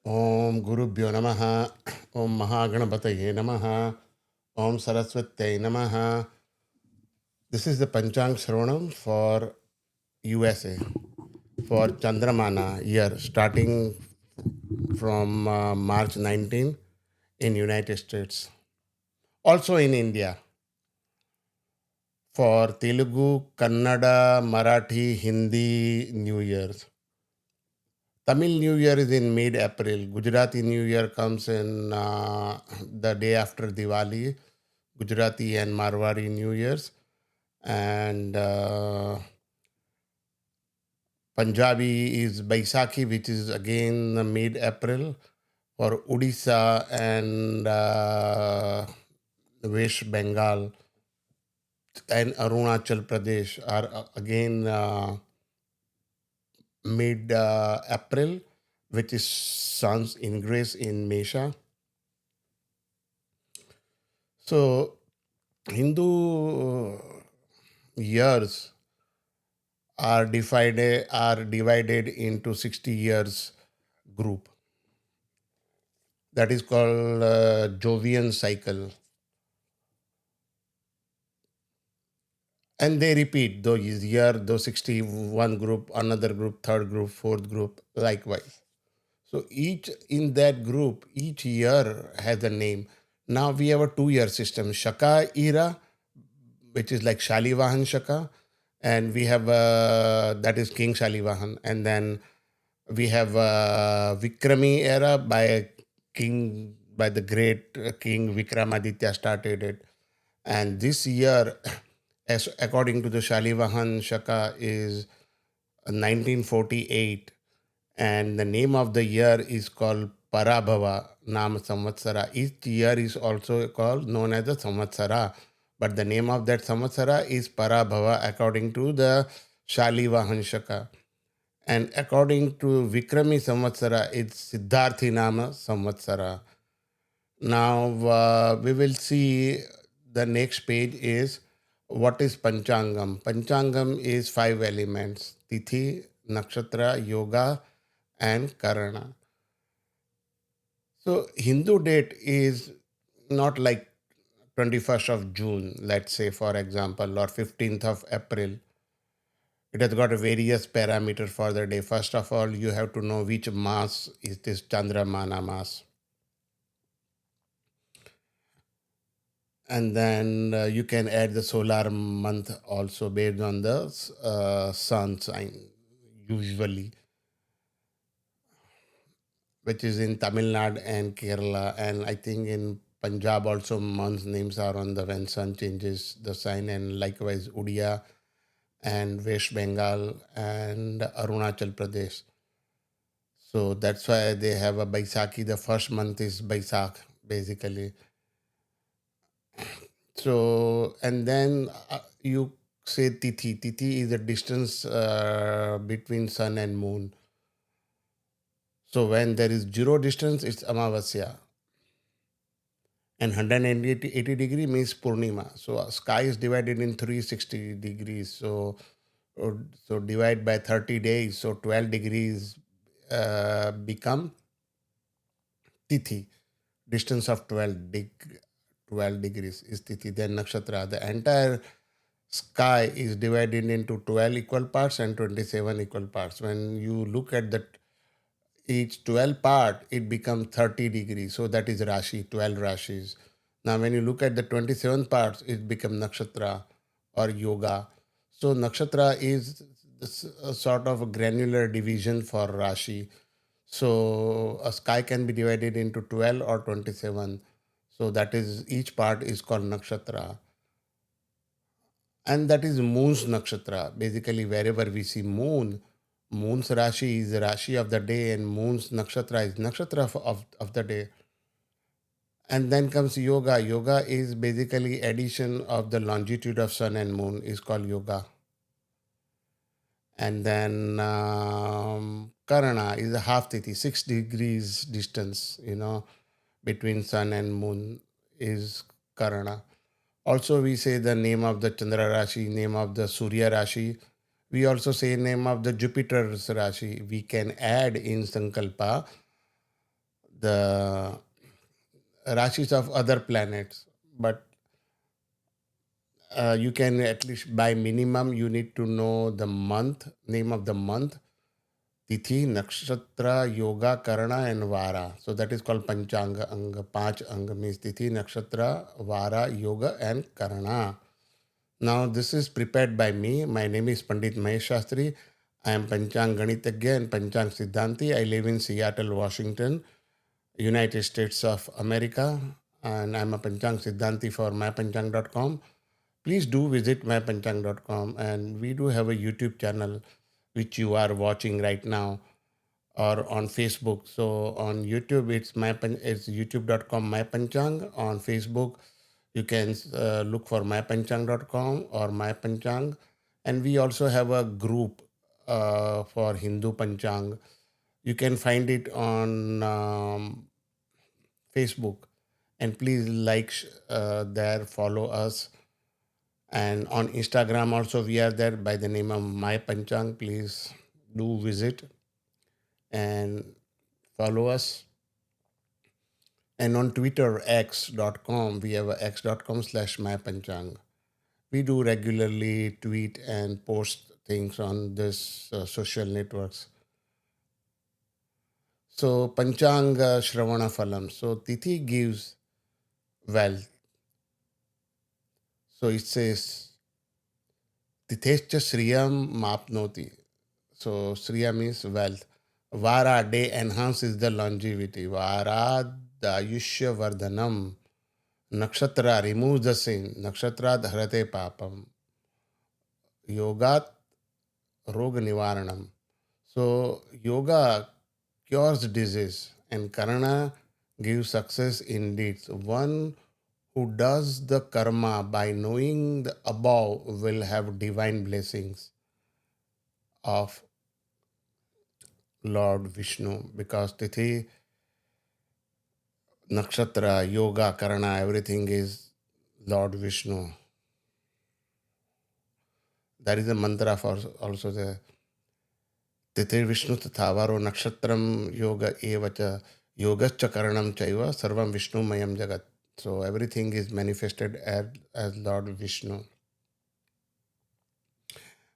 Om Gurubhyo Namaha, Om Mahaganapataye Namaha, Om Saraswatye Namaha. This is the Panchanga Sravanam for USA, for Chandramana year, starting from March 19 in United States. Also in India, for Telugu, Kannada, Marathi, Hindi New Year's. Tamil New Year is in mid-April. Gujarati New Year comes in the day after Diwali. Gujarati and Marwari New Years. And Punjabi is Baisakhi, which is again mid-April. For Odisha and West Bengal and Arunachal Pradesh are again mid-April, which is sun's ingress in Mesha. So Hindu years are divided into 60 years group. That is called Jovian cycle, and they repeat those year, those 61 group, another group, third group, fourth group, likewise. So each in that group, each year has a name. Now we have a 2 year system, Shaka era, which is like Shalivahan Shaka, and we have that is King Shalivahan, and then we have Vikrami era by the great King Vikramaditya started it, and this year, as according to the Shalivahan Shaka, is 1948, and the name of the year is called Parabhava Nama Samvatsara. Each year is also called known as the Samvatsara, but the name of that Samvatsara is Parabhava according to the Shalivahan Shaka. And according to Vikrami Samvatsara, it's Siddharthi Nama Samvatsara. Now we will see the next page is what is Panchangam. Panchangam is 5 elements: Tithi, Nakshatra, Yoga, and Karana. So Hindu date is not like 21st of June, let's say, for example, or 15th of April. It has got a various parameters for the day. First of all, you have to know which mass is this Chandramana mass. And then you can add the solar month also based on the sun sign, usually, which is in Tamil Nadu and Kerala. And I think in Punjab also months names are on the when sun changes the sign, and likewise Odia and West Bengal and Arunachal Pradesh. So that's why they have a Baisakhi. The first month is Baisakh, basically. So, and then you say Tithi. Tithi is the distance between sun and moon. So when there is zero distance, it's Amavasya. And 180 degree means Purnima. So sky is divided in 360 degrees. Uh, so divide by 30 days. So 12 degrees become Tithi. Distance of 12 degrees is Tithi. Then Nakshatra. The entire sky is divided into 12 equal parts and 27 equal parts. When you look at that each 12 part, it becomes 30 degrees. So that is Rashi, 12 Rashis. Now when you look at the 27 parts, it becomes Nakshatra or Yoga. So Nakshatra is a sort of a granular division for Rashi. So a sky can be divided into 12 or 27. So that is each part is called Nakshatra. And that is moon's nakshatra. Basically, wherever we see moon's Rashi is the Rashi of the day, and moon's nakshatra is nakshatra of the day. And then comes yoga. Yoga is basically addition of the longitude of sun and moon is called yoga. And then Karana is a half tithi, 6 degrees distance, between sun and moon is Karana. Also, we say the name of the Chandra Rashi, name of the Surya Rashi. We also say name of the Jupiter's Rashi. We can add in Sankalpa the rashis of other planets, but you can at least by minimum you need to know the month, name of the month, tithi, nakshatra, yoga, karana, and vara. So that is called panchanga anga. Panch anga means tithi, nakshatra, vara, yoga, and karana. Now this is prepared by me. My name is Pandit Mahesh Shastri. I am Panchang Ganitagya and Panchang Siddhanti. I live in Seattle, Washington, United States of America, and I'm a Panchang Siddhanti for mypanchang.com. Please do visit mypanchang.com, and we do have a YouTube channel which you are watching right now, or on Facebook. So on YouTube it's youtube.com mypanchang. On Facebook you can look for mypanchang.com or mypanchang, and we also have a group for Hindu Panchang. You can find it on Facebook, and please like there, follow us. And on Instagram also we are there by the name of My Panchang. Please do visit and follow us. And on Twitter, x.com, we have a x.com/mypanchang. We do regularly tweet and post things on this social networks. So Panchanga Shravana Phalam. So Tithi gives wealth. So it says Tithescha Sriyam Mapnoti. So Sriya means wealth. Vara, day enhances the longevity. Vara Ayushya Vardhanam. Nakshatra removes the sin. Nakshatra dharate papam. Yogat roga nivaranam. So yoga cures disease and karana gives success in deeds. One who does the karma by knowing the above will have divine blessings of Lord Vishnu, because Tithi, Nakshatra, Yoga, Karana, everything is Lord Vishnu. That is the mantra for also the Tithi Vishnu Tathavaro Nakshatram Yoga Evacha Yogascha Karanam Chaiva Sarvam Vishnu Mayam Jagat. So everything is manifested as Lord Vishnu.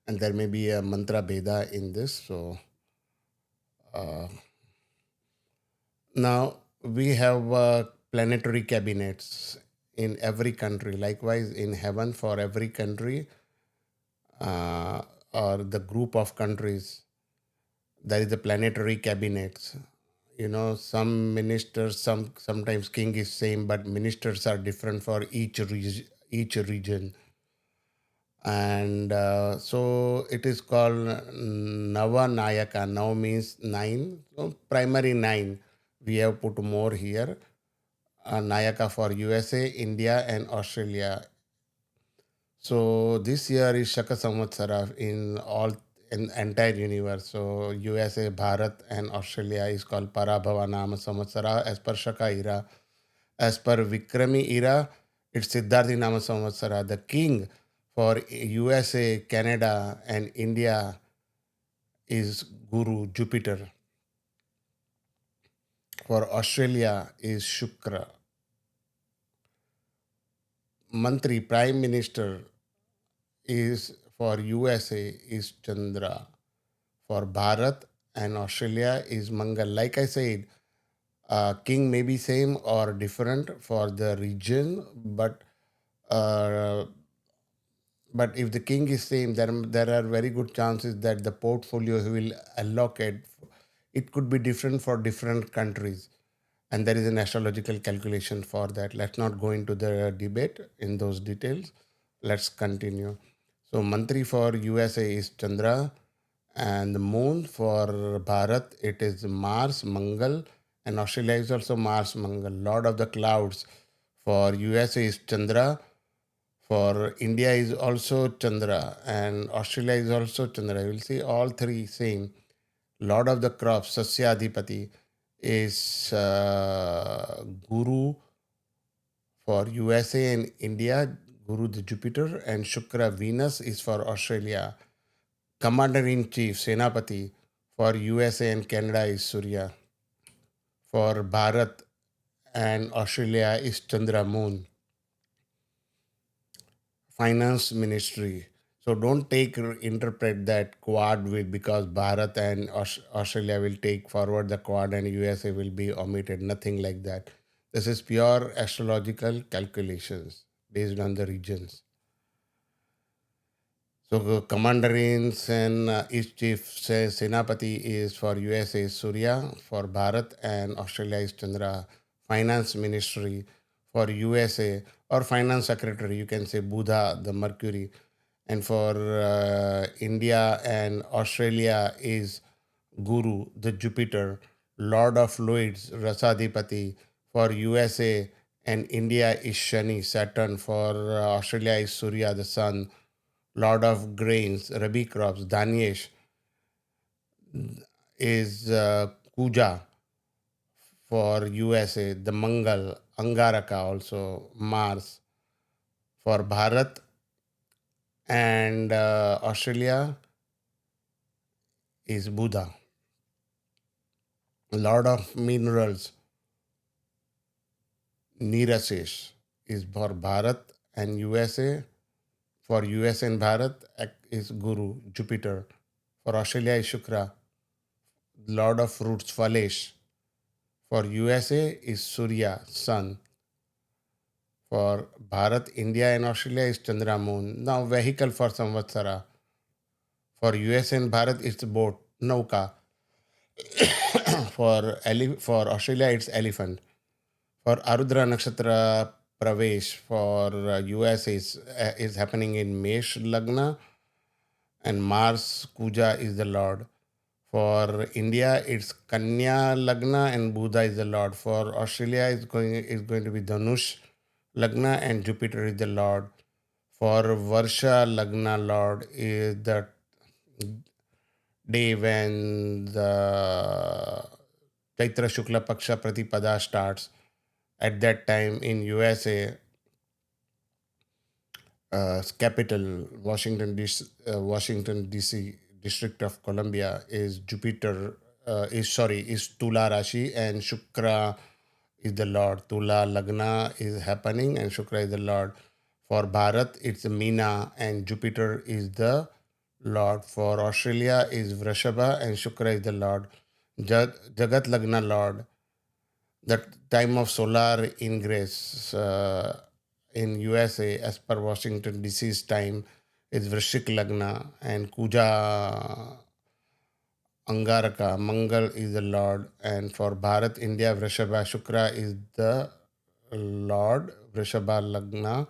And there may be a mantra Beda in this. So uh, now we have planetary cabinets in every country. Likewise, in heaven, for every country uh, or the group of countries, there is the planetary cabinets. You know, some ministers, sometimes king is same, but ministers are different for each region. And so it is called Nava Nayakas. Now means nine. So primary nine. We have put more here. Nayaka for USA, India, and Australia. So this year is Shaka Samvatsara in all in entire universe. So USA, Bharat, and Australia is called Parabhava Nama Samvatsara as per Shaka era. As per Vikrami era, it's Siddharthi Nama Samvatsara. The king for USA, Canada, and India is Guru Jupiter. For Australia is Shukra. Mantri, Prime Minister, is for USA is Chandra. For Bharat and Australia is Mangal. Like I said, king may be same or different for the region, uh, but if the king is same, there are very good chances that the portfolio he will allocate, it could be different for different countries, and there is an astrological calculation for that. Let's not go into the debate in those details. Let's continue. So Mantri for USA is Chandra, and the moon for Bharat it is Mars, Mangal, and Australia is also Mars, Mangal. Lord of the clouds for USA is Chandra, for India is also Chandra, and Australia is also Chandra. You will see all three same. Lord of the crops, Sasyadhipati, is Guru for USA and India, Guru the Jupiter, and Shukra Venus is for Australia. Commander in Chief, Senapati, for USA and Canada is Surya. For Bharat and Australia is Chandra Moon, finance ministry. So don't take interpret that quad will, because Bharat and Australia will take forward the quad and USA will be omitted. Nothing like that. This is pure astrological calculations based on the regions. So commander in and each chief says Senapati is for USA is Surya, for Bharat and Australia is Chandra. Finance ministry for USA or finance secretary, you can say Buddha, the Mercury. And for India and Australia is Guru, the Jupiter, Lord of Fluids, Rasadipati. For USA and India is Shani, Saturn. For Australia is Surya, the Sun, Lord of Grains, Rabi crops. Dhanesh is Kuja for USA, the Mangal, Angaraka also, Mars. For Bharat and Australia is Buddha, Lord of Minerals, Nirasesh is for Bharat and USA. For US and Bharat is Guru, Jupiter. For Australia is Shukra, Lord of Fruits, Phalesh. For USA is Surya, Sun. For Bharat, India, and Australia is Chandra Moon. Now, vehicle for Samvatsara. For US and Bharat, it's boat, Nauka. For Australia, it's elephant. For Arudra Nakshatra Pravesh, for US is happening in Mesh Lagna, and Mars Kuja is the Lord. For India, it's Kanya Lagna and Buddha is the Lord. For Australia, it's going to be Dhanush Lagna and Jupiter is the Lord. For Varsha Lagna Lord is the day when the Chaitra Shukla Paksha Pratipada starts. At that time in USA, capital Washington DC, District of Columbia is Jupiter. Is Tula Rashi and Shukra is the Lord. Tula Lagna is happening and Shukra is the Lord. For Bharat, it's Meena and Jupiter is the Lord. For Australia is Vrishabha and Shukra is the Lord. Jagat Lagna Lord, the time of solar ingress in USA as per Washington DC's time is Vrishik Lagna and Kuja Angaraka. Mangal is the Lord, and for Bharat, India, Vrishabha Shukra is the Lord, Vrishabha Lagna,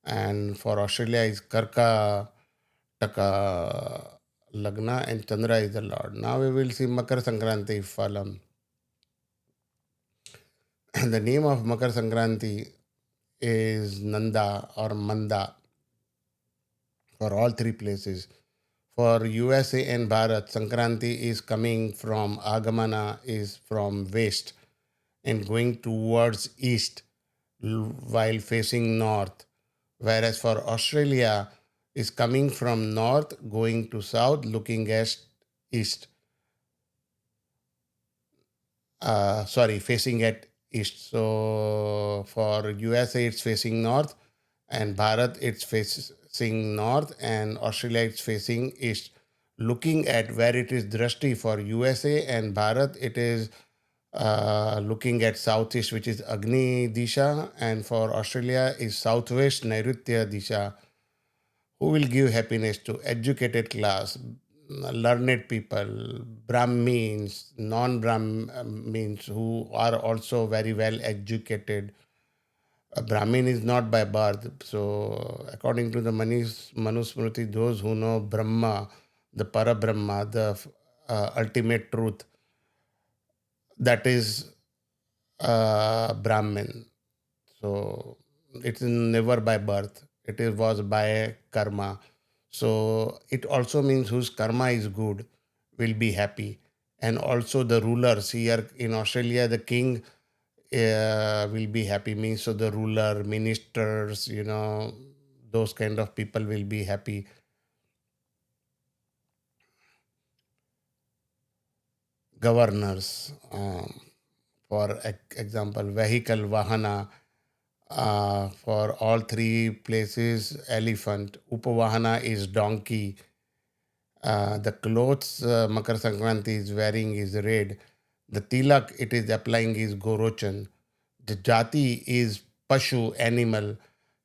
and for Australia is Karka Taka Lagna, and Chandra is the Lord. Now we will see Makar Sankranti Phalam. The name of Makar Sankranti is Nanda or Manda for all three places. For USA and Bharat, Sankranti is coming from Agamana is from west and going towards east while facing north. Whereas for Australia is coming from north going to south looking at east. Facing at east. So for USA it's facing north and Bharat it's facing north and Australia it's facing east. Looking at where it is drashti for USA and Bharat, it is looking at southeast, which is Agni Disha, and for Australia is southwest Nairitya Disha. Who will give happiness to educated class, learned people, Brahmins, non-Brahmins who are also very well educated. A Brahmin is not by birth. So, according to the Manusmriti, those who know Brahma, the Parabrahma, the ultimate truth, that is Brahmin. So, it is never by birth. Was by karma. So, it also means whose karma is good will be happy. And also the rulers here in Australia, the king will be happy means so the ruler ministers those kind of people will be happy. Governors, For example, vehicle, Vahana. For all three places, elephant. Upavahana is donkey. The clothes Makar Sankranti is wearing is red. The tilak it is applying is gorochan. The jati is pashu, animal.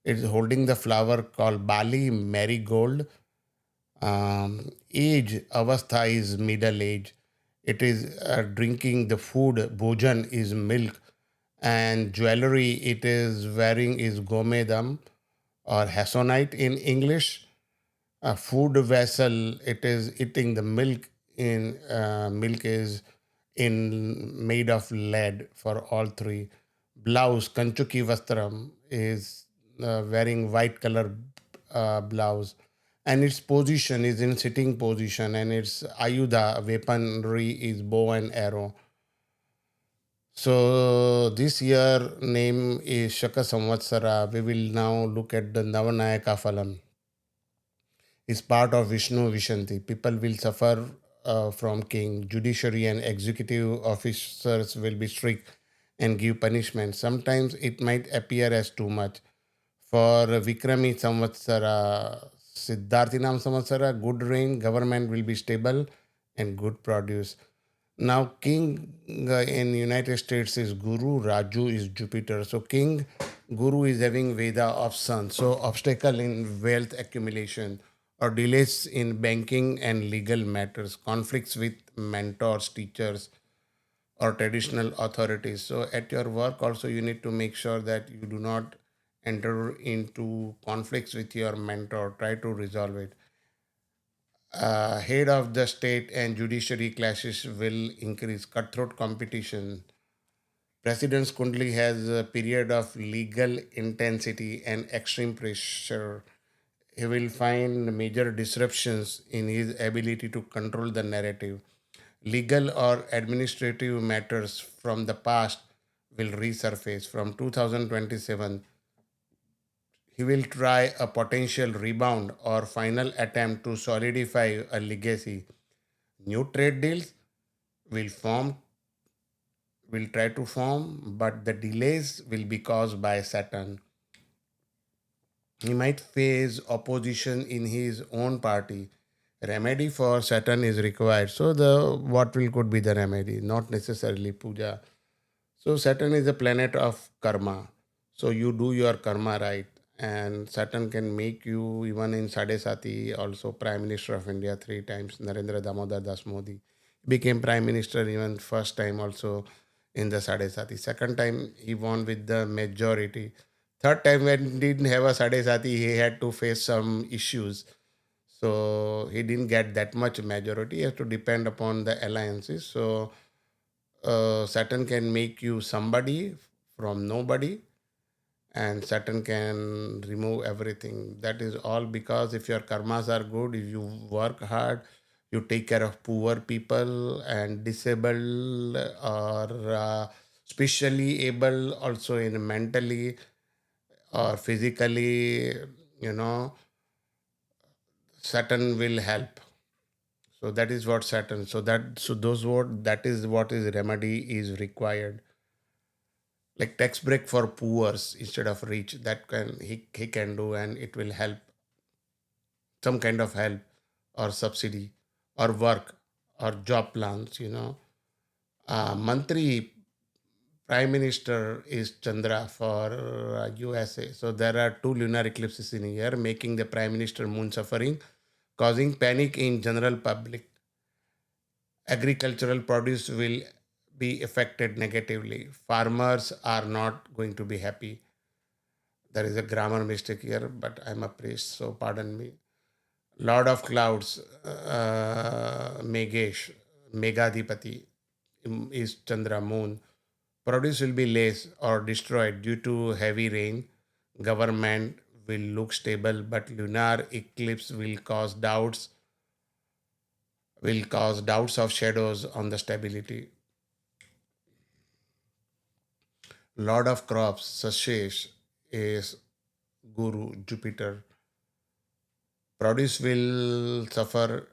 It is holding the flower called bali, marigold. Age, avastha is middle age. It is drinking the food, bhojan is milk. And jewelry it is wearing is gomedam or hasonite in English. A food vessel it is eating the milk in milk is in made of lead for all three. Blouse kanchuki vastram is wearing white color blouse, and its position is in sitting position, and its ayuda weaponry is bow and arrow. So this year name is Shaka Samvatsara. We will now look at the Navanayaka Phalam. Is part of Vishnu Vishanti. People will suffer from king. Judiciary and executive officers will be strict and give punishment. Sometimes it might appear as too much. For Vikrami Samvatsara, Siddharthinam Samvatsara, good rain, government will be stable and good produce. Now, king in United States is Guru, Raju is Jupiter. So, king, Guru is having Veda of sun. So, obstacle in wealth accumulation or delays in banking and legal matters, conflicts with mentors, teachers, or traditional authorities. So, at your work, also, you need to make sure that you do not enter into conflicts with your mentor. Try to resolve it. Head of the state and judiciary clashes will increase. Cutthroat competition. President's Kundli has a period of legal intensity and extreme pressure. He will find major disruptions in his ability to control the narrative. Legal or administrative matters from the past will resurface. From 2027, he will try a potential rebound or final attempt to solidify a legacy. New trade deals will form will try to form, but the delays will be caused by Saturn. He might face opposition in his own party. Remedy for Saturn is required. So the what will could be the remedy? Not necessarily puja. So Saturn is a planet of karma. So you do your karma right, and Saturn can make you even in Sade Sati also Prime Minister of India three times. Narendra Damodar Das Modi became Prime Minister even first time also in the Sade Sati. Second time he won with the majority. Third time when he didn't have a Sade Sati, he had to face some issues. So he didn't get that much majority. He has to depend upon the alliances. So Saturn can make you somebody from nobody, and Saturn can remove everything. That is all because if your karmas are good, if you work hard, you take care of poor people and disabled or specially able, also in mentally or physically, you know, Saturn will help. So that is what Saturn. So those what that is what is remedy is required, like tax break for poors instead of rich, that can he can do, and it will help, some kind of help or subsidy or work or job plans, mantri prime minister is Chandra for USA. So there are two lunar eclipses in a year, making the prime minister moon suffering, causing panic in general public. Agricultural produce will be affected negatively. Farmers are not going to be happy. There is a grammar mistake here, but I'm a priest, so pardon me. Lord of Clouds, Megesh, Megadhipati is Chandra Moon. Produce will be less or destroyed due to heavy rain. Government will look stable, but lunar eclipse will cause doubts of shadows on the stability. Lord of Crops, Sashesh, is Guru, Jupiter. Produce will suffer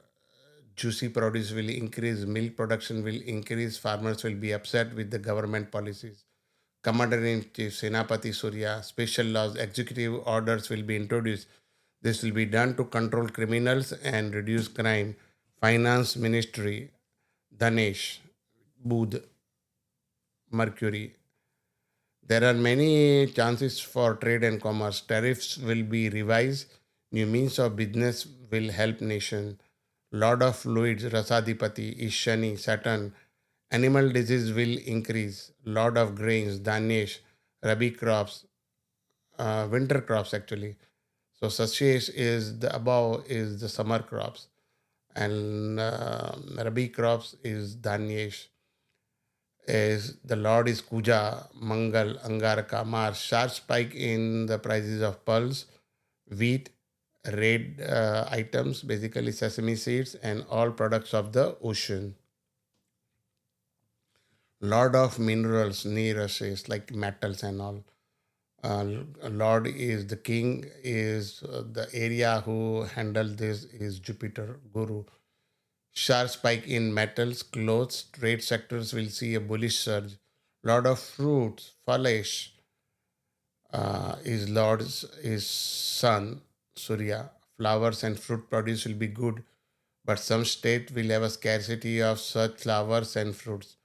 juicy produce will increase, milk production will increase, farmers will be upset with the government policies. Commander in Chief Senapati Surya, special laws, executive orders will be introduced. This will be done to control criminals and reduce crime. Finance Ministry, Dhanesh, Budh, Mercury. There are many chances for trade and commerce. Tariffs will be revised. New means of business will help nation. Lord of Fluids, Rasadipati, is Shani, Saturn. Animal disease will increase. Lord of Grains, Dhanesh, Rabi crops, winter crops actually. So Sashesh is the above is the summer crops, and Rabi crops is Dhanesh. Is the Lord is Kuja, Mangal, Angaraka, Mars. Sharp spike in the prices of pulse, wheat, red items, basically sesame seeds, and all products of the ocean. Lord of minerals, Nirashes, like metals and all. Lord is the king, is the area who handles this is Jupiter, Guru. Sharp spike in metals, clothes, trade sectors will see a bullish surge. Lot of fruits, Falesh, is Lord's is Sun, Surya. Flowers and fruit produce will be good, but some state will have a scarcity of such flowers and fruits.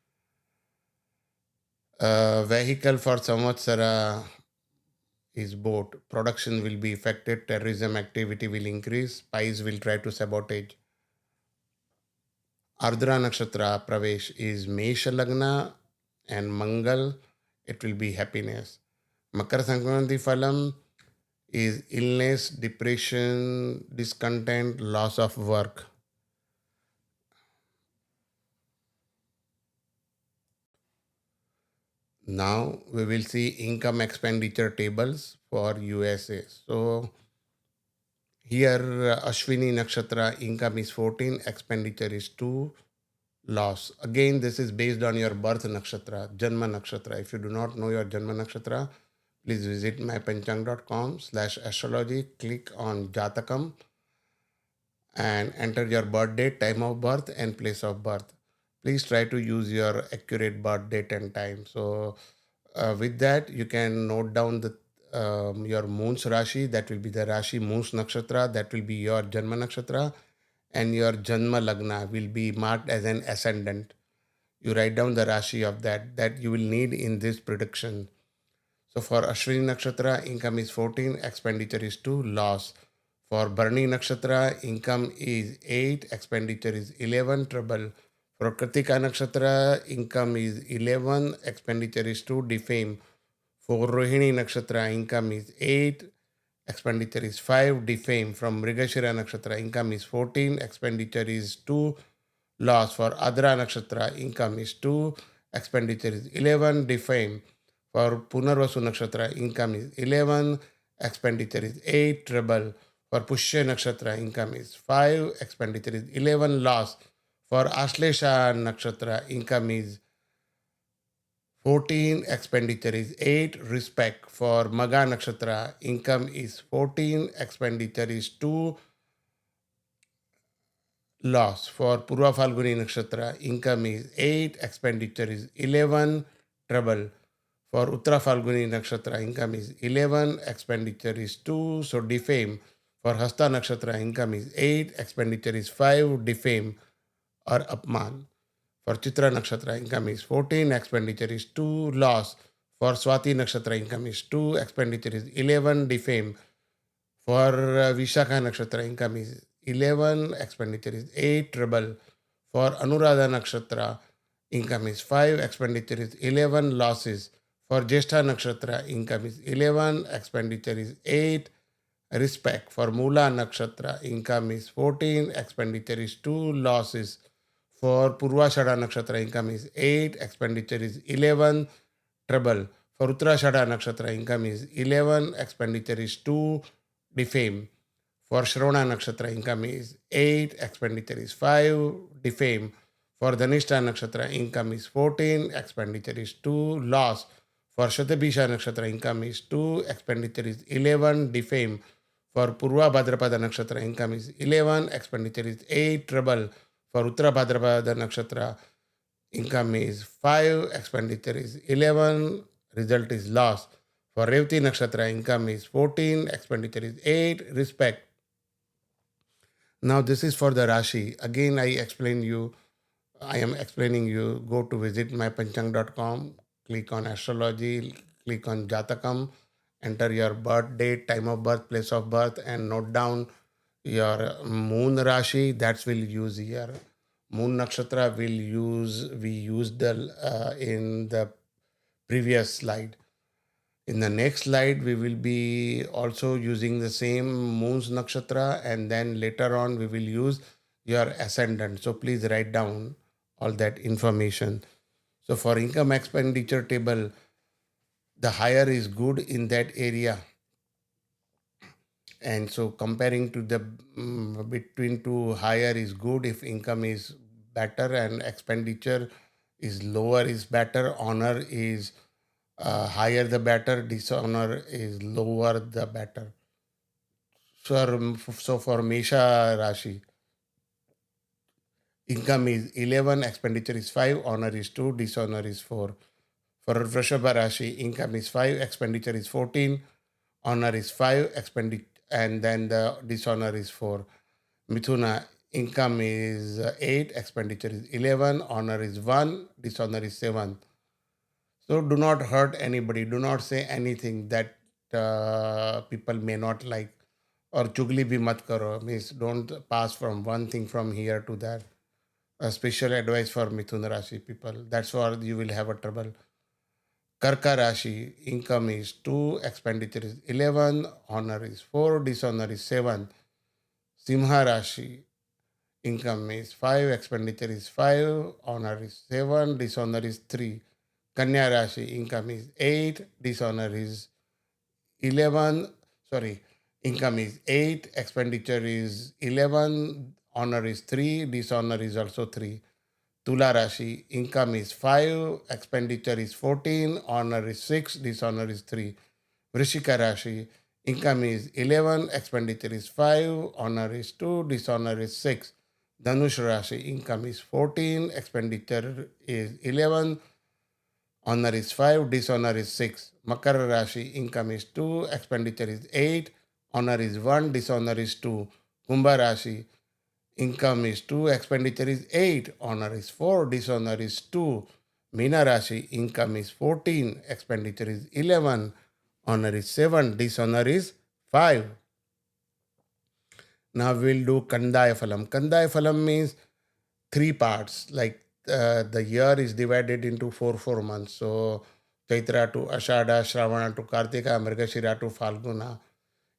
Vehicle for Samvatsara is boat. Production will be affected, terrorism activity will increase, spies will try to sabotage. Ardra Nakshatra Pravesh is Mesha Lagna and Mangal, it will be happiness. Makara Sankranti Phalam is illness, depression, discontent, loss of work. Now we will see income expenditure tables for USA. So here Ashwini Nakshatra income is 14, expenditure is 2, loss. Again, this is based on your birth nakshatra, Janma nakshatra. If you do not know your Janma nakshatra, please visit mypanchang.com/astrology. Click on Jatakam and enter your birth date, time of birth, and place of birth. Please try to use your accurate birth date and time. So, with that, you can note down the your moon's Rashi. That will be the Rashi moon's nakshatra. That will be your Janma nakshatra, and your Janma lagna will be marked as an ascendant. You write down the Rashi of that you will need in this prediction. So for Ashwini Nakshatra, income is 14, expenditure is 2, loss. For Bharani Nakshatra, income is 8, expenditure is 11, trouble. For Kritika Nakshatra, income is 11, expenditure is 2, defame. For Rohini Nakshatra, income is 8, expenditure is 5, defame. From Mrigashira Nakshatra, income is 14, expenditure is 2, loss. For Adra Nakshatra, income is 2, expenditure is 11, defame. For Punarvasu Nakshatra, income is 11, expenditure is 8, trouble. For Pushya Nakshatra, income is 5, expenditure is 11, loss. For Ashlesha Nakshatra, income is 14, expenditure is 8, respect. For Maga Nakshatra, income is 14, expenditure is 2, loss. For Purva Falguni Nakshatra, income is 8, expenditure is 11, trouble. For Uttara Falguni Nakshatra, income is 11, expenditure is 2, so defame. For Hasta Nakshatra, income is 8, expenditure is 5, defame or upman. For Chitra Nakshatra, income is 14, expenditure is 2, loss. For Swati Nakshatra, income is 2, expenditure is 11, defame. For Vishakha Nakshatra, income is 11, expenditure is 8, trouble. For Anuradha Nakshatra, income is 5, expenditure is 11, losses. For Jeshta Nakshatra, income is 11, expenditure is 8, respect. For Mula Nakshatra, income is 14, expenditure is 2, losses. For Purvashada Nakshatra, income is 8, expenditure is 11, trouble. For Uttarashada Nakshatra, income is 11, expenditure is 2, defame. For Shravana Nakshatra, income is 8, expenditure is 5, defame. For Dhanishta Nakshatra, income is 14, expenditure is 2, loss. For Shatabisha Nakshatra, income is 2, expenditure is 11, defame. For Purva Bhadrapada Nakshatra, income is 11, expenditure is 8, trouble. For Uttara Bhadrapada Nakshatra, income is 5, expenditure is 11, result is loss. For Revati Nakshatra, income is 14, expenditure is 8, respect. Now this is for the Rashi. Again, I am explaining you, go to visit mypanchang.com, click on astrology, click on Jatakam, enter your birth date, time of birth, place of birth, and note down your moon Rashi. That will use here. Moon Nakshatra we used in the previous slide. In the next slide, we will be also using the same moon's nakshatra, and then later on, we will use your ascendant. So please write down all that information. So for income expenditure table, the higher is good in that area. And so comparing to the between two, higher is good if income is better and expenditure is lower is better. Honor is higher the better, dishonor is lower the better. So for Mesha Rashi, income is 11, expenditure is 5, honor is 2, dishonor is 4. For Vrishabha Rashi, income is 5, expenditure is 14, honor is 5, expenditure, and then the dishonor is 4. Mithuna, income is 8, expenditure is 11, honor is 1, dishonor is 7. So do not hurt anybody. Do not say anything that people may not like. Or chugli bhi mat karo. Means don't pass from one thing from here to that. A special advice for Mithun Rashi people. That's why you will have a trouble. Karka Rashi, income is 2, expenditure is 11, honor is 4, dishonor is 7. Simha Rashi, income is 5, expenditure is 5, honor is 7, dishonor is 3. Kanya Rashi, income is 8, dishonor is 11. Sorry, income is 8, expenditure is 11, honor is 3, dishonor is also 3. Tula Rashi, income is 5, expenditure is 14, honor is 6, dishonor is 3. Vrischika Rashi, income is 11, expenditure is 5, honor is 2, dishonor is 6. Dhanush Rashi, income is 14, expenditure is 11, honor is 5, dishonor is 6. Makara Rashi, income is 2, expenditure is 8, honor is 1, dishonor is 2. Kumbha Rashi, income is 2, expenditure is 8, honor is 4, dishonor is 2. Meena Rashi, income is 14, expenditure is 11, honor is 7, dishonor is 5. Now we'll do Kandaya Phalam. Kandaya Phalam means three parts. Like the year is divided into four months. So Chaitra to Ashada, Shravana to Kartika, Mrigashira to Falguna.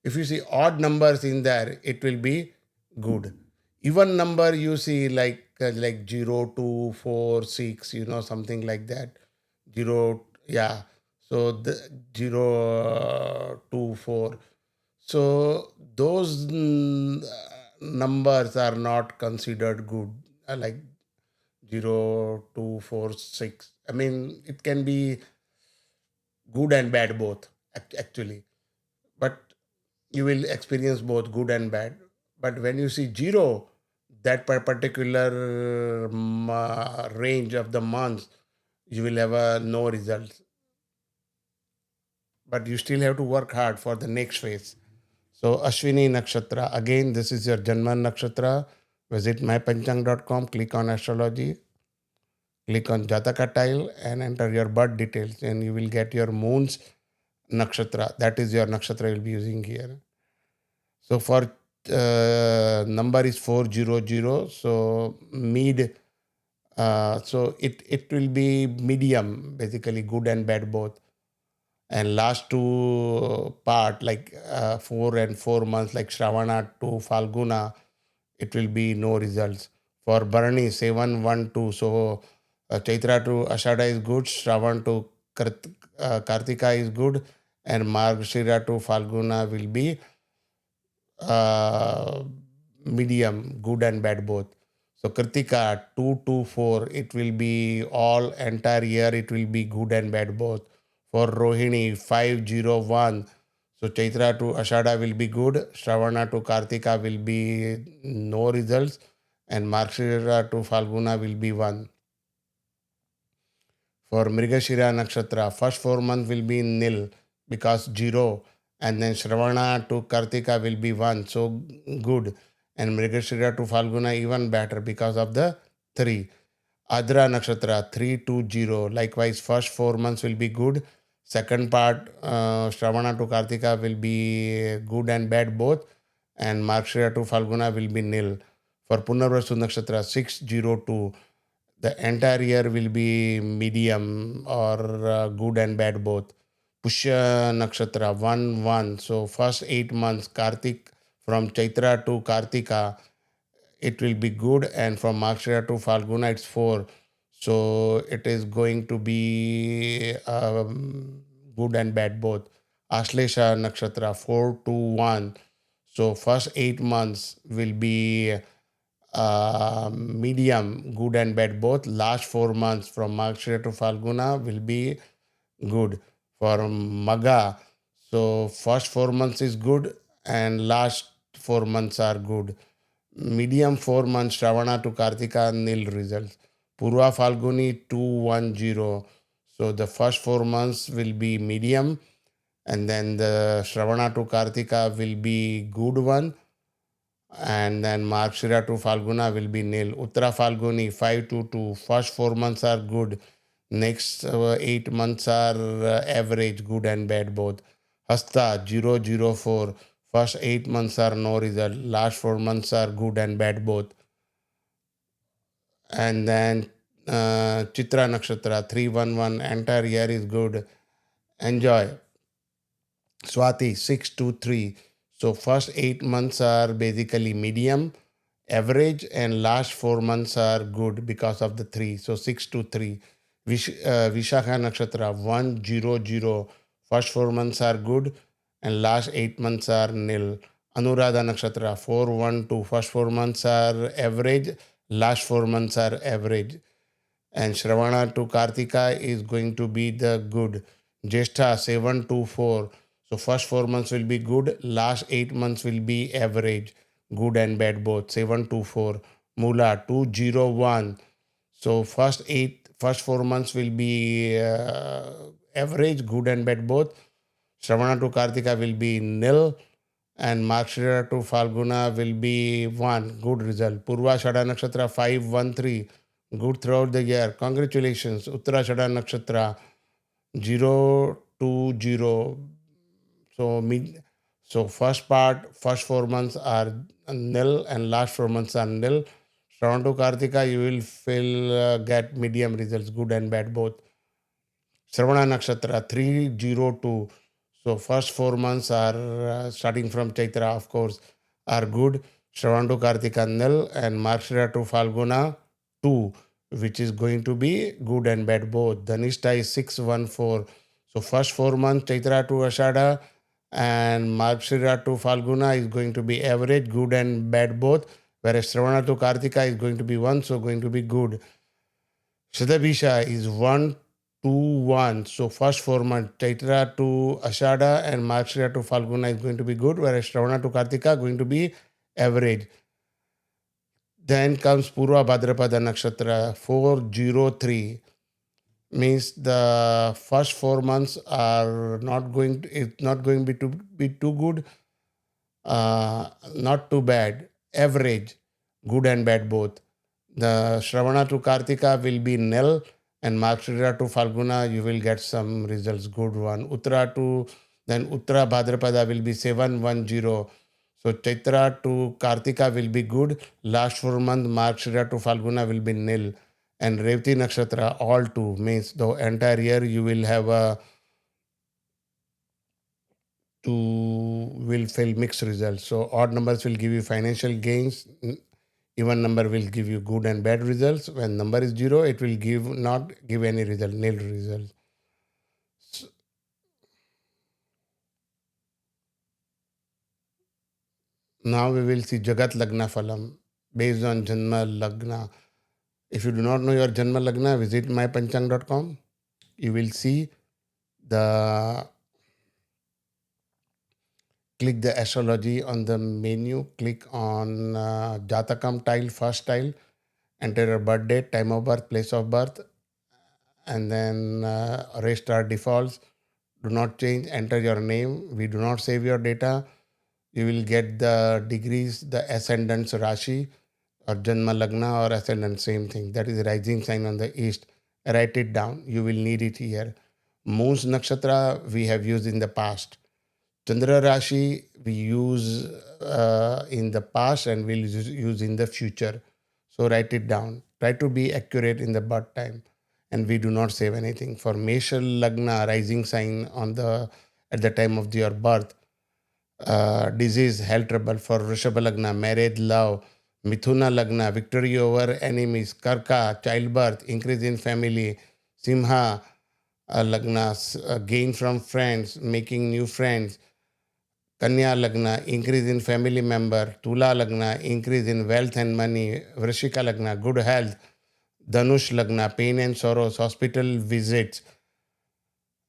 If you see odd numbers in there, it will be good. Even number you see like 0, 2, 4, 6, something like that. 0, yeah. So the 0, 2, 4. So those numbers are not considered good. Like 0, 2, 4, 6. I mean, it can be good and bad both, actually. But you will experience both good and bad. But when you see 0, that particular range of the months, you will have no results. But you still have to work hard for the next phase. So Ashwini Nakshatra, again, this is your Janma Nakshatra. Visit mypanchang.com, click on astrology, click on Jataka tile and enter your birth details and you will get your moon's nakshatra. That is your nakshatra you'll be using here. So for number is 400, so mid, so it will be medium, basically good and bad both. And last two part like 4 and 4 months like Shravana to Falguna, it will be no results. For Bharani 7, 1, 2, so Chaitra to Ashada is good, Shravan to Kartika is good, and Margashira to Falguna will be uh, medium, good and bad both. So Kritika 2, 2, 4, it will be all entire year, it will be good and bad both. For Rohini 5, 0, 1, so Chaitra to Ashada will be good, Shravana to Kartika will be no results, and Markshira to Falguna will be 1. For Mrigashira Nakshatra, first 4 months will be nil because 0, and then Shravana to Kartika will be 1, so good, and Mrigashira to Falguna even better because of the 3. Adra Nakshatra 3 to 0. Likewise, first 4 months will be good. Second part, Shravana to Kartika will be good and bad both, and Markshira to Falguna will be nil. For Punarvasu Nakshatra 602, the entire year will be medium or good and bad both. Pushya Nakshatra 1 1. So, first 8 months, Kartik from Chaitra to Kartika, it will be good, and from Markshira to Falguna it's 4, so it is going to be good and bad both. Ashlesha Nakshatra 4 to 1, so first 8 months will be medium, good and bad both. Last 4 months from Markshira to Falguna will be good. For Maga, so first 4 months is good and last 4 months are good. Medium 4 months, Shravana to Kartika, nil results. Purva Falguni 210. So the first 4 months will be medium, and then the Shravana to Kartika will be good one, and then Markshira to Falguna will be nil. Uttara Falguni 5 to 2. First 4 months are good. Next 8 months are average, good and bad both. Hasta 0 0 4. First 8 months are no result. Last 4 months are good and bad both. And then Chitra Nakshatra 3 1 1. Entire year is good. Enjoy. Swati 6 to 3. So first 8 months are basically medium, average, and last 4 months are good because of the 3. So 6 to 3. Vishakha Nakshatra 1 0 0. First 4 months are good and last 8 months are nil. Anuradha Nakshatra 4 1 2. First 4 months are average, last 4 months are average, and Shravana to Kartika is going to be the good. Jeshta 7 to 4. So first 4 months will be good, last 8 months will be average, good and bad both. 7 to 4. Mula 2 0 1. So first 4 months will be average, good and bad both. Shravana to Kartika will be nil, and Markshira to Falguna will be 1. Good result. Purva Shada Nakshatra 5 1 3. Good throughout the year. Congratulations. Uttara Shada Nakshatra 0 to 0. So first part, first 4 months are nil, and last 4 months are nil. Shravan to Kartika, you will feel get medium results, good and bad both. Shravana Nakshatra 3 0 2. So first 4 months are starting from Chaitra, of course, are good. Shravan to Kartika nil, and Markshira to Falguna 2, which is going to be good and bad both. Dhanishta is 6 1 4. So first 4 months Chaitra to Ashada and Markshira to Falguna is going to be average, good and bad both. Whereas Shravana to Kartika is going to be 1, so going to be good. Shadabhisha is 1 to 1. So first 4 months, Chaitra to Ashada and Markshira to Falguna is going to be good, whereas Shravana to Kartika going to be average. Then comes Purva Bhadrapada Nakshatra 4 0 3. Means the first 4 months are not going to, it's not going to be too good, not too bad, average, good and bad both. The Shravana to Kartika will be nil, and Markshira to Falguna you will get some results, good one. Uttara Bhadrapada will be 7 1 0. So Chaitra to Kartika will be good. Last 4 months Markshira to Falguna will be nil. And Revati Nakshatra all two, means the entire year you will have a two will fail mixed results. So odd numbers will give you financial gains. Even number will give you good and bad results. When number is 0, it will not give any result, nil result. Now we will see Jagat Lagna Phalam based on Janma Lagna. If you do not know your Janma Lagna, visit mypanchang.com. You will see the Click the astrology on the menu. Click on Jatakam tile, first tile. Enter your birth date, time of birth, place of birth, and then restart defaults. Do not change. Enter your name. We do not save your data. You will get the degrees, the ascendants Rashi or Janma Lagna or ascendant, same thing. That is rising sign on the east. Write it down. You will need it here. Moon's nakshatra we have used in the past. Chandra Rashi we use in the past and will use in the future. So write it down. Try to be accurate in the birth time, and we do not save anything. For Mesha Lagna, rising sign on the at the time of your birth, disease, health trouble. For Vrishabh Lagna, marriage, love. Mithuna Lagna, victory over enemies. Karka, childbirth, increase in family. Simha Lagna, gain from friends, making new friends. Kanya Lagna, increase in family member. Tula Lagna, increase in wealth and money. Vrishika Lagna, good health. Dhanush Lagna, pain and sorrows, hospital visits.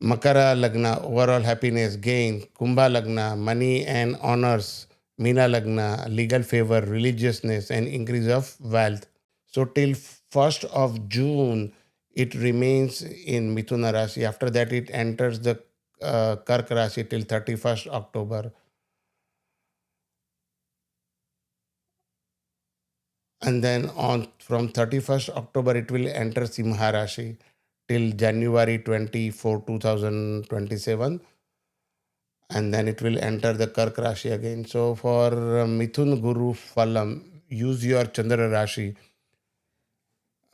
Makara Lagna, overall happiness, gain. Kumbha Lagna, money and honors. Meena Lagna, legal favor, religiousness, and increase of wealth. So till 1st of June, it remains in Mithuna Rashi. After that, it enters the Karka Rashi till 31st October. And then on from 31st October, it will enter Simha Rashi till January 24, 2027, and then it will enter the Kark Rashi again. So for Mithun Guru Phalam, use your Chandra Rashi.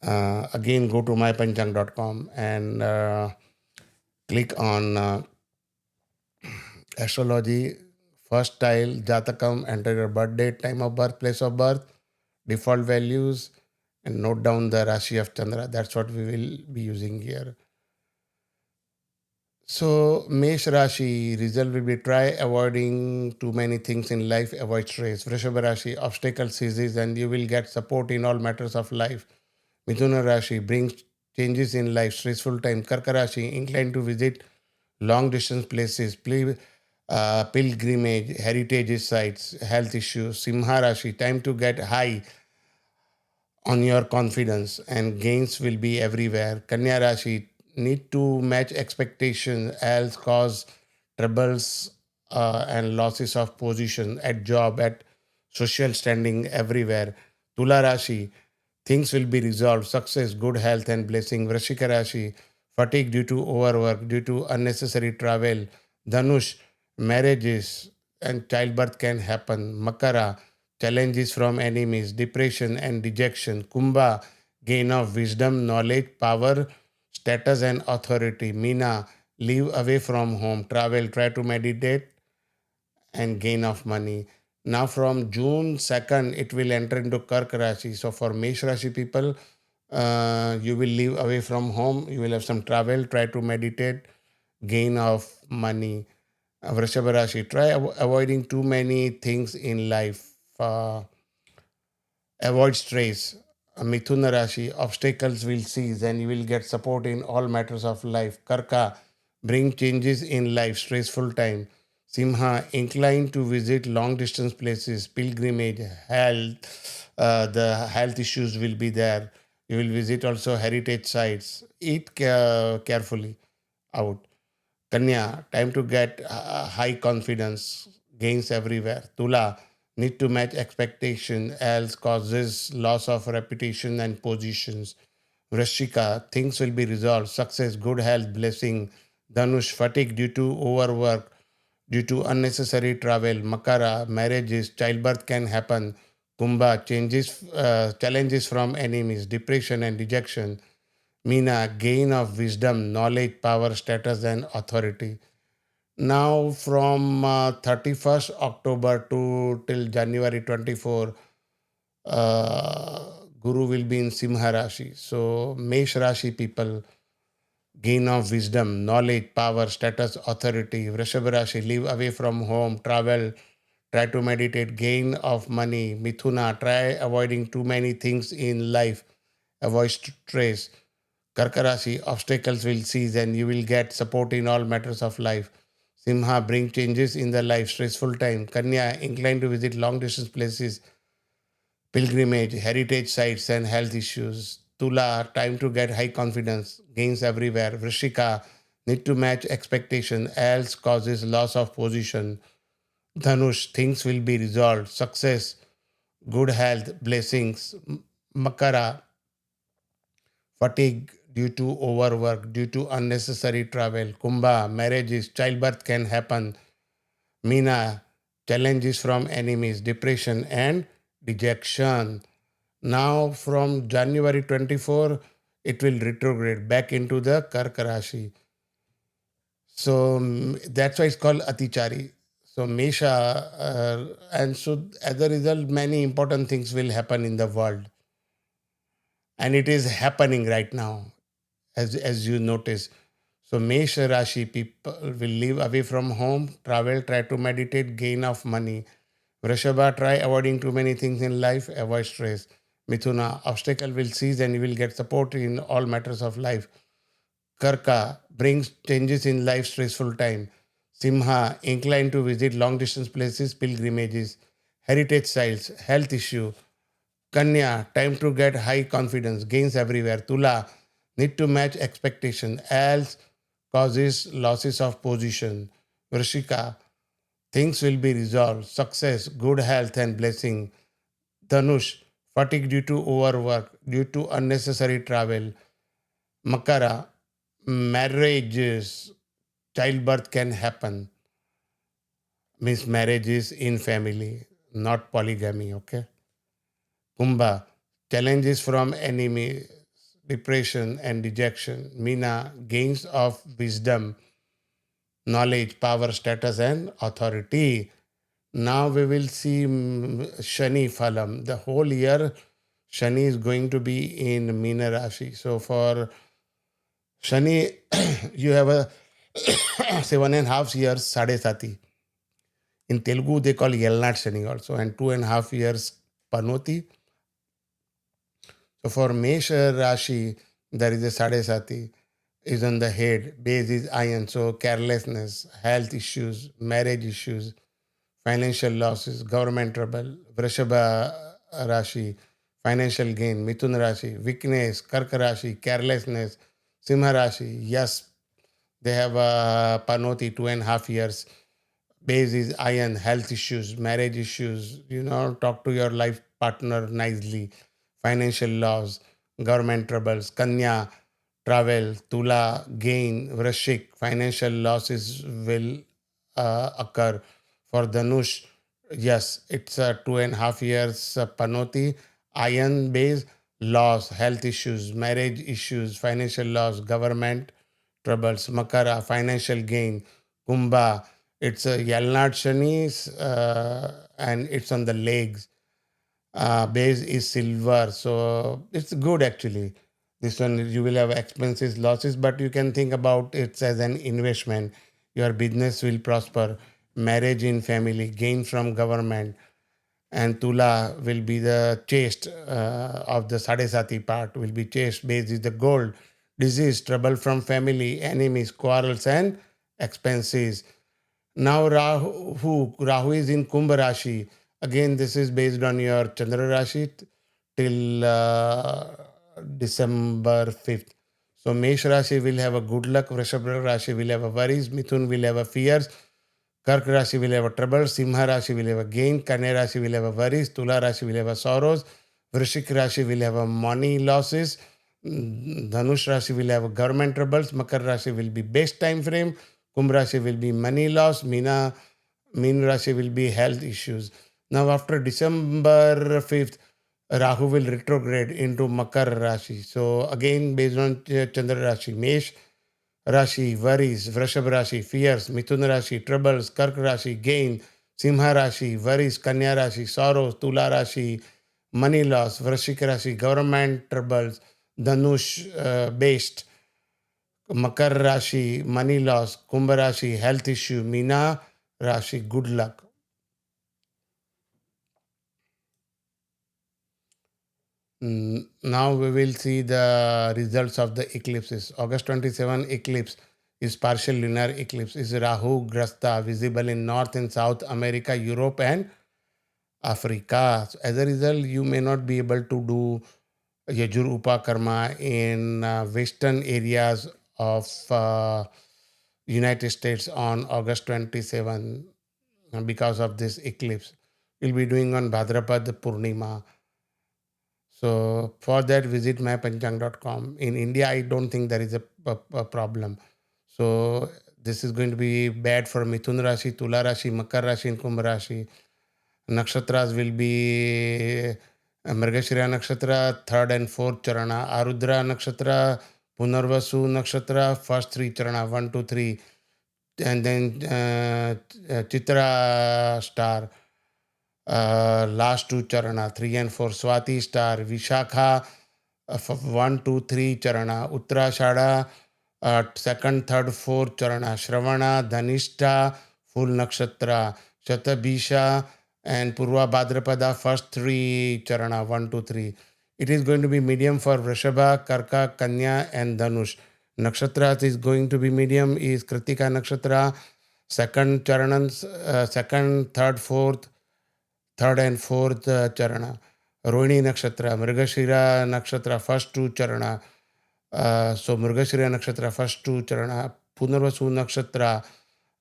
Again, go to mypanchang.com and click on astrology, first tile, Jatakam, enter your birth date, time of birth, place of birth, default values, and note down the Rashi of Chandra. That's what we will be using here. So, Mesh Rashi, result will be try avoiding too many things in life, avoid stress. Vrishabha Rashi, obstacle ceases and you will get support in all matters of life. Mithuna Rashi brings changes in life, stressful time. Karka Rashi, inclined to visit long distance places, pilgrimage, heritage sites, health issues. Simha Rashi, time to get high on your confidence and gains will be everywhere. Kanya Rashi need to match expectations else cause troubles and losses of position at job, at social standing everywhere. Tula Rashi, things will be resolved, success, good health and blessing. Vrishika Rashi, fatigue due to overwork, due to unnecessary travel. Dhanush, marriages and childbirth can happen. Makara, challenges from enemies, depression and dejection. Kumbha, gain of wisdom, knowledge, power, status and authority. Meena, live away from home, travel, try to meditate and gain of money. Now from June 2nd, it will enter into Kark Rashi. So for Mesh Rashi people, you will live away from home, you will have some travel, try to meditate, gain of money. Vrishabha Rashi, try avoiding too many things in life. Avoid stress. Mithuna Rashi, obstacles will cease and you will get support in all matters of life. Karka, bring changes in life, stressful time. Simha, inclined to visit long distance places, pilgrimage, health. The health issues will be there. You will visit also heritage sites. Eat carefully out. Kanya, time to get high confidence, gains everywhere. Tula, need to match expectation, else causes loss of reputation and positions. Vrishika, things will be resolved, success, good health, blessing. Dhanush, fatigue due to overwork, due to unnecessary travel. Makara, marriages, childbirth can happen. Kumbha, challenges from enemies, depression and dejection. Meena, gain of wisdom, knowledge, power, status, and authority. Now, from 31st October to till January 24, Guru will be in Simha Rashi. So, Mesh Rashi people, gain of wisdom, knowledge, power, status, authority. Vrishabha Rashi, live away from home, travel, try to meditate, gain of money. Mithuna, try avoiding too many things in life, avoid stress. Karka Rashi, obstacles will cease and you will get support in all matters of life. Simha bring changes in the life, stressful time. Kanya inclined to visit long distance places, pilgrimage, heritage sites, and health issues. Tula, time to get high confidence, gains everywhere. Vrishika, need to match expectation, else causes loss of position. Dhanush, things will be resolved. Success, good health, blessings. Makara, fatigue due to overwork, due to unnecessary travel. Kumbha, marriages, childbirth can happen. Meena, challenges from enemies, depression, and dejection. Now, from January 24, it will retrograde back into the Karka Rashi. So that's why it's called Atichari. So Mesha, and so as a result, many important things will happen in the world, and it is happening right now, as you notice. So Mesha Rashi people will live away from home, travel, try to meditate, gain of money. Vrishabha, try avoiding too many things in life, avoid stress. Mithuna, obstacle will cease and you will get support in all matters of life. Karka brings changes in life, stressful time. Simha, inclined to visit long distance places, pilgrimages, heritage sites, health issue. Kanya, time to get high confidence, gains everywhere. Tula, need to match expectation, else causes losses of position. Vrishika, things will be resolved, success, good health and blessing. Dhanush, fatigue due to overwork, due to unnecessary travel. Makara, marriages, childbirth can happen. Means marriages in family, not polygamy, okay? Kumbha, challenges from enemies, depression and dejection. Meena, gains of wisdom, knowledge, power, status, and authority. Now we will see Shani Phalam. The whole year, Shani is going to be in Meena Rashi. So for Shani, you have a 7.5 years Sade Sati. In Telugu, they call Yelnat Shani also, and 2.5 years Panoti. So for Mesha Rashi, there is a Sadesati, is on the head, base is iron, so carelessness, health issues, marriage issues, financial losses, government trouble. Vrishabha Rashi, financial gain. Mithun Rashi, weakness. Karka Rashi, carelessness. Simha Rashi, yes, they have a Panoti, 2.5 years. Base is iron, health issues, marriage issues, talk to your life partner nicely, financial loss, government troubles. Kanya, travel. Tula, gain. Vrishik, financial losses will occur. For Dhanush, yes, it's a 2.5 years Panoti, iron base, loss, health issues, marriage issues, financial loss, government troubles. Makara, financial gain. Kumbha, it's a Yalnad Shani, and it's on the legs. Base is silver, so it's good actually. This one you will have expenses, losses, but you can think about it as an investment. Your business will prosper. Marriage in family, gain from government, and Tula will be the chaste of the Sadesati part, will be chaste. Base is the gold, disease, trouble from family, enemies, quarrels, and expenses. Now Rahu is in Kumbha Rashi. Again, this is based on your Chandra Rashi till December 5th. So Mesh Rashi will have a good luck, Vrishabha Rashi will have a worries, Mithun will have a fears, Kark Rashi will have a trouble, Simha Rashi will have a gain, Kanya Rashi will have a worries, Tula Rashi will have a sorrows, Vrishik Rashi will have a money losses, Dhanush Rashi will have a government troubles, Makar Rashi will be best time frame, Kumbh Rashi will be money loss, Meen Rashi will be health issues. Now after December 5th, Rahu will retrograde into Makar Rashi. So again, based on Chandra Rashi, Mesh Rashi, worries, Vrishabh Rashi, fears, Mithun Rashi, troubles, Kark Rashi, gain, Simha Rashi, worries, Kanya Rashi, sorrows, Tula Rashi, money loss, Vrishika Rashi, government troubles, Dhanush based, Makar Rashi, money loss, Kumbh Rashi, health issue, Meena Rashi, good luck. Now we will see the results of the eclipses. August 27 eclipse is partial lunar eclipse. Is Rahu Grasta visible in North and South America, Europe, and Africa. So as a result, you may not be able to do Yajur Upakarma in western areas of United States on August 27 because of this eclipse. We'll be doing on Bhadrapad Purnima. So for that, visit mypanchang.com. In India, I don't think there is a problem. So this is going to be bad for Mithun Rashi, Tula Rashi, Makara Rashi, and Kumbha Rashi. Nakshatras will be Mrigashira Nakshatra, third and fourth Charana, Arudra Nakshatra, Punarvasu Nakshatra, first three Charana, 1, 2, 3, and then Chitra star, last two Charana, 3 and 4, Swati star, Vishakha, 1, 2, 3 Charana, Uttarashada, second, third, fourth Charana, Shravana, Dhanishta, full Nakshatra, Shatabisha, and Purva Bhadrapada, first three Charana, 1, 2, 3. It is going to be medium for Vrishabha, Karka, Kanya, and Dhanush. Nakshatras is going to be medium is Kritika Nakshatra, second Charanans, second, third, fourth, third and fourth Charana. Rohini Nakshatra, Mrigashira Nakshatra, first two Charana. So Mrigashira Nakshatra, first two Charana. Punarvasu Nakshatra,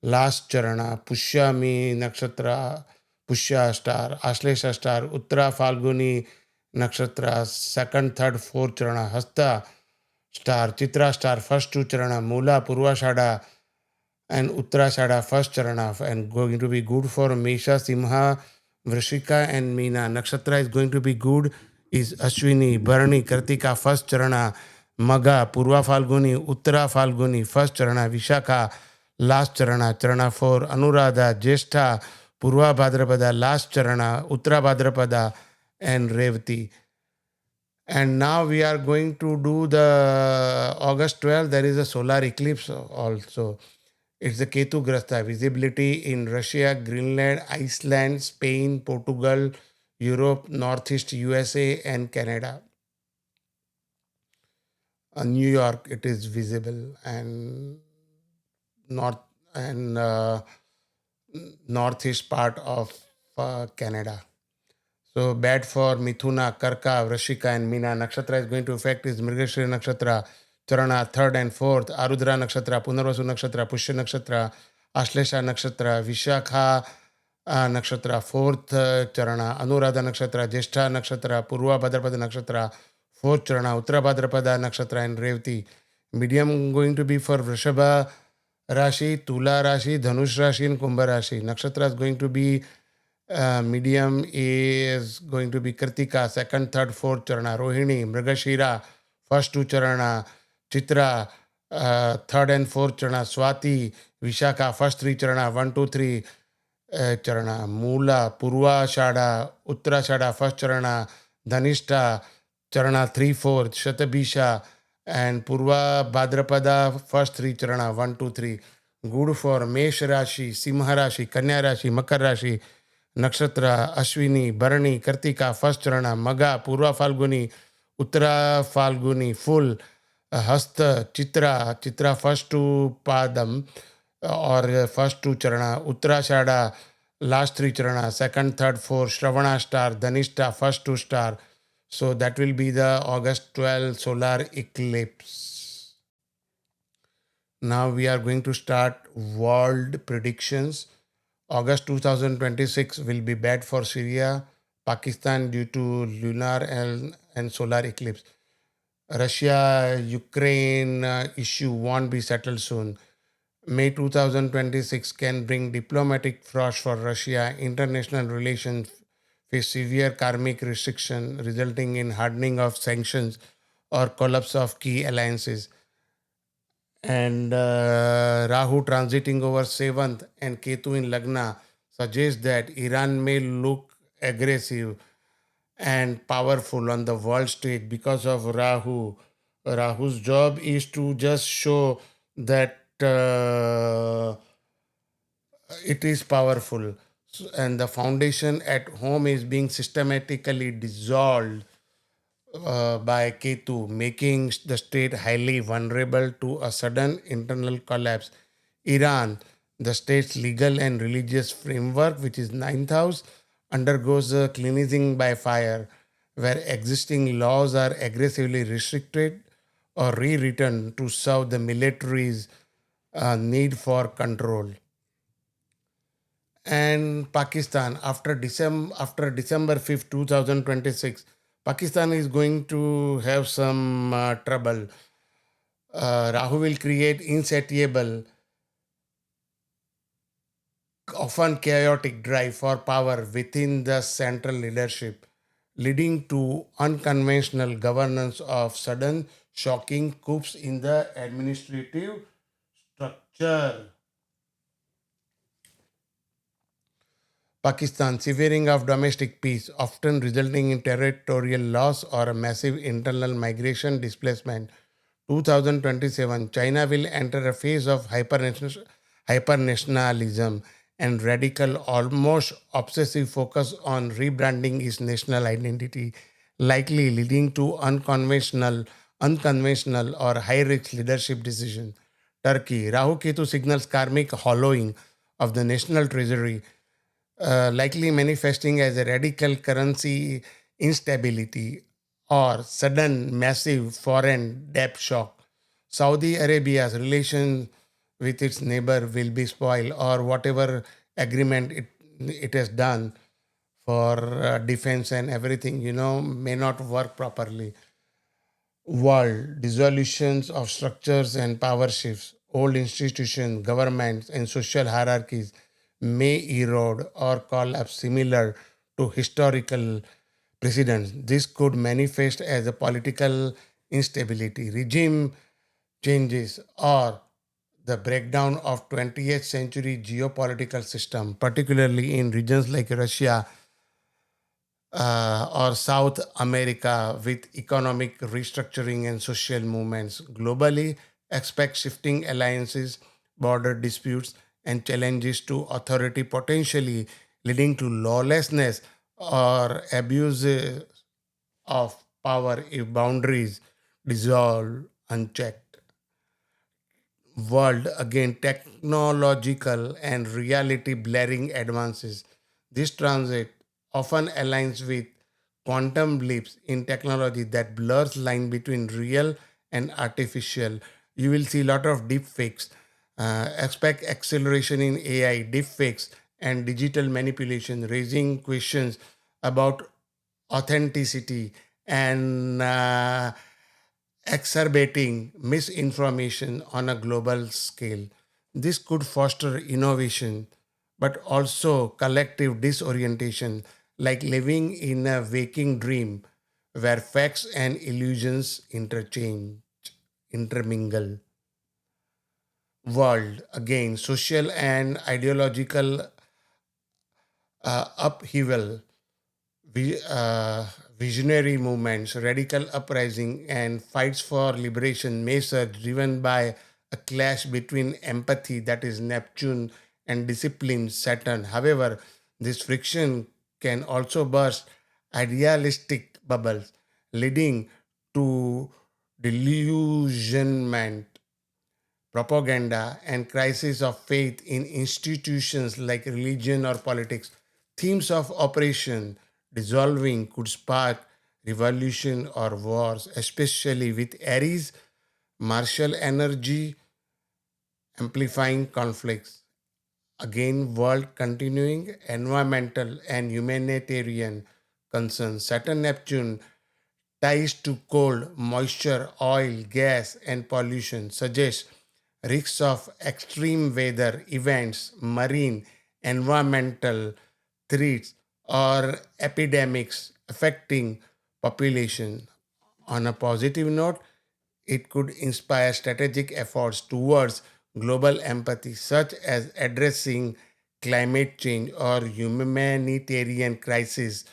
last Charana. Pushyami Nakshatra, Pushya star. Ashlesha star. Uttara Falguni Nakshatra, second, third, fourth Charana. Hasta star. Chitra star, first two Charana. Mula Purvashada and Uttarashada, first Charana. And going to be good for Mesha, Simha, Vrishika, and Meena. Nakshatra is going to be good is Ashwini, Bharani, Kartika, first Charana. Maga, Purva Falguni, Uttara Falguni, first Charana. Vishaka, last Charana. Charana 4. Anuradha, Jeshta, Purva Bhadrapada, last Charana. Uttara Bhadrapada, and Revati. And now we are going to do the August 12th. There is a solar eclipse also. It's the Ketu Grasta. Visibility in Russia, Greenland, Iceland, Spain, Portugal, Europe, Northeast USA, and Canada. New York, it is visible, and north and northeast part of Canada. So bad for Mithuna, Karka, Vrishika, and Meena. Nakshatra is going to affect is Mrigashri Nakshatra, Charana, third and fourth, Arudra Nakshatra, Punarvasu Nakshatra, Pushya Nakshatra, Ashlesha Nakshatra, Vishakha Nakshatra, fourth Charana, Anuradha Nakshatra, Jeshta Nakshatra, Purva Bhadrapada Nakshatra, fourth Charana, Uttara Bhadrapada Nakshatra, and Revati. Medium going to be for Vrishabha Rashi, Tula Rashi, Dhanush Rashi, and Kumbha Rashi. Nakshatra is going to be medium is going to be Kritika, second, third, fourth Charana, Rohini, Mrigashira, first two Charana, Chitra, third and fourth Charana, Swati, Vishaka, first three Charana, 1, 2, 3 Charana, Mula, Purva Shada, Uttara Shada, first Charana, Dhanishta, Charana 3, 4, Shatabisha, and Purva Bhadrapada, first three Charana, 1, 2, 3. Good for Mesh Rashi, Simha Rashi, Kanya Rashi, Makara Rashi, Nakshatra, Ashwini, Bharani, Kartika, first Charana, Maga, Purva Falguni, Uttara Falguni, full, Hasta, Chitra, Chitra first two Padam, or first two Charana, Uttarashada, last three Charana, second, third, fourth, Shravana star, Dhanishta, first two star. So that will be the August 12 solar eclipse. Now we are going to start world predictions. August 2026 will be bad for Syria, Pakistan due to lunar and solar eclipse. Russia Ukraine issue won't be settled soon. May 2026 can bring diplomatic frost for Russia. International relations face severe karmic restriction, resulting in hardening of sanctions or collapse of key alliances. And Rahu transiting over 7th and Ketu in Lagna suggests that Iran may look aggressive and powerful on the world stage because of Rahu. Rahu's job is to just show that it is powerful. And the foundation at home is being systematically dissolved by Ketu, making the state highly vulnerable to a sudden internal collapse. Iran, the state's legal and religious framework, which is ninth house, undergoes a cleansing by fire, where existing laws are aggressively restricted or rewritten to serve the military's need for control. And Pakistan, after December 5th, 2026, Pakistan is going to have some trouble. Rahu will create insatiable, often chaotic drive for power within the central leadership, leading to unconventional governance of sudden shocking coups in the administrative structure. Pakistan, severing of domestic peace, often resulting in territorial loss or a massive internal migration displacement. 2027, China will enter a phase of hypernationalism and radical, almost obsessive focus on rebranding its national identity, likely leading to unconventional or high-risk leadership decisions. Turkey, Rahu Ketu signals karmic hollowing of the national treasury, likely manifesting as a radical currency instability or sudden massive foreign debt shock. Saudi Arabia's relation with its neighbor will be spoiled, or whatever agreement it has done for defense and everything, may not work properly. World dissolutions of structures and power shifts, old institutions, governments, and social hierarchies may erode or collapse similar to historical precedents. This could manifest as a political instability, regime changes, or the breakdown of 20th century geopolitical system, particularly in regions like Russia or South America with economic restructuring and social movements. Globally, expect shifting alliances, border disputes, and challenges to authority, potentially leading to lawlessness or abuse of power if boundaries dissolve unchecked. World, again, technological and reality blurring advances. This transit often aligns with quantum leaps in technology that blurs line between real and artificial. You will see a lot of deep fakes. Expect acceleration in AI, deep fakes, and digital manipulation, raising questions about authenticity and exacerbating misinformation on a global scale. This could foster innovation, but also collective disorientation, like living in a waking dream where facts and illusions intermingle. World, again, social and ideological upheaval, vi- uh, visionary movements, radical uprising, and fights for liberation may surge, driven by a clash between empathy, that is Neptune, and discipline, Saturn. However, this friction can also burst idealistic bubbles, leading to delusionment, propaganda, and crisis of faith in institutions like religion or politics. Themes of operation dissolving could spark revolution or wars, especially with Aries, martial energy, amplifying conflicts. Again, world continuing environmental and humanitarian concerns. Saturn Neptune ties to cold, moisture, oil, gas, and pollution suggest risks of extreme weather events, marine, environmental threats, or epidemics affecting population. On a positive note, it could inspire strategic efforts towards global empathy, such as addressing climate change or humanitarian crises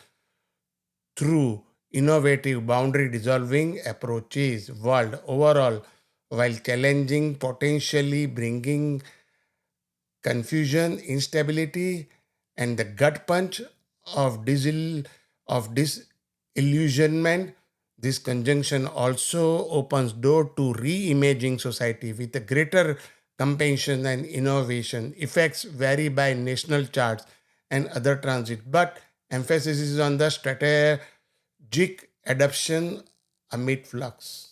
through innovative boundary dissolving approaches. World overall, while challenging, potentially bringing confusion, instability, and the gut punch of disillusionment. This conjunction also opens door to re-imaging society with a greater compassion and innovation. Effects vary by national charts and other transit, but emphasis is on the strategic adoption amid flux.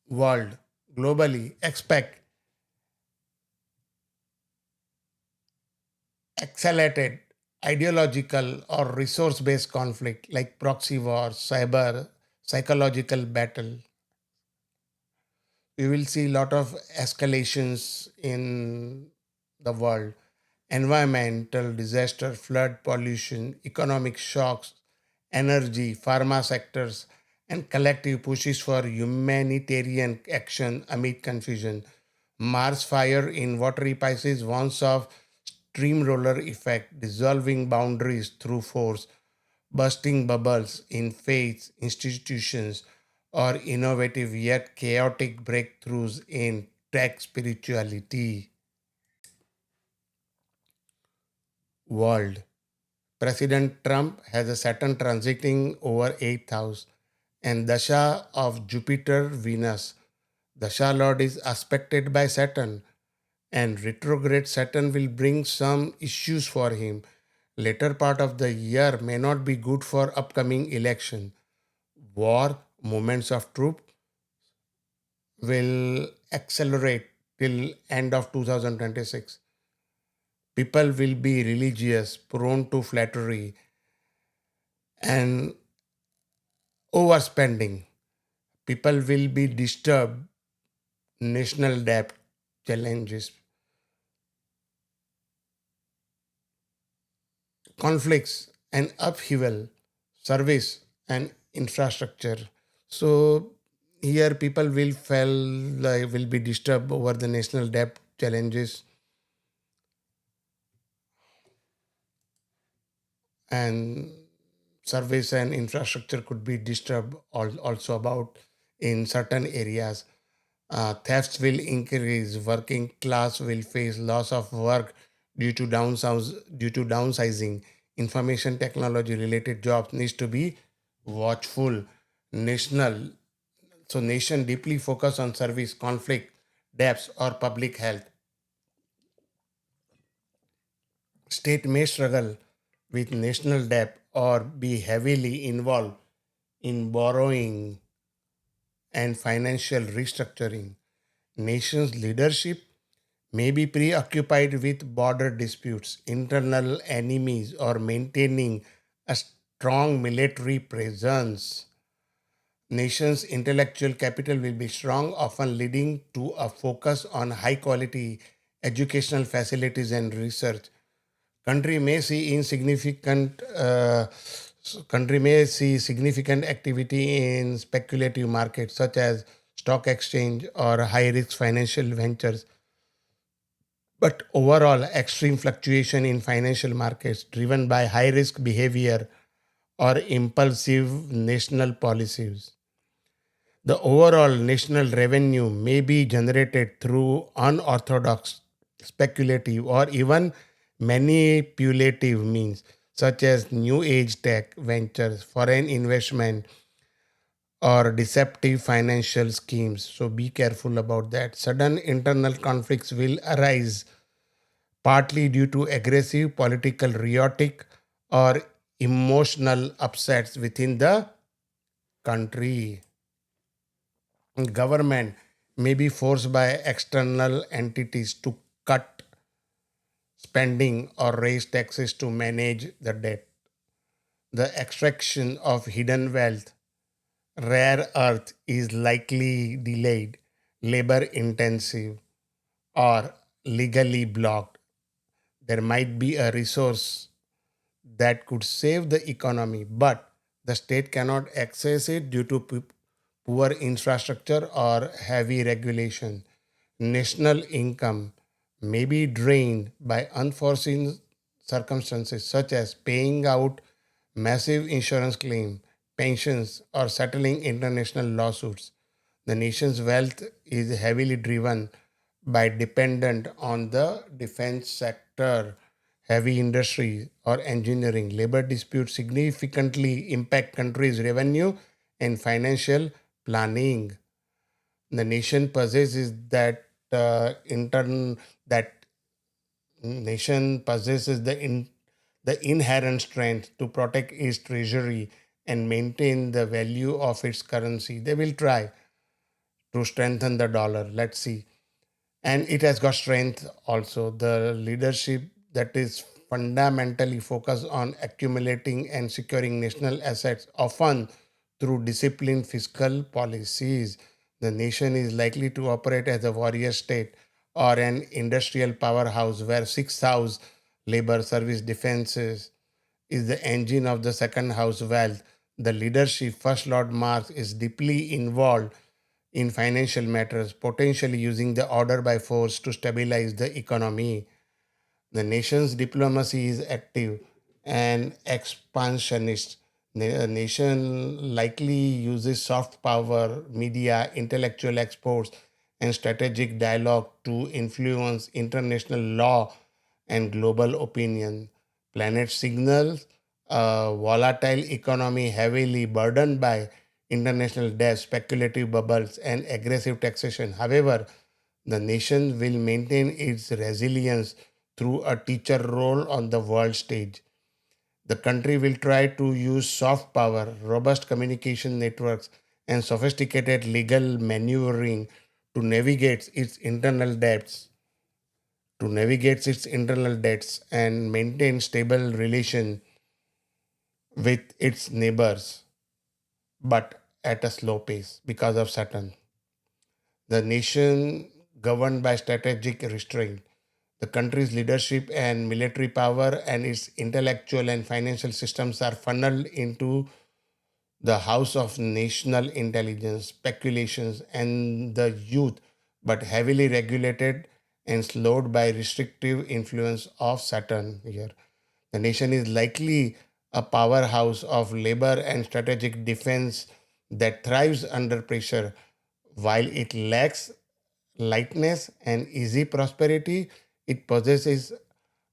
World globally expect accelerated ideological or resource-based conflict like proxy wars, cyber, psychological battle. We will see a lot of escalations in the world. Environmental disaster, flood, pollution, economic shocks, energy, pharma sectors, and collective pushes for humanitarian action amid confusion. Mars fire in watery Pisces warns of steamroller effect, dissolving boundaries through force, bursting bubbles in faith institutions, or innovative yet chaotic breakthroughs in tech spirituality. World. President Trump has a Saturn transiting over 8th house and Dasha of Jupiter Venus. Dasha Lord is aspected by Saturn, and retrograde Saturn will bring some issues for him. Later part of the year may not be good for upcoming election. War, movements of troop will accelerate till end of 2026. People will be religious, prone to flattery and overspending. People will be disturbed, national debt challenges, conflicts and upheaval, service and infrastructure. So here people will feel like will be disturbed over the national debt challenges and service and infrastructure could be disturbed also about in certain areas. Thefts will increase. Working class will face loss of work due to downsizing. Information technology related jobs needs to be watchful. National nation deeply focus on service, conflict, debts, or public health. State may struggle with national debt or be heavily involved in borrowing and financial restructuring. Nations' leadership may be preoccupied with border disputes, internal enemies, or maintaining a strong military presence. Nations' intellectual capital will be strong, often leading to a focus on high quality educational facilities and research. Country may see insignificant country may see significant activity in speculative markets such as stock exchange or high risk financial ventures. But overall, extreme fluctuation in financial markets driven by high risk behavior or impulsive national policies. The overall national revenue may be generated through unorthodox, speculative, or even manipulative means, such as new age tech ventures, foreign investment, or deceptive financial schemes. So be careful about that. Sudden internal conflicts will arise partly due to aggressive political rhetoric or emotional upsets within the country. Government may be forced by external entities to cut spending or raise taxes to manage the debt. The extraction of hidden wealth, rare earth, is likely delayed, labor intensive, or legally blocked. There might be a resource that could save the economy, but the state cannot access it due to poor infrastructure or heavy regulation. National income may be drained by unforeseen circumstances such as paying out massive insurance claim, pensions, or settling international lawsuits. The nation's wealth is heavily driven by dependent on the defense sector. heavy industry, or engineering. Labor disputes significantly impact countries' revenue and financial planning. The nation possesses that nation possesses the inherent strength to protect its treasury and maintain the value of its currency. They will try to strengthen the dollar. Let's see. And it has got strength also. The leadership that is fundamentally focused on accumulating and securing national assets, often through disciplined fiscal policies. The nation is likely to operate as a warrior state or an industrial powerhouse where sixth house labor service defenses is the engine of the second house wealth. The leadership, First Lord Marx, is deeply involved in financial matters, potentially using the order by force to stabilize the economy. The nation's diplomacy is active and expansionist. A nation likely uses soft power, media, intellectual exports, and strategic dialogue to influence international law and global opinion. Planet signals a volatile economy heavily burdened by international debt, speculative bubbles, and aggressive taxation. However, the nation will maintain its resilience through a teacher role on the world stage. The country will try to use soft power, robust communication networks, and sophisticated legal maneuvering to navigate its internal debts, and maintain stable relation with its neighbors, but at a slow pace because of Saturn. The nation governed by strategic restraint. The country's leadership and military power and its intellectual and financial systems are funneled into the House of National Intelligence, Speculations, and the Youth, but heavily regulated and slowed by restrictive influence of Saturn here. The nation is likely a powerhouse of labor and strategic defense that thrives under pressure. While it lacks lightness and easy prosperity, it possesses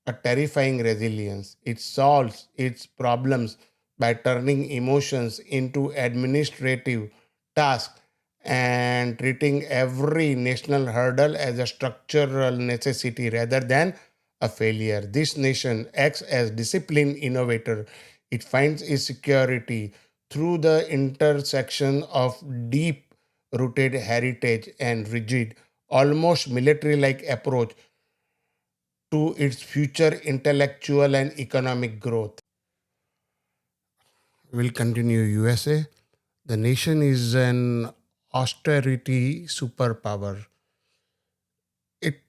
a terrifying resilience. It solves its problems by turning emotions into administrative tasks and treating every national hurdle as a structural necessity rather than a failure. This nation acts as disciplined innovator. It finds its security through the intersection of deep rooted heritage and rigid, almost military like approach to its future intellectual and economic growth. Will continue USA. The nation is an austerity superpower. It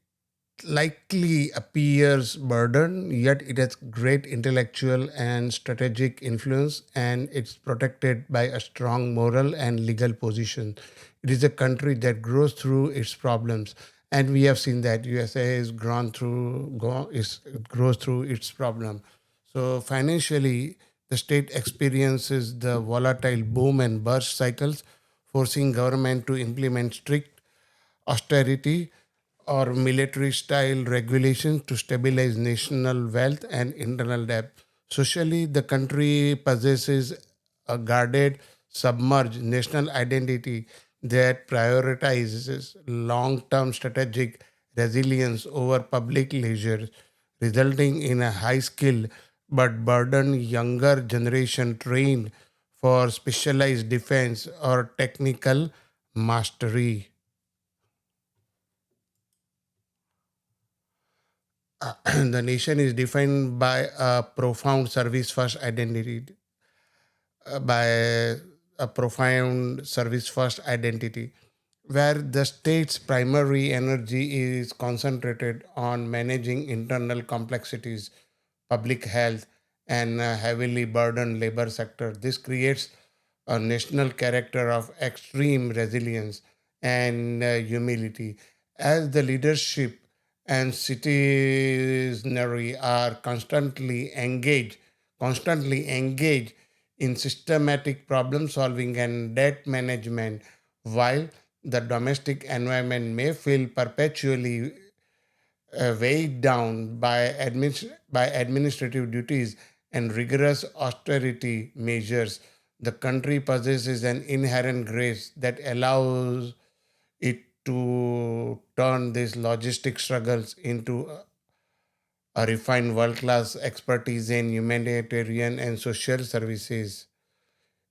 likely appears burdened, yet it has great intellectual and strategic influence, and it's protected by a strong moral and legal position. It is a country that grows through its problems, and we have seen that USA is grows through its problem. So financially, the state experiences the volatile boom and bust cycles, forcing government to implement strict austerity or military style regulations to stabilize national wealth and internal debt. Socially, the country possesses a guarded, submerged national identity that prioritizes long term strategic resilience over public leisure, resulting in a high skilled but burdened younger generation trained for specialized defense or technical mastery. The nation is defined by a profound service first identity, by a profound service first identity, where the state's primary energy is concentrated on managing internal complexities, public health, and a heavily burdened labor sector. This creates a national character of extreme resilience and humility. As the leadership and citizenry are constantly engaged in systematic problem solving and debt management, while the domestic environment may feel perpetually weighed down by, by administrative duties and rigorous austerity measures, the country possesses an inherent grace that allows it to turn these logistic struggles into a refined world class expertise in humanitarian and social services.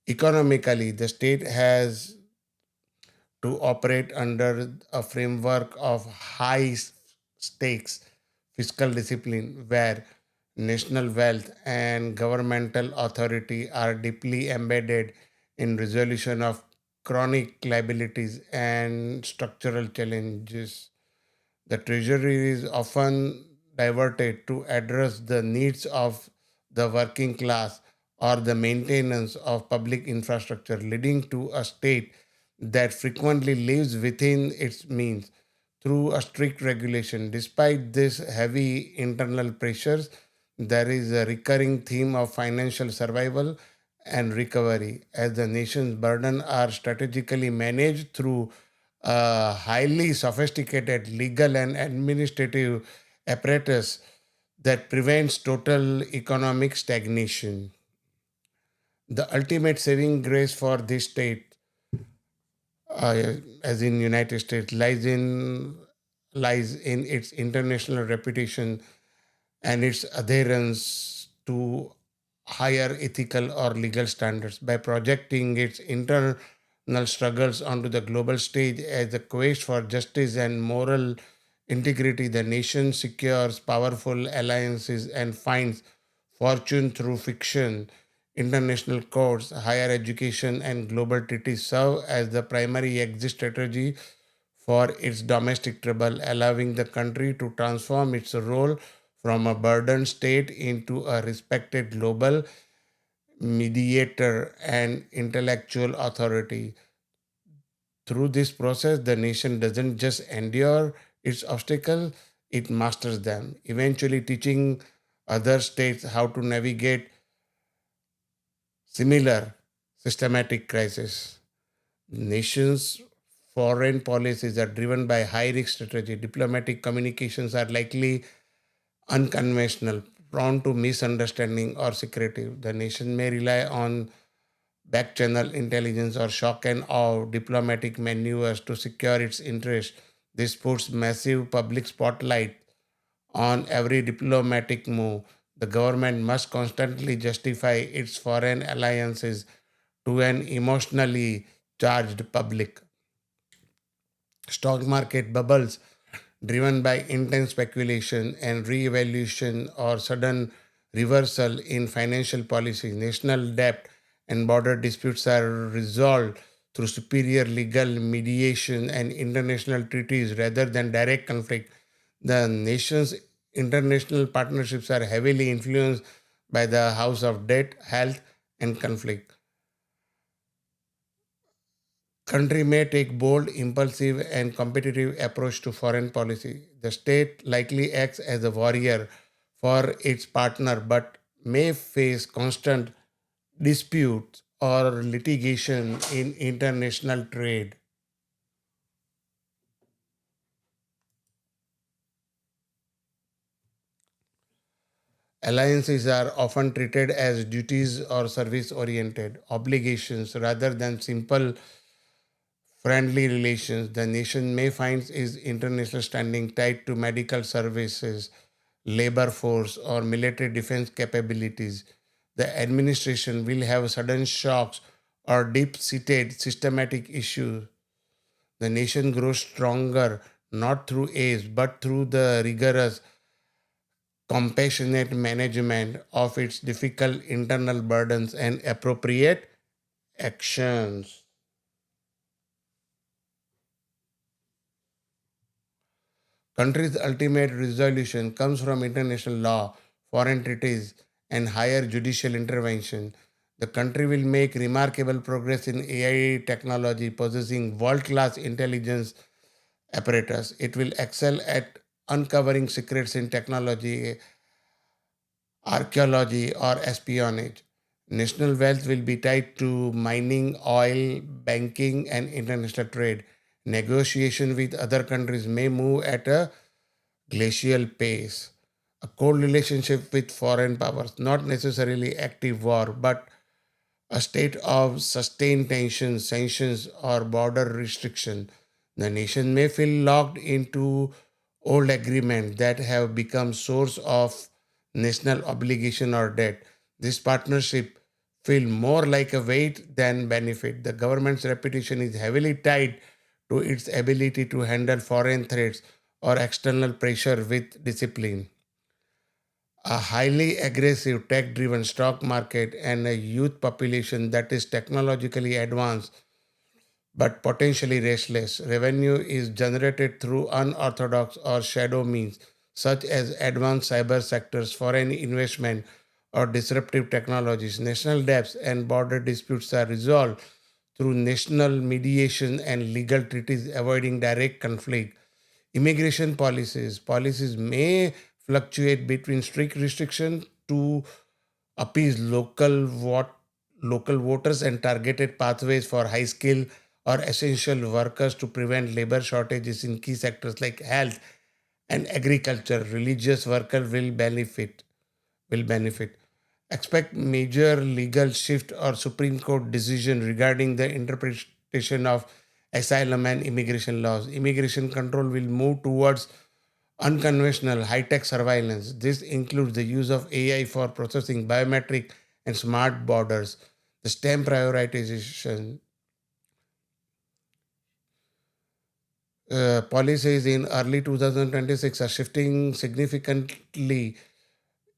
Economically, the state has to operate under a framework of high stakes fiscal discipline where national wealth and governmental authority are deeply embedded in resolution of chronic liabilities and structural challenges. The treasury is often diverted to address the needs of the working class or the maintenance of public infrastructure, leading to a state that frequently lives within its means through a strict regulation. Despite this heavy internal pressures, there is a recurring theme of financial survival and recovery as the nation's burden are strategically managed through a highly sophisticated legal and administrative apparatus that prevents total economic stagnation. The ultimate saving grace for this state, as in United States, lies in its international reputation and its adherence to higher ethical or legal standards by projecting its internal struggles onto the global stage as a quest for justice and moral integrity. The nation secures powerful alliances and finds fortune through fiction. International courts, higher education, and global treaties serve as the primary exit strategy for its domestic trouble, allowing the country to transform its role from a burdened state into a respected global mediator and intellectual authority. Through this process, the nation doesn't just endure its obstacles, it masters them, eventually teaching other states how to navigate similar systematic crises. Nations' foreign policies are driven by high risk strategy. Diplomatic communications are likely unconventional, prone to misunderstanding or secretive. The nation may rely on back channel intelligence or shock and awe diplomatic maneuvers to secure its interests. This puts massive public spotlight on every diplomatic move. The government must constantly justify its foreign alliances to an emotionally charged public. Stock market bubbles driven by intense speculation and re-evaluation or sudden reversal in financial policy. National debt and border disputes are resolved through superior legal mediation and international treaties rather than direct conflict. The nation's international partnerships are heavily influenced by the house of debt, health, and conflict. Country may take bold, impulsive, and competitive approach to foreign policy. The state likely acts as a warrior for its partner, but may face constant disputes or litigation in international trade. Alliances are often treated as duties or service oriented obligations rather than simple friendly relations. The nation may find its international standing tied to medical services, labor force, or military defense capabilities. The administration will have sudden shocks or deep seated systematic issues. The nation grows stronger not through age but through the rigorous, compassionate management of its difficult internal burdens and appropriate actions. Country's ultimate resolution comes from international law, foreign treaties, and higher judicial intervention. The country will make remarkable progress in AI technology, possessing world class intelligence apparatus. It will excel at uncovering secrets in technology, archaeology, or espionage. National wealth will be tied to mining, oil, banking, and international trade. Negotiation with other countries may move at a glacial pace, a cold relationship with foreign powers, not necessarily active war, but a state of sustained tension, sanctions, or border restriction. The nation may feel locked into old agreements that have become source of national obligation or debt. This partnership feel more like a weight than benefit. The government's reputation is heavily tied to its ability to handle foreign threats or external pressure with discipline. A highly aggressive tech driven stock market and a youth population that is technologically advanced but potentially restless. Revenue is generated through unorthodox or shadow means, such as advanced cyber sectors, foreign investment, or disruptive technologies. National debts and border disputes are resolved through national mediation and legal treaties, avoiding direct conflict. Immigration policies may fluctuate between strict restriction to appease local voters and targeted pathways for high skill or essential workers to prevent labor shortages in key sectors like health and agriculture. Religious workers will benefit. Expect major legal shift or Supreme Court decision regarding the interpretation of asylum and immigration laws. Immigration control will move towards unconventional high-tech surveillance. This includes the use of AI for processing biometric and smart borders. The STEM prioritization policies in early 2026 are shifting significantly,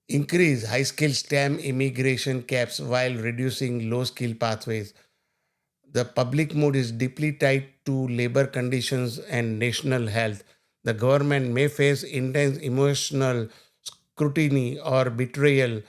increase high-skilled STEM immigration caps while reducing low-skill pathways. The public mood is deeply tied to labor conditions and national health. The government may face intense emotional scrutiny or betrayal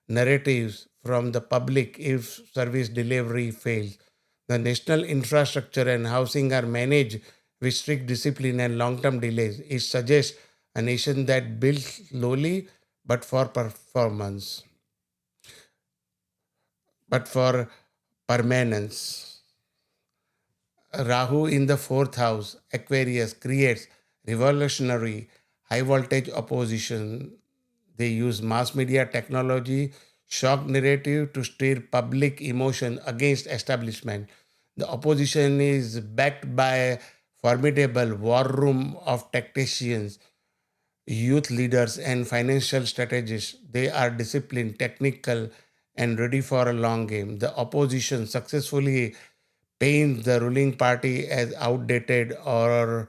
narratives from the public if service delivery fails. The national infrastructure and housing are managed with strict discipline and long term delays. It suggests a nation that builds slowly but for performance, but for permanence. Rahu in the fourth house, Aquarius, creates revolutionary high voltage opposition. They use mass media technology, shock narrative to stir public emotion against establishment. The opposition is backed by a formidable war room of tacticians, youth leaders, and financial strategists. They are disciplined, technical, and ready for a long game. The opposition successfully paints the ruling party as outdated or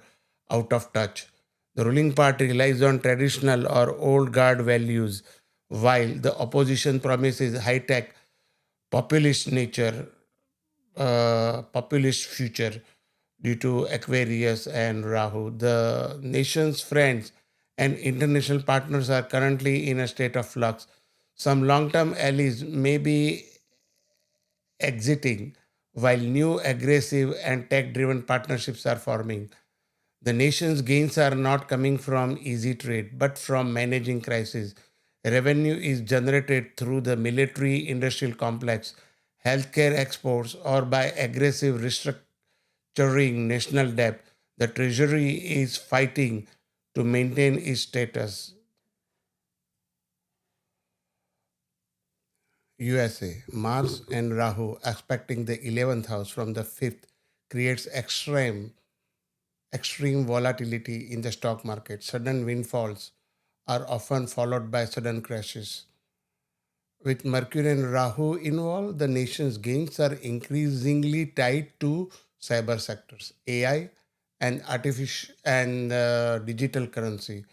out of touch. The ruling party relies on traditional or old guard values, while the opposition promises high tech, populist nature, populist future due to Aquarius and Rahu. The nation's friends and international partners are currently in a state of flux. Some long term allies may be exiting, while new aggressive and tech driven partnerships are forming. The nation's gains are not coming from easy trade, but from managing crisis. Revenue is generated through the military industrial complex, healthcare exports, or by aggressive restructuring national debt. The treasury is fighting to maintain its status. USA, Mars and Rahu aspecting the 11th house from the 5th creates extreme volatility in the stock market. Sudden windfalls are often followed by sudden crashes. With Mercury and Rahu involved, the nation's gains are increasingly tied to cyber sectors, AI, and artificial and digital currency.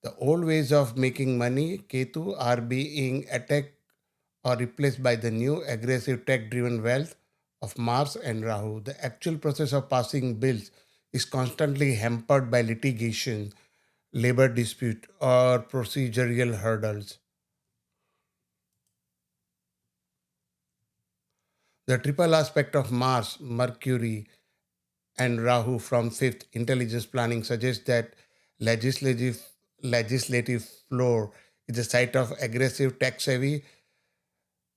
The old ways of making money, Ketu, are being attacked or replaced by the new aggressive tech driven wealth of Mars and Rahu. The actual process of passing bills is constantly hampered by litigation, labor dispute, or procedural hurdles. The triple aspect of Mars, Mercury, and Rahu from fifth intelligence planning suggests that legislative legislative floor is a site of aggressive tech savvy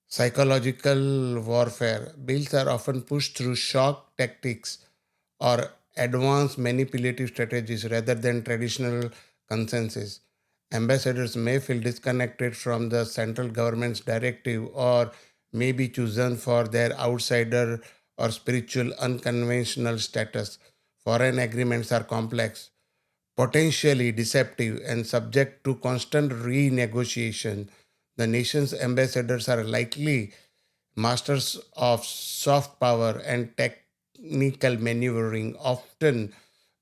psychological warfare. Bills are often pushed through shock tactics or advanced manipulative strategies rather than traditional consensus. Ambassadors may feel disconnected from the central government's directive or may be chosen for their outsider or spiritual unconventional status. Foreign agreements are complex, potentially deceptive, and subject to constant renegotiation. The nation's ambassadors are likely masters of soft power and technical maneuvering, often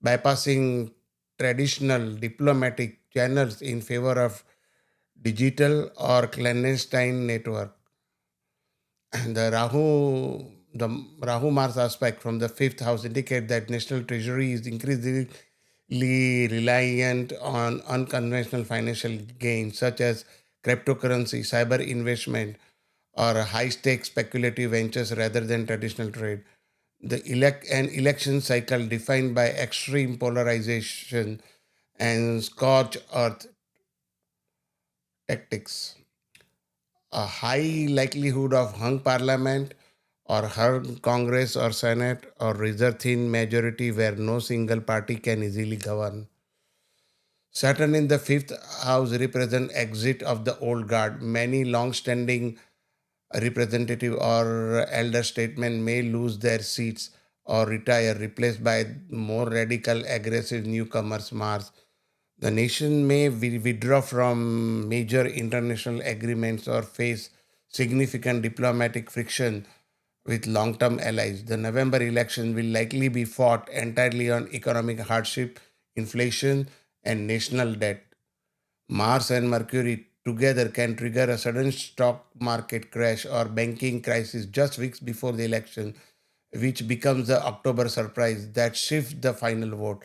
bypassing traditional diplomatic channels in favor of digital or clandestine network. And the Rahu Mars aspect from the fifth house indicate that national treasury is increasingly reliant on unconventional financial gains such as cryptocurrency, cyber investment, or high stakes speculative ventures rather than traditional trade. An election cycle defined by extreme polarization and scorched earth tactics. A high likelihood of hung parliament or hung Congress or Senate or reserve thin majority where no single party can easily govern. Saturn in the fifth house represent exit of the old guard. Many long-standing representative or elder statesmen may lose their seats or retire, replaced by more radical, aggressive newcomers. Mars. The nation may withdraw from major international agreements or face significant diplomatic friction with long term allies. The November election will likely be fought entirely on economic hardship, inflation, and national debt. Mars and Mercury together can trigger a sudden stock market crash or banking crisis just weeks before the election, which becomes the October surprise that shifts the final vote.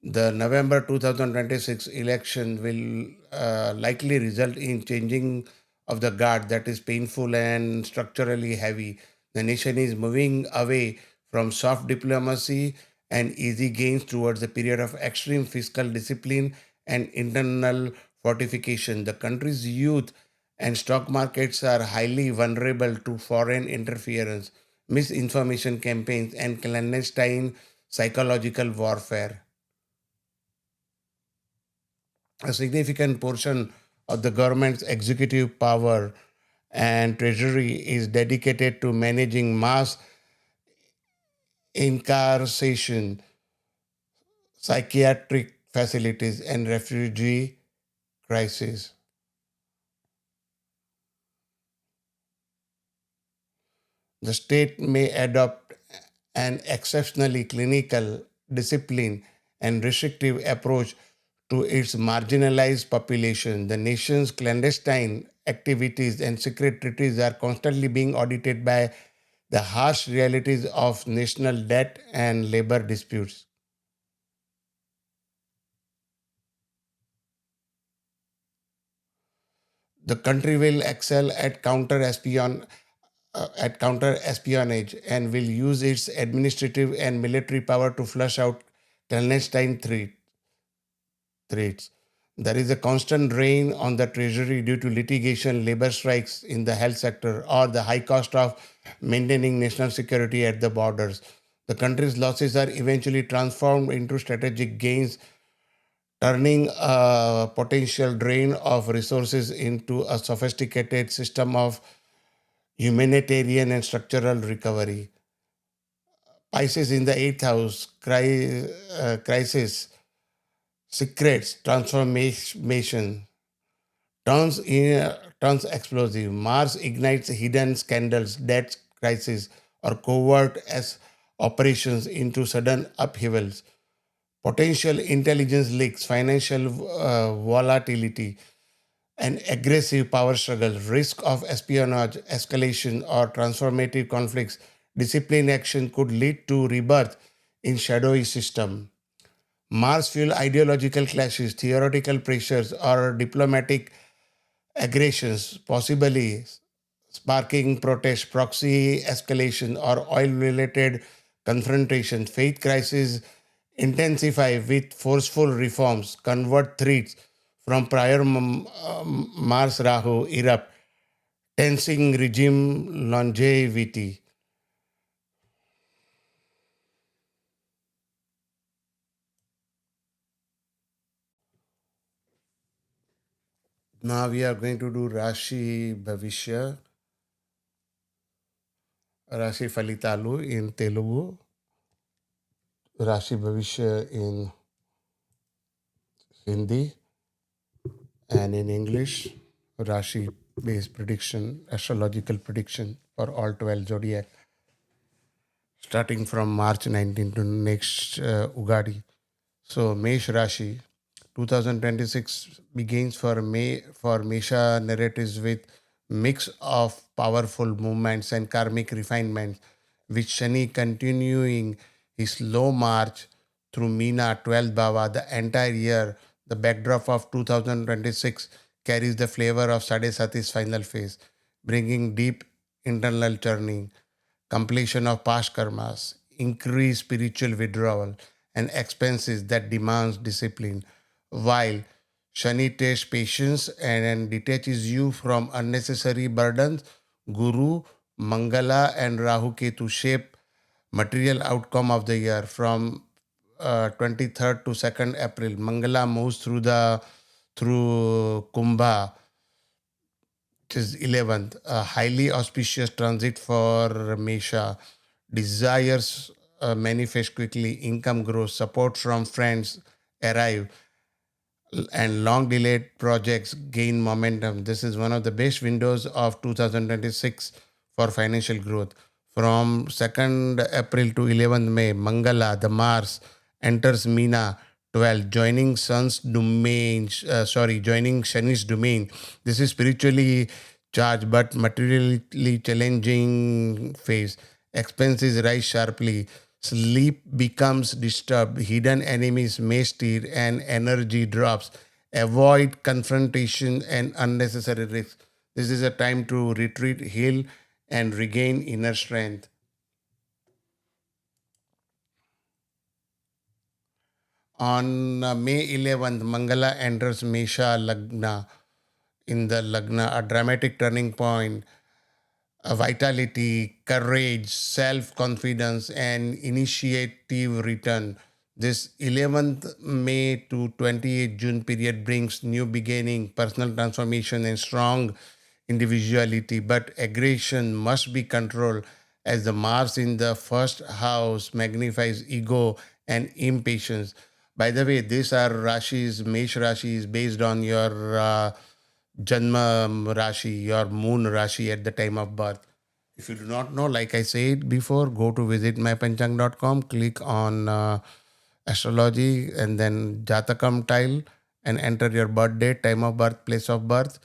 The November 2026 election will likely result in changing of the guard that is painful and structurally heavy. The nation is moving away from soft diplomacy and easy gains towards a period of extreme fiscal discipline and internal fortification. The country's youth and stock markets are highly vulnerable to foreign interference, misinformation campaigns, and clandestine psychological warfare. A significant portion of the government's executive power and treasury is dedicated to managing mass incarceration, psychiatric facilities, and refugee crises. The state may adopt an exceptionally clinical, disciplined, and restrictive approach to its marginalized population. The nation's clandestine activities and secret treaties are constantly being audited by the harsh realities of national debt and labor disputes. The country will excel at counter espionage and will use its administrative and military power to flush out clandestine threats. There is a constant drain on the treasury due to litigation, labor strikes in the health sector, or the high cost of maintaining national security at the borders. The country's losses are eventually transformed into strategic gains, turning a potential drain of resources into a sophisticated system of humanitarian and structural recovery. Pisces in the eighth house, crisis, secrets, transformation, turns explosive. Mars ignites hidden scandals, debt crisis, or covert as operations into sudden upheavals. Potential intelligence leaks, financial volatility, and aggressive power struggle, risk of espionage, escalation, or transformative conflicts. Discipline action could lead to rebirth in shadowy system. Mars fuel ideological clashes, theoretical pressures, or diplomatic aggressions, possibly sparking protests, proxy escalation, or oil-related confrontation. Faith crises intensify with forceful reforms, convert threats from prior Mars Rahu erupt, tensing regime longevity. Now we are going to do Rashi Bhavishya, Rashi Falitalu in Telugu, Rashi Bhavishya in Hindi, and in English, Rashi based prediction, astrological prediction for all 12 zodiac, starting from March 19 to next Ugadi. So, Mesh Rashi 2026 begins for Mesha narratives with mix of powerful movements and karmic refinements, with Shani continuing his slow march through Meena 12th Bhava the entire year. The backdrop of 2026 carries the flavor of Sade Sati's final phase, bringing deep internal churning, completion of past karmas, increased spiritual withdrawal, and expenses that demands discipline, while Shani tests patience and detaches you from unnecessary burdens. Guru, Mangala, and Rahu Ketu shape material outcome of the year from 23rd to 2nd April. Mangala moves through Kumbha, it is 11th, a highly auspicious transit for Mesha. Desires manifest quickly, income grows, support from friends arrive, and long delayed projects gain momentum. This is one of the best windows of 2026 for financial growth. From 2nd April to 11th May, Mangala, the Mars, enters Meena 12, joining Shani's domain. This is spiritually charged but materially challenging phase. Expenses rise sharply. Sleep becomes disturbed. Hidden enemies may stir and energy drops. Avoid confrontation and unnecessary risks. This is a time to retreat, heal, and regain inner strength. On May 11th, Mangala enters Mesha Lagna. In the Lagna, a dramatic turning point, vitality, courage, self confidence, and initiative return. This 11th May to 28th June period brings new beginning, personal transformation, and strong individuality. But aggression must be controlled as the Mars in the first house magnifies ego and impatience. By the way, these are Rashi's, Mesh Rashi is based on your Janma Rashi, your moon Rashi at the time of birth. If you do not know, like I said before, go to visit mypanchang.com, click on astrology and then Jatakam tile and enter your birth date, time of birth, place of birth,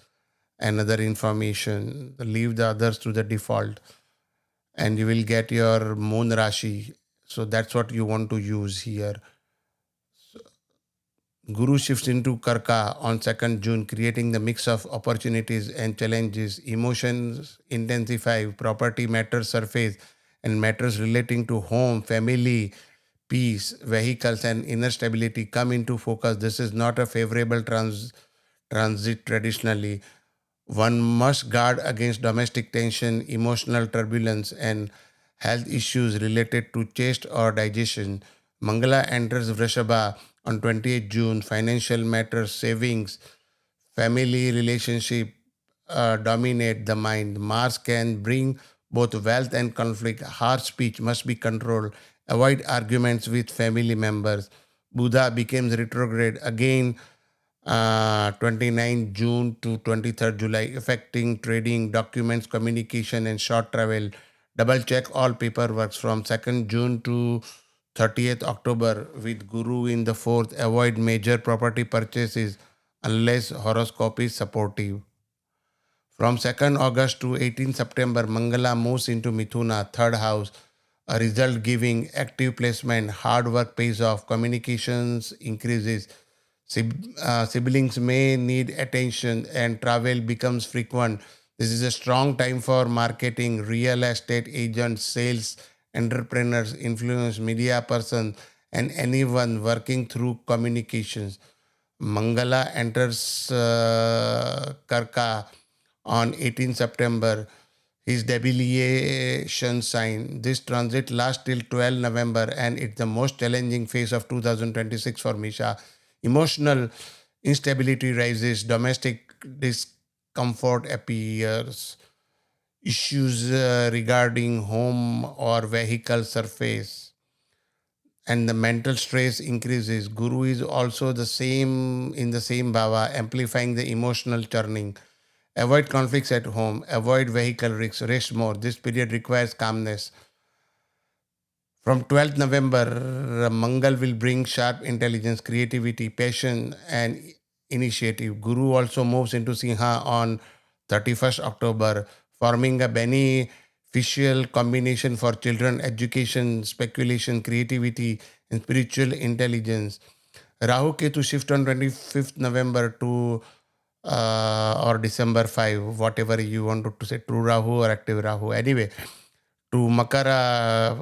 and other information. Leave the others to the default and you will get your moon Rashi. So that's what you want to use here. Guru shifts into Karka on 2nd June, creating the mix of opportunities and challenges. Emotions intensify, property matters surface, and matters relating to home, family, peace, vehicles, and inner stability come into focus. This is not a favorable transit traditionally. One must guard against domestic tension, emotional turbulence, and health issues related to chest or digestion. Mangala enters Vrishabha on 28th June. Financial matters, savings, family relationship dominate the mind. Mars can bring both wealth and conflict. Harsh speech must be controlled. Avoid arguments with family members. Buddha becomes retrograde again 29 June to 23rd July, affecting trading, documents, communication, and short travel. Double check all paperwork from 2nd June to 30th October with Guru in the fourth. Avoid major property purchases unless horoscope is supportive. From 2nd August to 18th September, Mangala moves into Mithuna, third house, a result giving active placement, hard work pays off, communications increases, siblings may need attention, and travel becomes frequent. This is a strong time for marketing, real estate agents, sales, entrepreneurs, influence, media persons, and anyone working through communications. Mangala enters Karka on 18 September, his debilitation sign. This transit lasts till 12 November and it's the most challenging phase of 2026 for Misha. Emotional instability rises, domestic discomfort appears, issues regarding home or vehicle surface, and the mental stress increases. Guru is also the same in the same bhava, amplifying the emotional turning. Avoid conflicts at home, avoid vehicle risks, rest more. This period requires calmness. From 12th November, Mangal will bring sharp intelligence, creativity, passion, and initiative. Guru also moves into Simha on 31st October, forming a beneficial combination for children, education, speculation, creativity, and spiritual intelligence. Rahu Ketu shift on 25th November to or December 5, whatever you want to say, true Rahu or active Rahu. Anyway, to Makara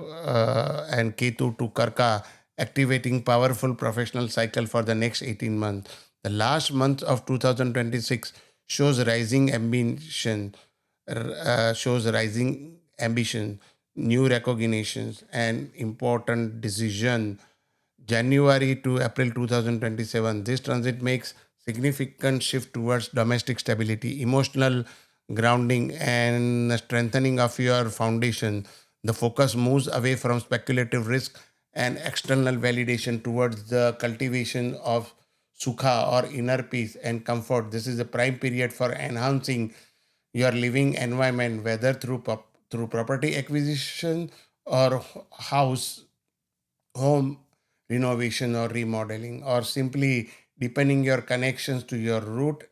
and Ketu to Karka, activating powerful professional cycle for the next 18 months. The last month of 2026 shows rising ambition, new recognitions, and important decision. January to April 2027. This transit makes significant shift towards domestic stability, emotional grounding, and strengthening of your foundation. The focus moves away from speculative risk and external validation towards the cultivation of sukha or inner peace and comfort. This is a prime period for enhancing your living environment, whether through property acquisition or house home renovation or remodeling, or simply deepening your connections to your root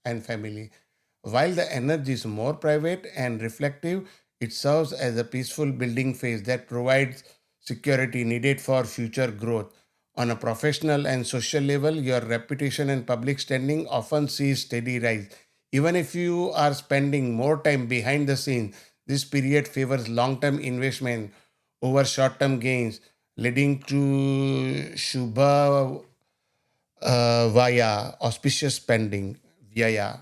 and family. While the energy is more private and reflective, it serves as a peaceful building phase that provides security needed for future growth. On a professional and social level, your reputation and public standing often sees steady rise. Even if you are spending more time behind the scenes, this period favors long term investment over short term gains, leading to Shubha via auspicious spending, Vyaya,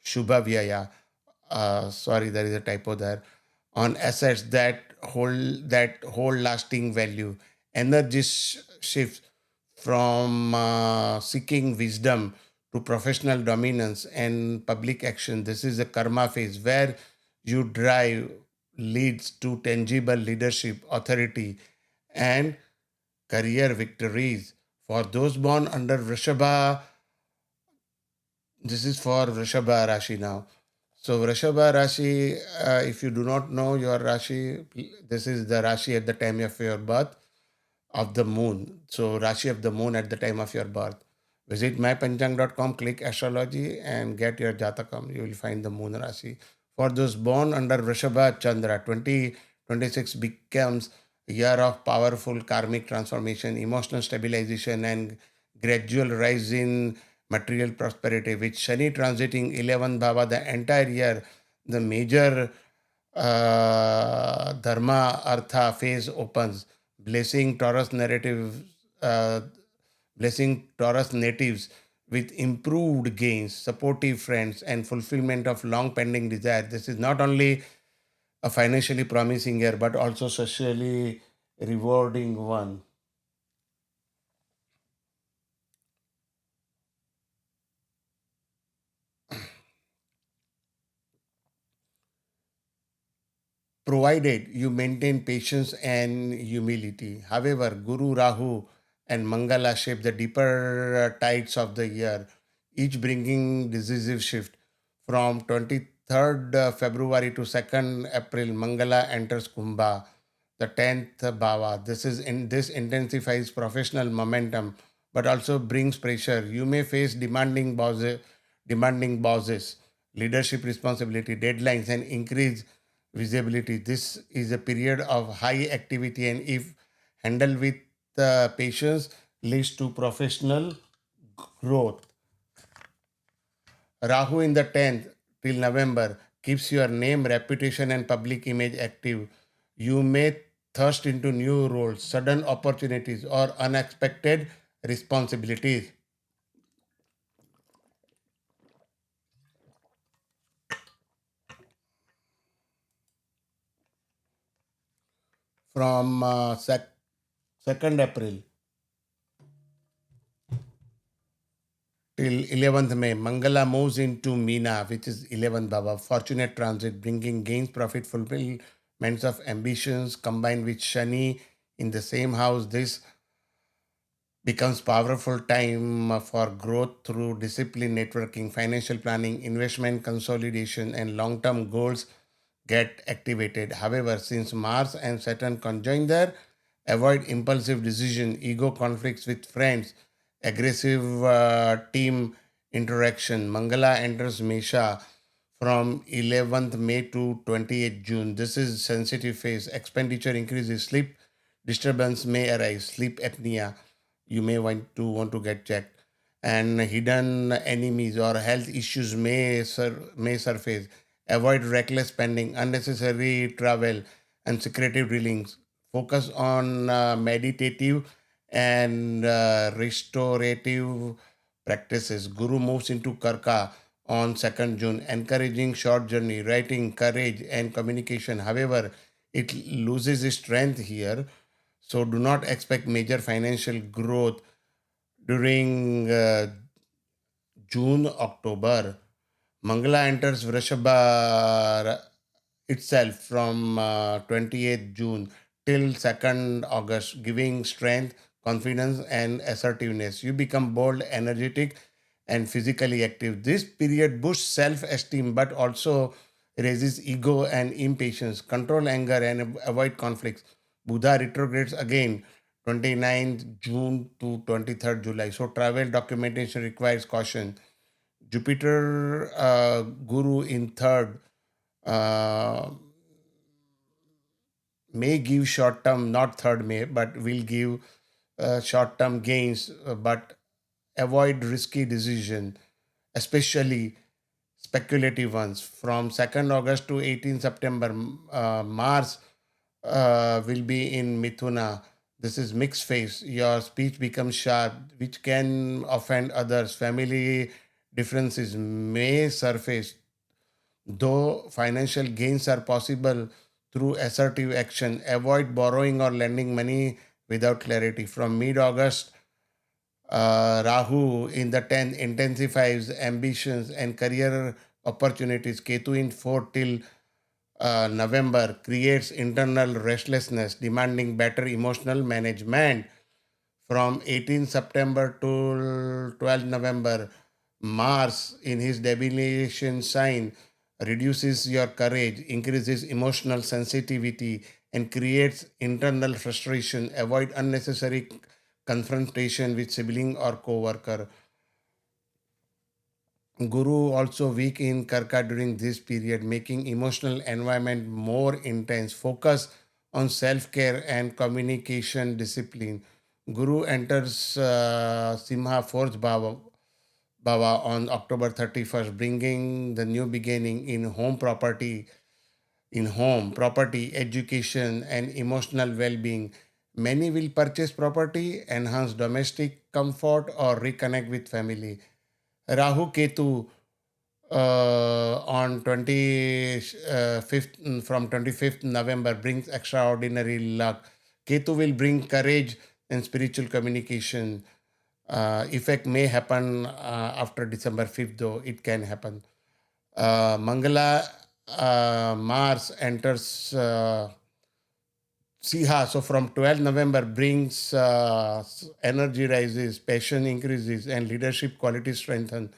Shubha Vyaya. Sorry, there is a typo there. On assets that hold lasting value. Energy shifts from seeking wisdom to professional dominance and public action. This is a karma phase where you drive leads to tangible leadership, authority, and career victories. For those born under Vrishabha, this is for Vrishabha Rashi now. So Vrishabha Rashi, if you do not know your Rashi, this is the Rashi at the time of your birth of the moon. So Rashi of the moon at the time of your birth. Visit mypanchang.com, click astrology and get your Jatakam. You will find the moon Rashi. For those born under Vrishabha Chandra, 2026 becomes a year of powerful karmic transformation, emotional stabilization, and gradual rise in material prosperity. With Shani transiting 11th Bhava the entire year, the major Dharma Artha phase opens, blessing Taurus narrative, uh, blessing Taurus natives with improved gains, supportive friends, and fulfillment of long pending desire. This is not only a financially promising year, but also socially rewarding one. Provided you maintain patience and humility. However, Guru Rahu and Mangala shape the deeper tides of the year, each bringing decisive shift. From 23rd February to 2nd April, Mangala enters Kumbha, the 10th Bhava. This intensifies professional momentum, but also brings pressure. You may face demanding bosses, leadership responsibility, deadlines, and increased visibility. This is a period of high activity, and if handled with patience, leads to professional growth. Rahu in the 10th till November keeps your name, reputation, and public image active. You may thrust into new roles, sudden opportunities, or unexpected responsibilities. From 2nd April till 11th May. Mangala moves into Meena, which is 11th Baba. Fortunate transit, bringing gains, profit, fulfillments of ambitions, combined with Shani in the same house. This becomes powerful time for growth through discipline, networking, financial planning, investment consolidation, and long-term goals get activated. However, since Mars and Saturn conjoin there, avoid impulsive decision, ego conflicts with friends, aggressive team interaction. Mangala enters Mesha from 11th May to 28th June. This is sensitive phase. Expenditure increases. Sleep disturbance may arise. Sleep apnea. You may want to get checked. And hidden enemies or health issues may surface. Avoid reckless spending, unnecessary travel, and secretive dealings. Focus on meditative and restorative practices. Guru moves into Karka on 2nd June, encouraging short journey, writing, courage, and communication. However, it loses its strength here. So do not expect major financial growth during June, October. Mangala enters Vrishabh itself from 28th June till 2nd August, giving strength, confidence, and assertiveness. You become bold, energetic, and physically active. This period boosts self esteem but also raises ego and impatience. Control anger and avoid conflicts. Buddha retrogrades again 29th June to 23rd July. So, travel documentation requires caution. Jupiter Guru in third uh, may give short term, not third May, but will give short term gains, but avoid risky decision, especially speculative ones. From 2nd August to 18th September, Mars will be in Mithuna. This is mixed phase. Your speech becomes sharp, which can offend others. Family differences may surface, though financial gains are possible through assertive action. Avoid borrowing or lending money without clarity. From mid August, Rahu in the 10th intensifies ambitions and career opportunities. Ketu in 4th till November creates internal restlessness, demanding better emotional management. From 18 September to 12 November, Mars in his debilation sign reduces your courage, increases emotional sensitivity, and creates internal frustration. Avoid unnecessary confrontation with sibling or co-worker. Guru also weak in Karka during this period, making emotional environment more intense. Focus on self-care and communication discipline. Guru enters Simha fourth Bhava on October 31st, bringing the new beginning in home, property, education, and emotional well-being. Many will purchase property, enhance domestic comfort, or reconnect with family. Rahu Ketu on 25th from 25th November brings extraordinary luck. Ketu will bring courage and spiritual communication. Effect may happen after December 5th, though it can happen. Mangala Mars enters Siha, so from 12th November brings energy rises, passion increases, and leadership quality strengthen.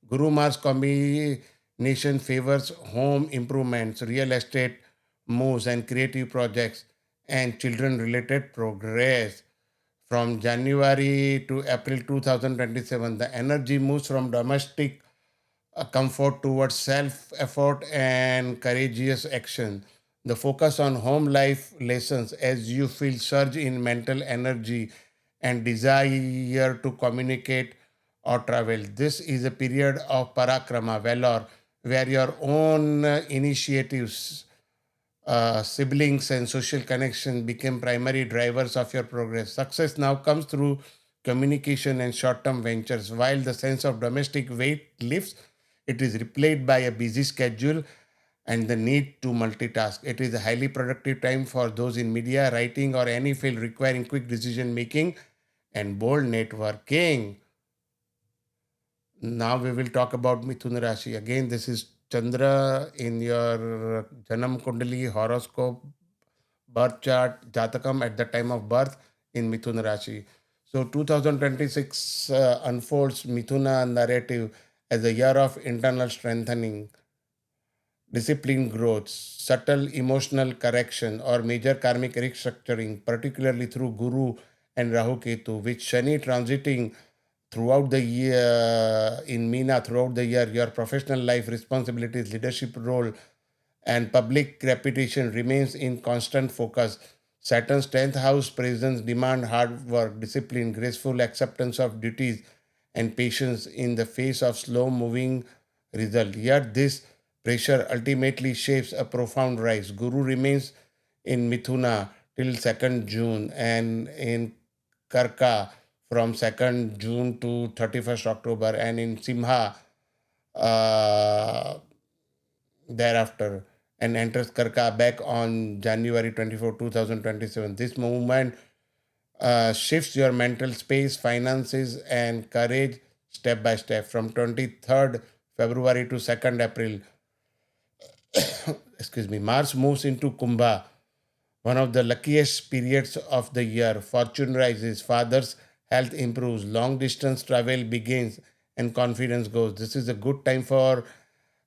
Guru Mars combination favors home improvements, real estate moves, and creative projects, and children related progress. From January to April 2027, the energy moves from domestic comfort towards self effort and courageous action. The focus on home life lessons as you feel surge in mental energy and desire to communicate or travel. This is a period of parakrama, valor, where your own initiatives, siblings, and social connection became primary drivers of your progress. Success now comes through communication and short term ventures. While the sense of domestic weight lifts, it is replaced by a busy schedule and the need to multitask. It is a highly productive time for those in media, writing, or any field requiring quick decision making and bold networking. Now we will talk about Mithuna Rashi. Again, this is Chandra in your Janam Kundali horoscope birth chart Jatakam at the time of birth in Mithuna Rashi. So 2026 unfolds Mithuna narrative as a year of internal strengthening, discipline growth, subtle emotional correction, or major karmic restructuring, particularly through Guru and Rahu Ketu, with Shani transiting throughout the year in Meena, throughout the year, your professional life, responsibilities, leadership role, and public reputation remains in constant focus. Saturn's 10th house presence demand hard work, discipline, graceful acceptance of duties, and patience in the face of slow moving result. Yet this pressure ultimately shapes a profound rise. Guru remains in Mithuna till 2nd June and in Karka from 2nd June to 31st October and in Simha uh, thereafter and enters Karka back on January 24, 2027. This movement shifts your mental space, finances, and courage step by step. From 23rd February to 2nd April, excuse me, Mars moves into Kumbha, one of the luckiest periods of the year. Fortune rises, father's health improves, long distance travel begins, and confidence goes. This is a good time for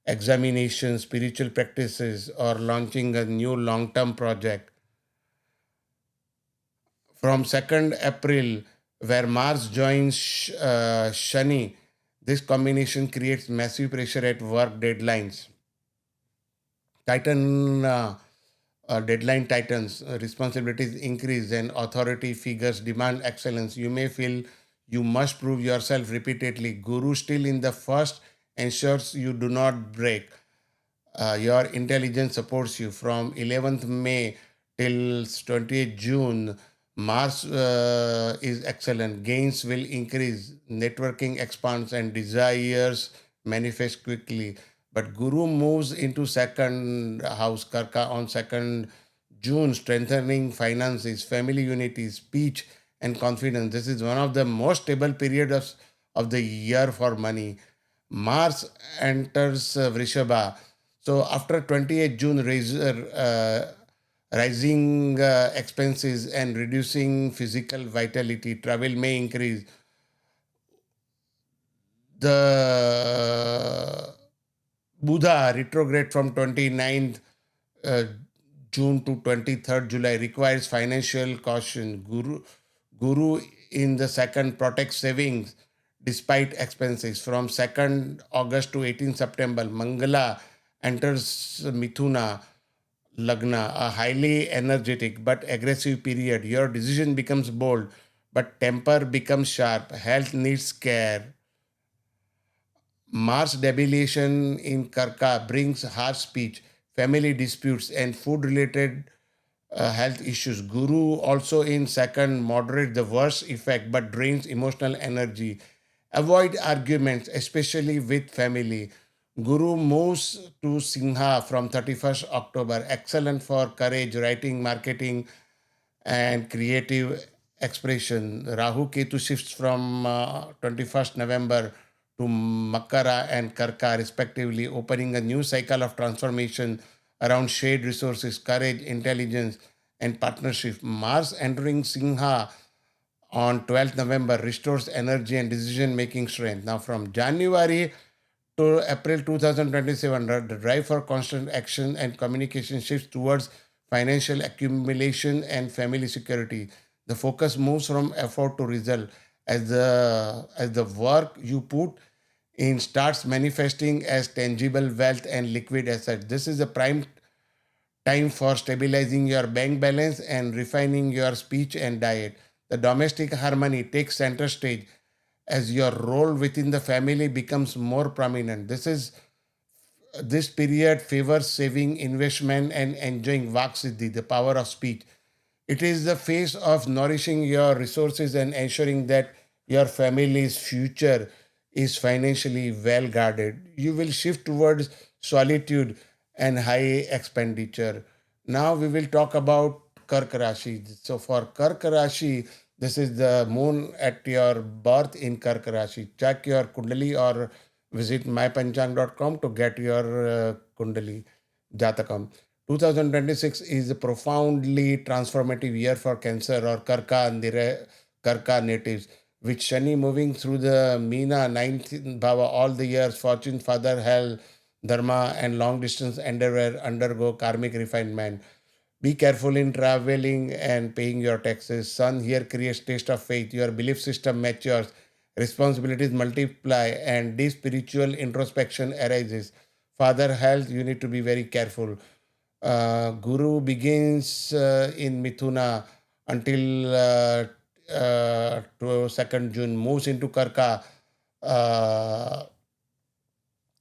examinations, spiritual practices, or launching a new long term project. From 2nd April, where Mars joins Shani, this combination creates massive pressure at work deadlines. Titan deadline tightens, responsibilities increase, and authority figures demand excellence. You may feel you must prove yourself repeatedly. Guru still in the first ensures you do not break. Your intelligence supports you from 11th May till 20th June. Mars is excellent. Gains will increase. Networking expands and desires manifest quickly. But Guru moves into second house, Karka, on 2nd June, strengthening finances, family unity, speech, and confidence. This is one of the most stable periods of the year for money. Mars enters Vrishabha. So after 28th June, rising expenses and reducing physical vitality, travel may increase. The Buddha retrograde from 29th uh, June to 23rd July requires financial caution. Guru in the second protects savings despite expenses. From 2nd August to 18th September, Mangala enters Mithuna Lagna, a highly energetic but aggressive period. Your decision becomes bold, but temper becomes sharp. Health needs care. Mars debilation in Karka brings harsh speech, family disputes, and food related health issues. Guru also in second moderate the worst effect but drains emotional energy. Avoid arguments, especially with family. Guru moves to Simha from 31st October. Excellent for courage, writing, marketing, and creative expression. Rahu Ketu shifts from 21st November to Makara and Karka, respectively, opening a new cycle of transformation around shared resources, courage, intelligence, and partnership. Mars entering Singha on 12th November restores energy and decision making strength. Now, from January to April 2027, the drive for constant action and communication shifts towards financial accumulation and family security. The focus moves from effort to result as the work you put in starts manifesting as tangible wealth and liquid assets. This is a prime time for stabilizing your bank balance and refining your speech and diet. The domestic harmony takes center stage as your role within the family becomes more prominent. This period favors saving, investment, and enjoying Vaksiddhi, the power of speech. It is the phase of nourishing your resources and ensuring that your family's future is financially well guarded. You will shift towards solitude and high expenditure. Now we will talk about Karka Rashi. So for Karka Rashi, This is the moon at your birth in Karka Rashi. Check your Kundali or visit mypanchang.com to get your Kundali Jatakam. 2026 is a profoundly transformative year for Cancer or Karka and the Karka natives. With Shani moving through the Meena 9th Bhava all the years, fortune, father, health, dharma, and long distance endeavor undergo karmic refinement. Be careful in traveling and paying your taxes. Sun here creates taste of faith. Your belief system matures, responsibilities multiply, and deep spiritual introspection arises. Father health, you need to be very careful. Guru begins in Mithuna until to 2nd June, moves into Karka uh,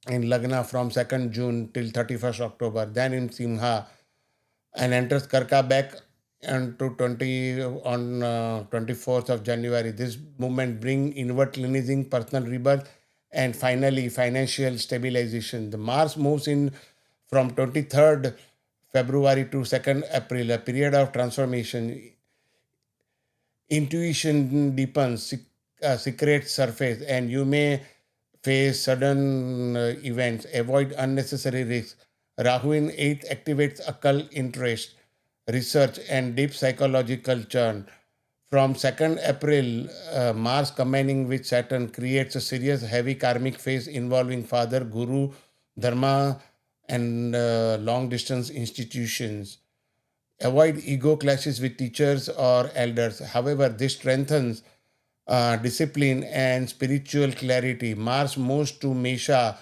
in Lagna from 2nd June till 31st October, then in Simha and enters Karka back on to 20 on 24th of January. This movement bring inward cleansing, personal rebirth, and finally financial stabilization. The Mars moves in from 23rd February to 2nd April, a period of transformation. Intuition deepens, secrets surface, and you may face sudden events. Avoid unnecessary risks. Rahu in 8th activates occult interest, research, and deep psychological churn. From 2nd April, Mars combining with Saturn creates a serious, heavy karmic phase involving father, guru, dharma, and long distance institutions. Avoid ego clashes with teachers or elders. However, this strengthens discipline and spiritual clarity. Mars moves to Mesha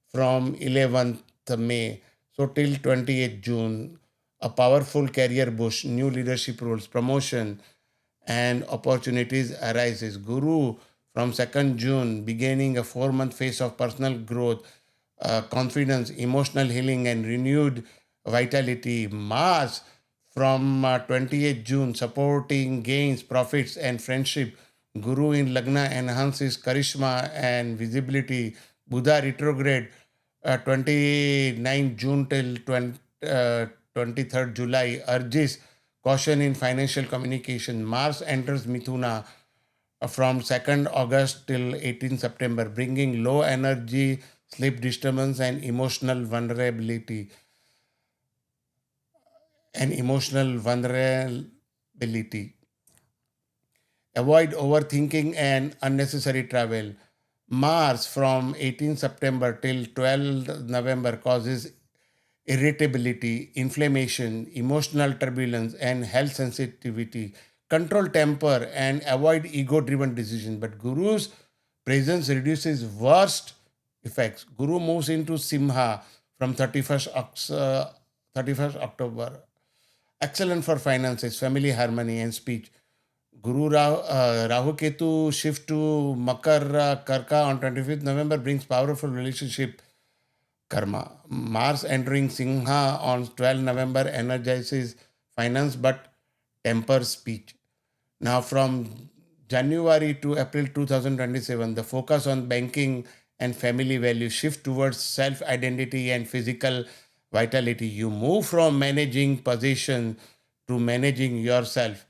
from 11th May, so till 28th June. A powerful career boost, new leadership roles, promotion, and opportunities arises. Guru from 2nd June, beginning a 4 month phase of personal growth, confidence, emotional healing, and renewed vitality. Mars from 28th June, supporting gains, profits, and friendship. Guru in Lagna enhances charisma and visibility. Buddha retrograde 29 June till 23rd July urges caution in financial communication. Mars enters Mithuna from 2nd August till 18 September, bringing low energy, sleep disturbance, and emotional vulnerability. Avoid overthinking and unnecessary travel. Mars from 18 September till 12 November causes irritability, inflammation, emotional turbulence, and health sensitivity. Control temper and avoid ego driven decisions. But Guru's presence reduces worst effects. Guru moves into Simha from 31st October. Excellent for finances, family harmony, and speech. Rahu Ketu shift to Makara Karka on 25th November brings powerful relationship karma. Mars entering Simha on 12 November energizes finance but tempers speech. Now, from January to April 2027, the focus on banking and family values shift towards self identity and physical vitality. You move from managing possession to managing yourself.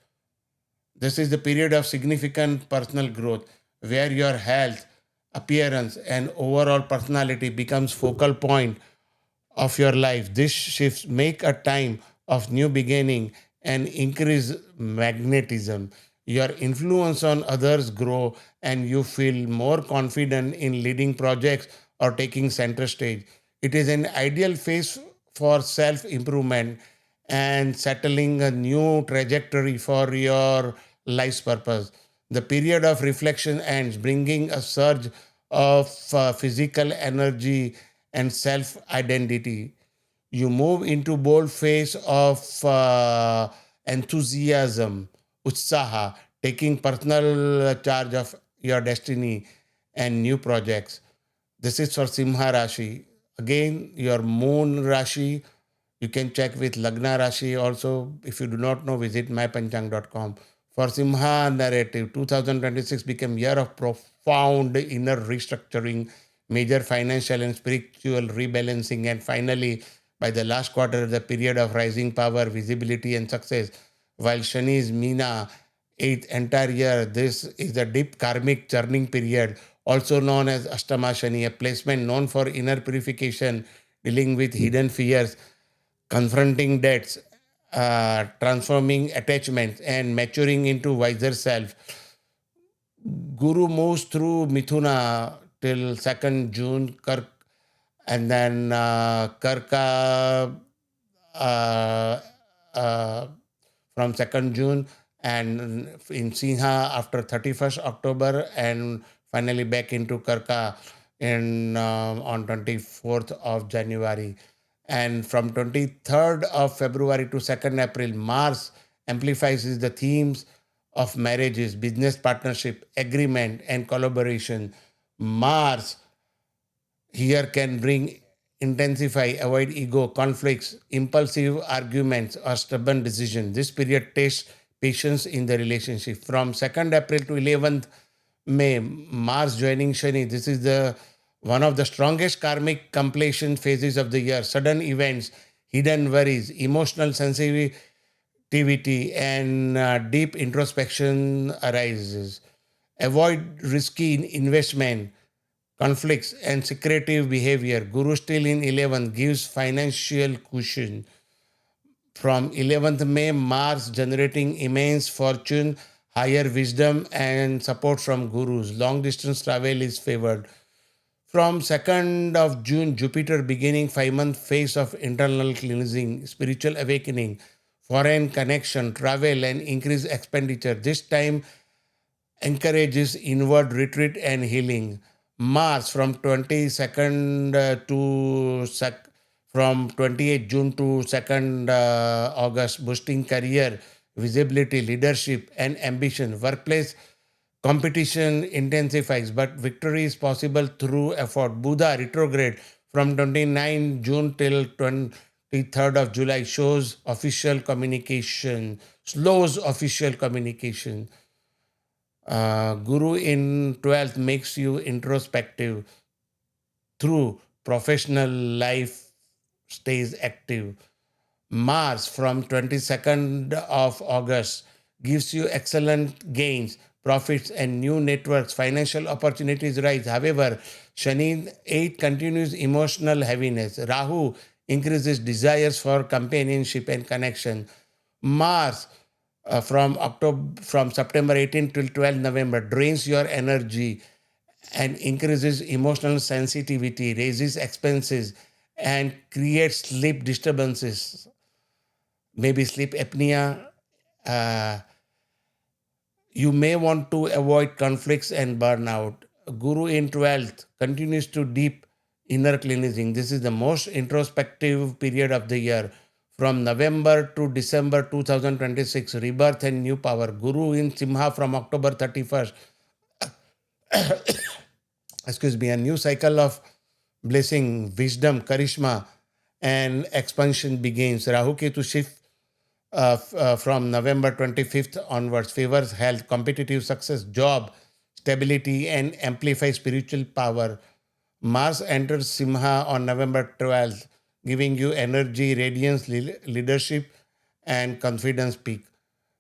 This is the period of significant personal growth where your health, appearance, and overall personality becomes focal point of your life. These shifts make a time of new beginning and increase magnetism. Your influence on others grow and you feel more confident in leading projects or taking center stage. It is an ideal phase for self improvement and settling a new trajectory for your life's purpose. The period of reflection ends, bringing a surge of physical energy and self identity. You move into bold phase of enthusiasm, utsaha, taking personal charge of your destiny and new projects. This is for Simha Rashi. Again, your moon Rashi. You can check with Lagna Rashi also. If you do not know, visit mypanchang.com. For Simha narrative, 2026 became year of profound inner restructuring, major financial and spiritual rebalancing, and finally, by the last quarter, the period of rising power, visibility, and success. While Shani's Meena eighth entire year. This is a deep karmic churning period, also known as Ashtama Shani, a placement known for inner purification, dealing with hidden fears, confronting debts, transforming attachments, and maturing into wiser self. Guru moves through Mithuna till 2nd June, and then Karka uh, uh, from 2nd June, and in Simha after 31st October, and finally back into Karka in on 24th of January. And from 23rd of February to 2nd April, Mars amplifies the themes of marriages, business partnership, agreement, and collaboration. Mars here can bring intensify, avoid ego, conflicts, impulsive arguments, or stubborn decisions. This period tests patience in the relationship. From 2nd April to 11th May, Mars joining Shani. This is the one of the strongest karmic completion phases of the year. Sudden events, hidden worries, emotional sensitivity, and deep introspection arises. Avoid risky investment, conflicts, and secretive behavior. Guru still in 11th gives financial cushion. From 11th May, Mars generating immense fortune, higher wisdom, and support from gurus. Long distance travel is favored. From 2nd of June, Jupiter beginning 5-month phase of internal cleansing, spiritual awakening, foreign connection, travel, and increased expenditure. This time encourages inward retreat and healing. Mars from 22nd from 28th June to 2nd August, boosting career, visibility, leadership, and ambition. Workplace competition intensifies, but victory is possible through effort. Buddha retrograde from 29 June till 23rd of July shows official communication, slows official communication. Guru in 12th makes you introspective through professional life stays active. Mars from 22nd of August gives you excellent gains, profits, and new networks. Financial opportunities rise. However, Shani 8 continues emotional heaviness. Rahu increases desires for companionship and connection. Mars from September 18 till 12 November drains your energy and increases emotional sensitivity, raises expenses, and creates sleep disturbances, maybe sleep apnea. Uh, you may want to avoid conflicts and burnout. Guru in 12th continues to deep inner cleansing. This is the most introspective period of the year. From November to December 2026, rebirth and new power. Guru in Simha from October 31st, excuse me, a new cycle of blessing, wisdom, charisma, and expansion begins. Rahu Ketu shift from November 25th onwards favors health, competitive success, job, stability, and amplify spiritual power. Mars enters Simha on November 12th, giving you energy, radiance, leadership, and confidence peak.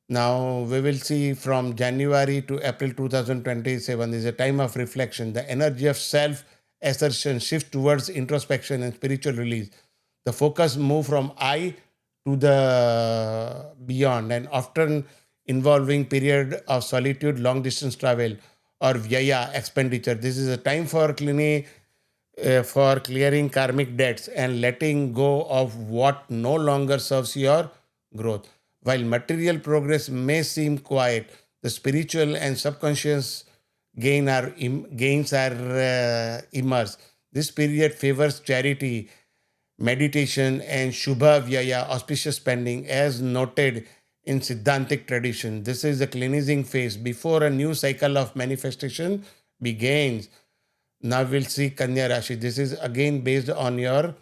Now, we will see from January to April 2027 is a time of reflection. The energy of self assertion shifts towards introspection and spiritual release. The focus move from I to the beyond, and often involving period of solitude, long distance travel, or vyaya expenditure. This is a time for clearing karmic debts and letting go of what no longer serves your growth. While material progress may seem quiet, the spiritual and subconscious gains are immersed. This period favors charity, meditation, and Shubha Vyaya, auspicious spending, as noted in Siddhantic tradition. This is the cleansing phase before a new cycle of manifestation begins. Now we'll see Kanya Rashi. This is again based on your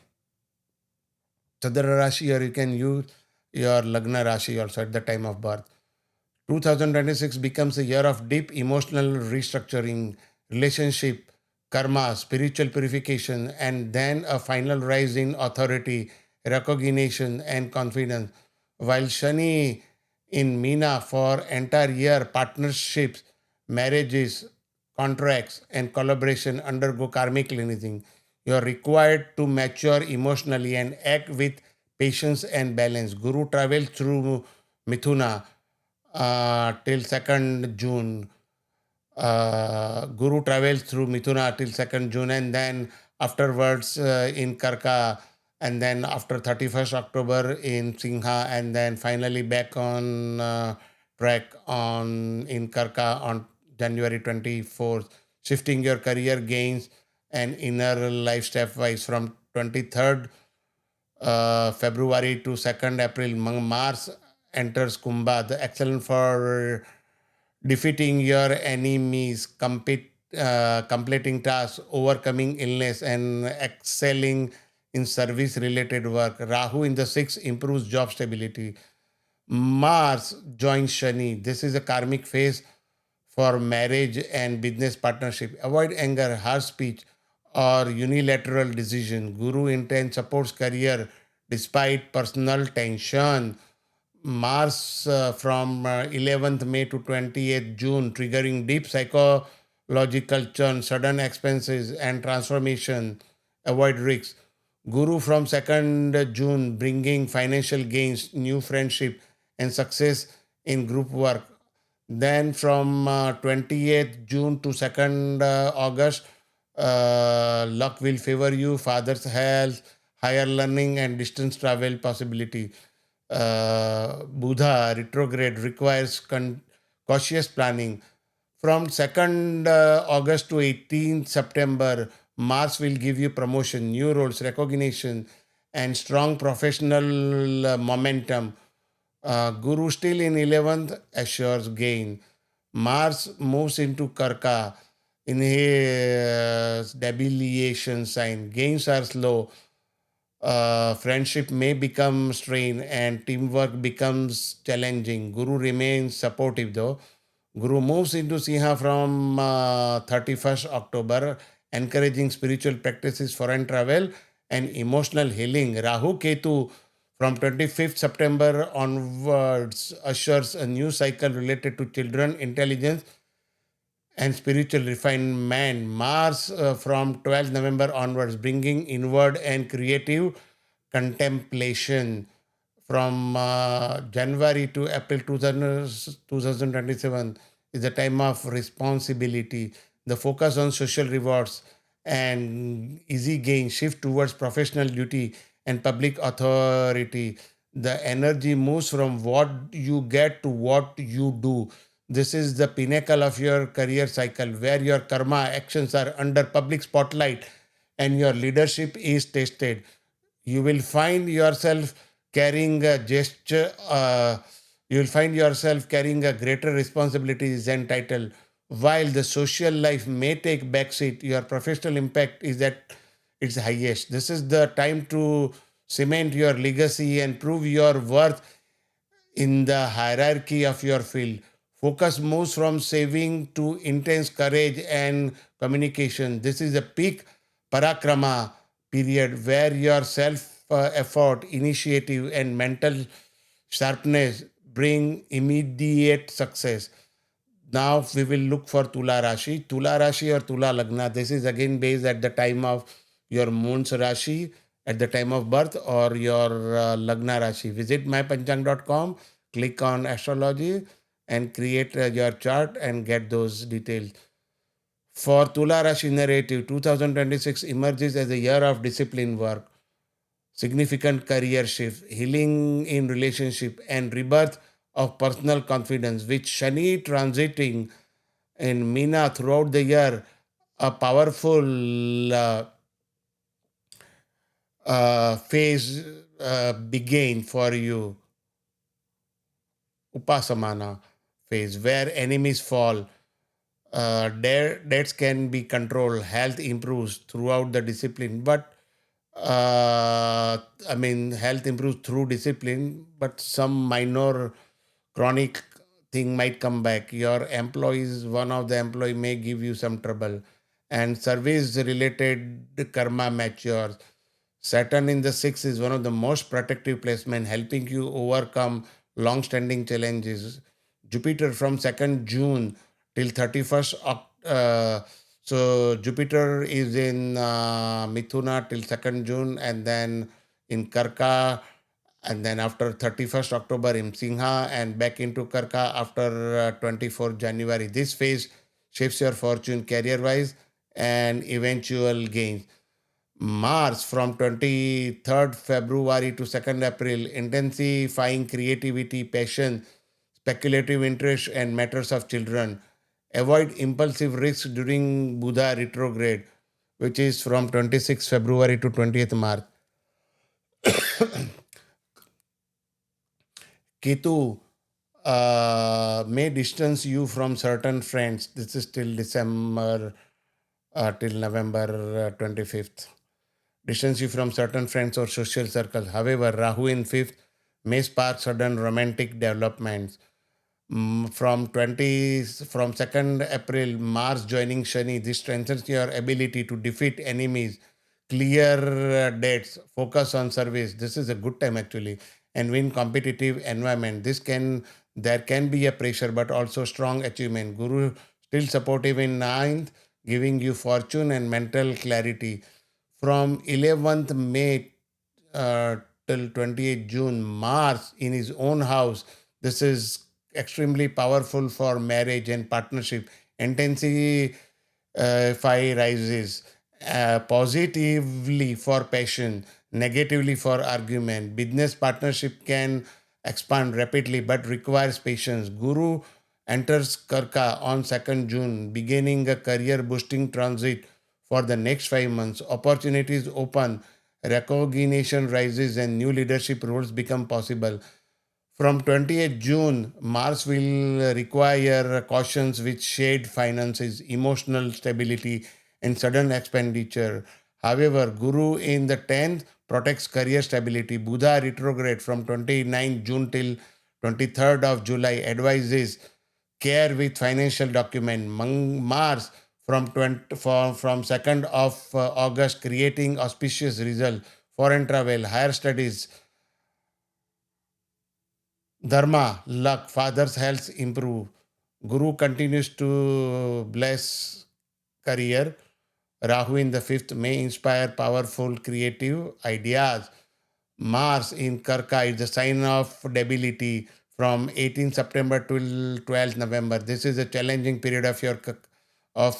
Chandra Rashi, or you can use your Lagna Rashi also at the time of birth. 2026 becomes a year of deep emotional restructuring, relationship, karma, spiritual purification, and then a final rise in authority, recognition, and confidence. While Shani in Meena for entire year. Partnerships, marriages, contracts, and collaboration undergo karmic cleansing. You are required to mature emotionally and act with patience and balance. Guru travels through Mithuna till 2nd June. Guru travels through Mithuna till 2nd June, and then afterwards in Karka, and then after 31st October in Simha, and then finally back on track on in Karka on January 24th, shifting your career gains and inner life stepwise from 23rd February to 2nd April. Mars enters Kumbha, the excellent for defeating your enemies, completing tasks, overcoming illness, and excelling in service related work. Rahu in the sixth improves job stability. Mars joins Shani. This is a karmic phase for marriage and business partnership. Avoid anger, harsh speech, or unilateral decision. Guru intent supports career despite personal tension. Mars from 11th May to 28th June, triggering deep psychological churn, sudden expenses, and transformation. Avoid risks. Guru from 2nd June, bringing financial gains, new friendship, and success in group work. Then from 28th June to 2nd August, luck will favor you, father's health, higher learning, and distance travel possibility. Buddha retrograde requires cautious planning. From 2nd August to 18th September, Mars will give you promotion, new roles, recognition, and strong professional momentum. Guru still in 11th assures gain. Mars moves into Karka in his debilitation sign. Gains are slow. Friendship may become strained and teamwork becomes challenging. Guru remains supportive though. Guru moves into Simha from 31st October, encouraging spiritual practices, foreign travel, and emotional healing. Rahu Ketu from 25th September onwards ushers a new cycle related to children, intelligence, and spiritual refinement. Mars from 12th November onwards, bringing inward and creative contemplation. From January to April 2027 is the time of responsibility. The focus on social rewards and easy gain shift towards professional duty and public authority. The energy moves from what you get to what you do. This is the pinnacle of your career cycle where your karma actions are under public spotlight and your leadership is tested. You will find yourself carrying a gesture, you will find yourself carrying a greater responsibilities and title. While the social life may take backseat, your professional impact is at its highest. This is the time to cement your legacy and prove your worth in the hierarchy of your field. Focus moves from saving to intense courage and communication. This is a peak parakrama period where your self effort, initiative, and mental sharpness bring immediate success. Now we will look for Tula Rashi. Tula Rashi or Tula Lagna. This is again based at the time of your moon's Rashi, at the time of birth, or your Lagna Rashi. Visit mypanchang.com, click on astrology, and create your chart and get those details. For Tula Rashi narrative, 2026 emerges as a year of discipline work, significant career shift, healing in relationship, and rebirth of personal confidence, with Shani transiting in Meena throughout the year, a powerful phase began for you, Upasamana phase, where enemies fall. Debts can be controlled, health improves throughout the discipline, but health improves through discipline, but some minor chronic thing might come back. Your employees, one of the employee may give you some trouble, and service related karma matures. Saturn in the sixth is one of the most protective placement, helping you overcome long-standing challenges. Jupiter from 2nd June till 31st so Jupiter is in Mithuna till 2nd June, and then in Karka, and then after 31st October in Simha, and back into Karka after 24th January. This phase shapes your fortune career-wise and eventual gains. Mars from 23rd February to 2nd April, intensifying creativity, passion, speculative interest, and matters of children. Avoid impulsive risks during Buddha retrograde, which is from 26th February to 20th March. Ketu may distance you from certain friends. This is till December, till November 25th. Distance you from certain friends or social circles. However, Rahu in 5th may spark sudden romantic developments. From 2nd April, Mars joining Shani, this strengthens your ability to defeat enemies, clear dates, focus on service. This is a good time actually, and win competitive environment. There can be a pressure, but also strong achievement. Guru still supportive in ninth, giving you fortune and mental clarity. From 11th May uh, till 28th June, Mars in his own house. This is extremely powerful for marriage and partnership. Intensity phi rises positively for passion, negatively for argument. Business partnership can expand rapidly but requires patience. Guru enters Karka on 2nd June, beginning a career boosting transit for the next 5 months. Opportunities open, recognition rises, and new leadership roles become possible. From 28th June, Mars will require cautions with shade finances, emotional stability, and sudden expenditure. However, Guru in the 10th protects career stability. Buddha retrograde from 29th June till 23rd of July advises care with financial document. Mars from 2nd of August creating auspicious result. Foreign travel, higher studies, dharma, luck, father's health improve. Guru continues to bless career. Rahu in the 5th may inspire powerful creative ideas. Mars in Karka is the sign of debility from 18 September till 12 November. This is a challenging period of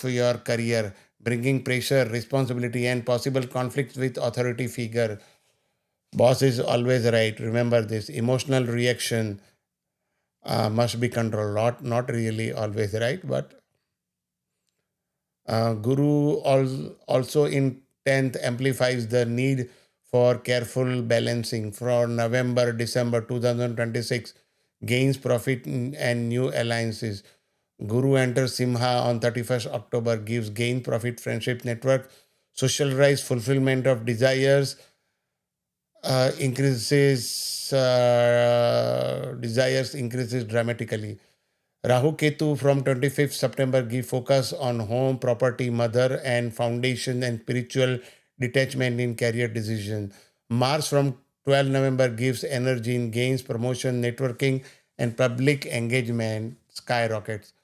your career, bringing pressure, responsibility, and possible conflicts with authority figure. Boss is always right. Remember this. Emotional reaction must be controlled. Not really always right, but Guru also in 10th amplifies the need for careful balancing. For November, December 2026, gains profit and new alliances. Guru enters Simha on 31st October, gives gain, profit, friendship, network, social rise, fulfillment of desires, desires increases dramatically. Rahu Ketu from 25th September give focus on home, property, mother, and foundation and spiritual detachment in career decision. Mars from 12 November gives energy in gains, promotion, networking, and public engagement skyrockets.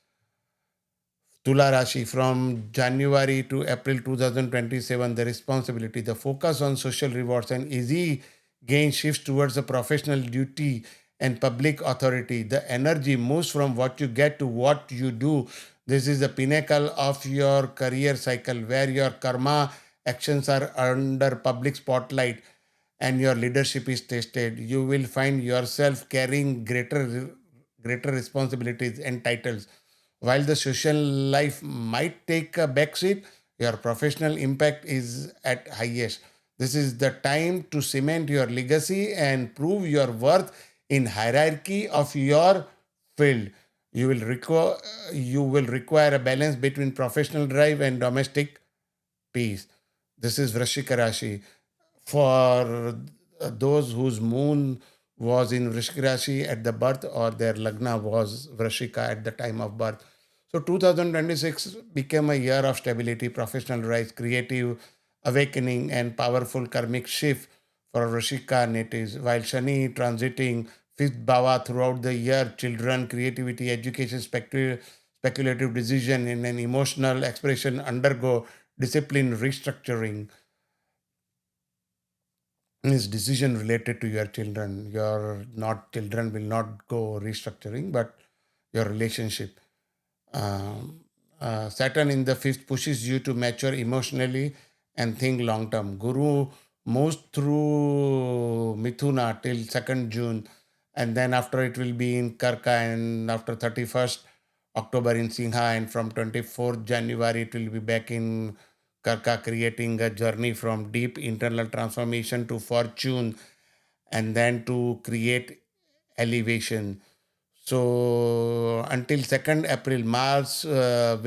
Tula Rashi from January to April 2027, the responsibility, the focus on social rewards and easy gain shifts towards the professional duty and public authority. The energy moves from what you get to what you do. This is the pinnacle of your career cycle where your karma actions are under public spotlight and your leadership is tested. You will find yourself carrying greater responsibilities and titles. While the social life might take a backseat, your professional impact is at highest. This is the time to cement your legacy and prove your worth in hierarchy of your field. You will require a balance between professional drive and domestic peace. This is Vrishika Rashi. For those whose moon was in Vrishika Rashi at the birth or their Lagna was Vrishika at the time of birth. So 2026 became a year of stability, professional rise, creative awakening, and powerful karmic shift for Vrishika natives, while Shani transiting fifth bhava throughout the year, children, creativity, education, speculative decision, and an emotional expression undergo discipline restructuring. Is decision related to your children. Your not children will not go restructuring, but your relationship. Um, Saturn in the fifth pushes you to mature emotionally and think long term. Guru moves through Mithuna till 2nd June, and then after it will be in Karka, and after 31st October in Simha, and from 24th January it will be back in Karka, creating a journey from deep internal transformation to fortune and then to create elevation. So until 2nd April, Mars will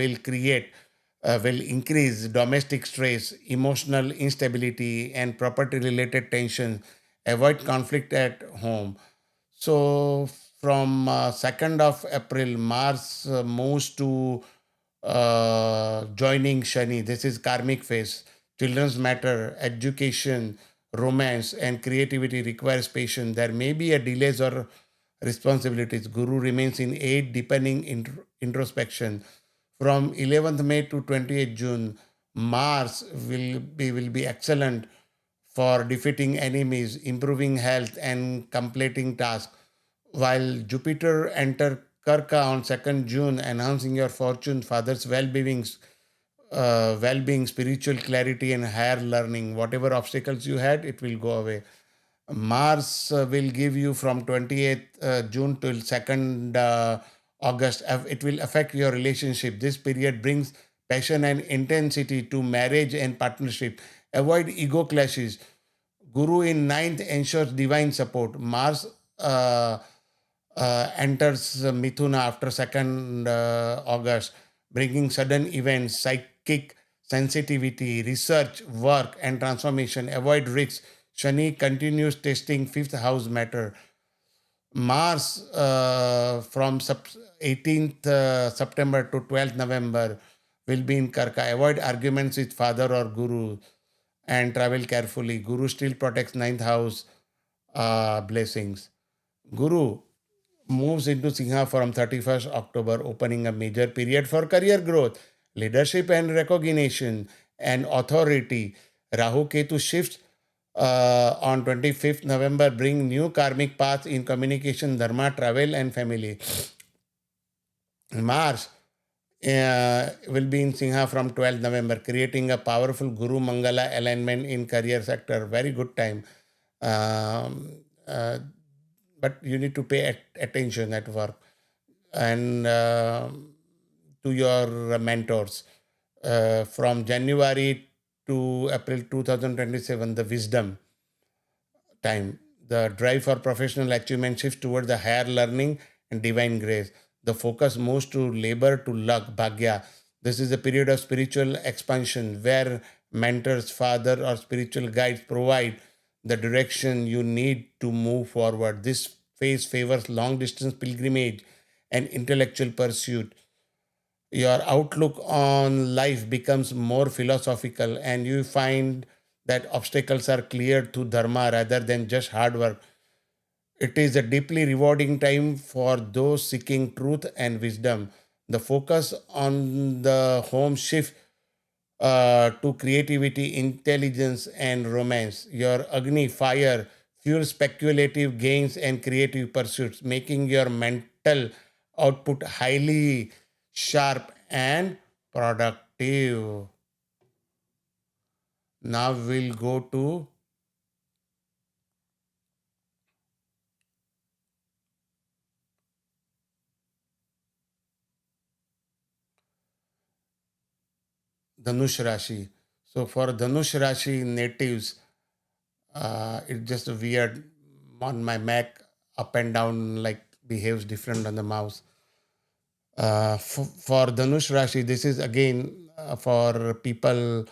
increase domestic stress, emotional instability, and property related tension. Avoid conflict at home. So from 2nd of April, Mars moves to joining Shani. This is karmic phase. Children's matter, education, romance, and creativity requires patience. There may be a delays or responsibilities. Guru remains in 8, deepening introspection. From 11th May to 28th June, Mars will be excellent for defeating enemies, improving health, and completing tasks. While Jupiter enter Karka on 2nd June, enhancing your fortune, father's well-being, spiritual clarity, and higher learning. Whatever obstacles you had, it will go away. Mars will give you from 28th June till 2nd August. It will affect your relationship. This period brings passion and intensity to marriage and partnership. Avoid ego clashes. Guru in ninth ensures divine support. Mars uh, enters Mithuna after 2nd August, bringing sudden events, psychic sensitivity, research, work, and transformation. Avoid risks. Shani continues testing fifth house matter. Mars from 18th September to 12th November will be in Karka. Avoid arguments with father or guru and travel carefully. Guru still protects ninth house blessings. Guru moves into Simha from 31st October, opening a major period for career growth, leadership and recognition, and authority. Rahu Ketu shifts on 25th November, bring new karmic paths in communication, dharma, travel, and family. Mars will be in Simha from 12th November, creating a powerful Guru Mangala alignment in career sector. Very good time. Um, uh, but you need to pay attention at work and to your mentors. From January to April 2027, the wisdom time. The drive for professional achievement shifts toward the higher learning and divine grace. The focus moves to labor to luck, bhagya. This is a period of spiritual expansion where mentors, father, or spiritual guides provide the direction you need to move forward. This phase favors long distance pilgrimage and intellectual pursuit. Your outlook on life becomes more philosophical, and you find that obstacles are cleared through dharma rather than just hard work. It is a deeply rewarding time for those seeking truth and wisdom. The focus on the home shift to creativity, intelligence, and romance. Your Agni fire fuels speculative gains and creative pursuits, making your mental output highly sharp and productive. Now we'll go to Dhanush Rashi. So for Dhanush Rashi natives, it's just weird on my Mac, up and down, like behaves different on the mouse. For Dhanush Rashi, this is again for people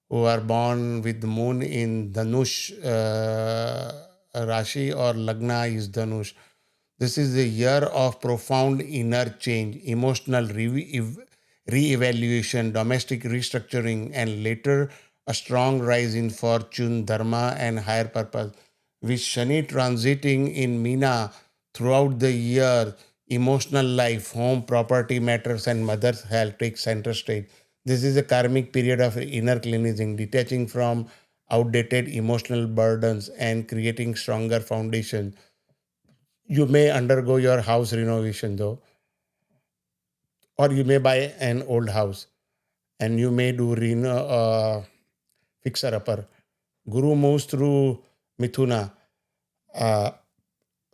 who are born with the moon in Dhanush Rashi or Lagna is Dhanush. This is a year of profound inner change, emotional re-evaluation, domestic restructuring, and later a strong rise in fortune, dharma, and higher purpose. With Shani transiting in Meena throughout the year. Emotional life, home, property matters, and mother's health take center stage. This is a karmic period of inner cleansing, detaching from outdated emotional burdens and creating stronger foundation. You may undergo your house renovation though, or you may buy an old house, and you may do fixer upper. Guru moves through Mithuna, uh,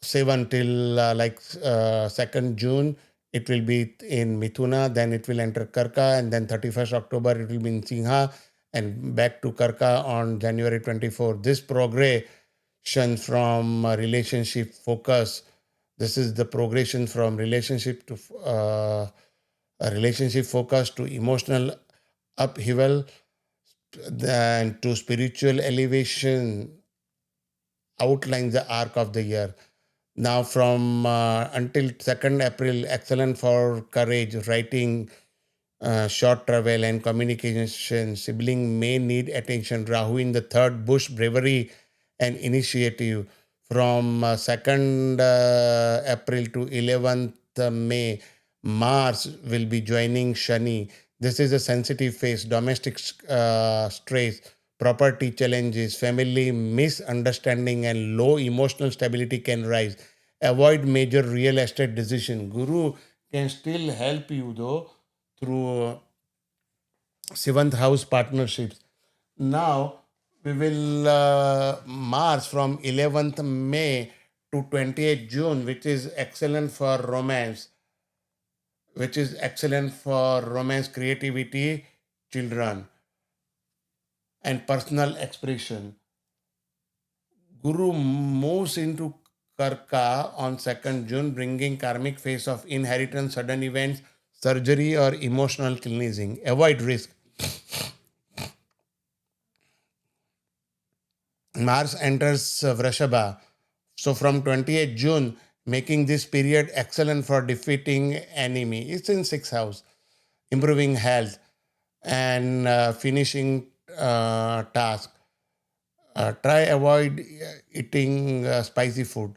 7 till 2nd June. It will be in Mithuna, then it will enter Karka, and then 31st October it will be in Simha, and back to Karka on January 24th. This progression from relationship focus, this is the progression from relationship to a relationship focus to emotional upheaval, then to spiritual elevation, outlines the arc of the year. Now, from until 2nd April, excellent for courage, writing, short travel, and communication. Sibling may need attention. Rahu in the third, bush, bravery, and initiative. From 2nd April to 11th May, Mars will be joining Shani. This is a sensitive phase, domestic stress, property challenges, family misunderstanding, and low emotional stability can rise. Avoid major real estate decision. Guru can still help you though through seventh house partnerships. Now we will Mars from 11th May to 28th June, which is excellent for romance, creativity, children, and personal expression. Guru moves into Karka on 2nd June, bringing karmic phase of inheritance, sudden events, surgery, or emotional cleansing. Avoid risk. Mars enters Vrishabha. So from 28th June, making this period excellent for defeating enemy. It's in sixth house, improving health and finishing task. Try avoid eating spicy food.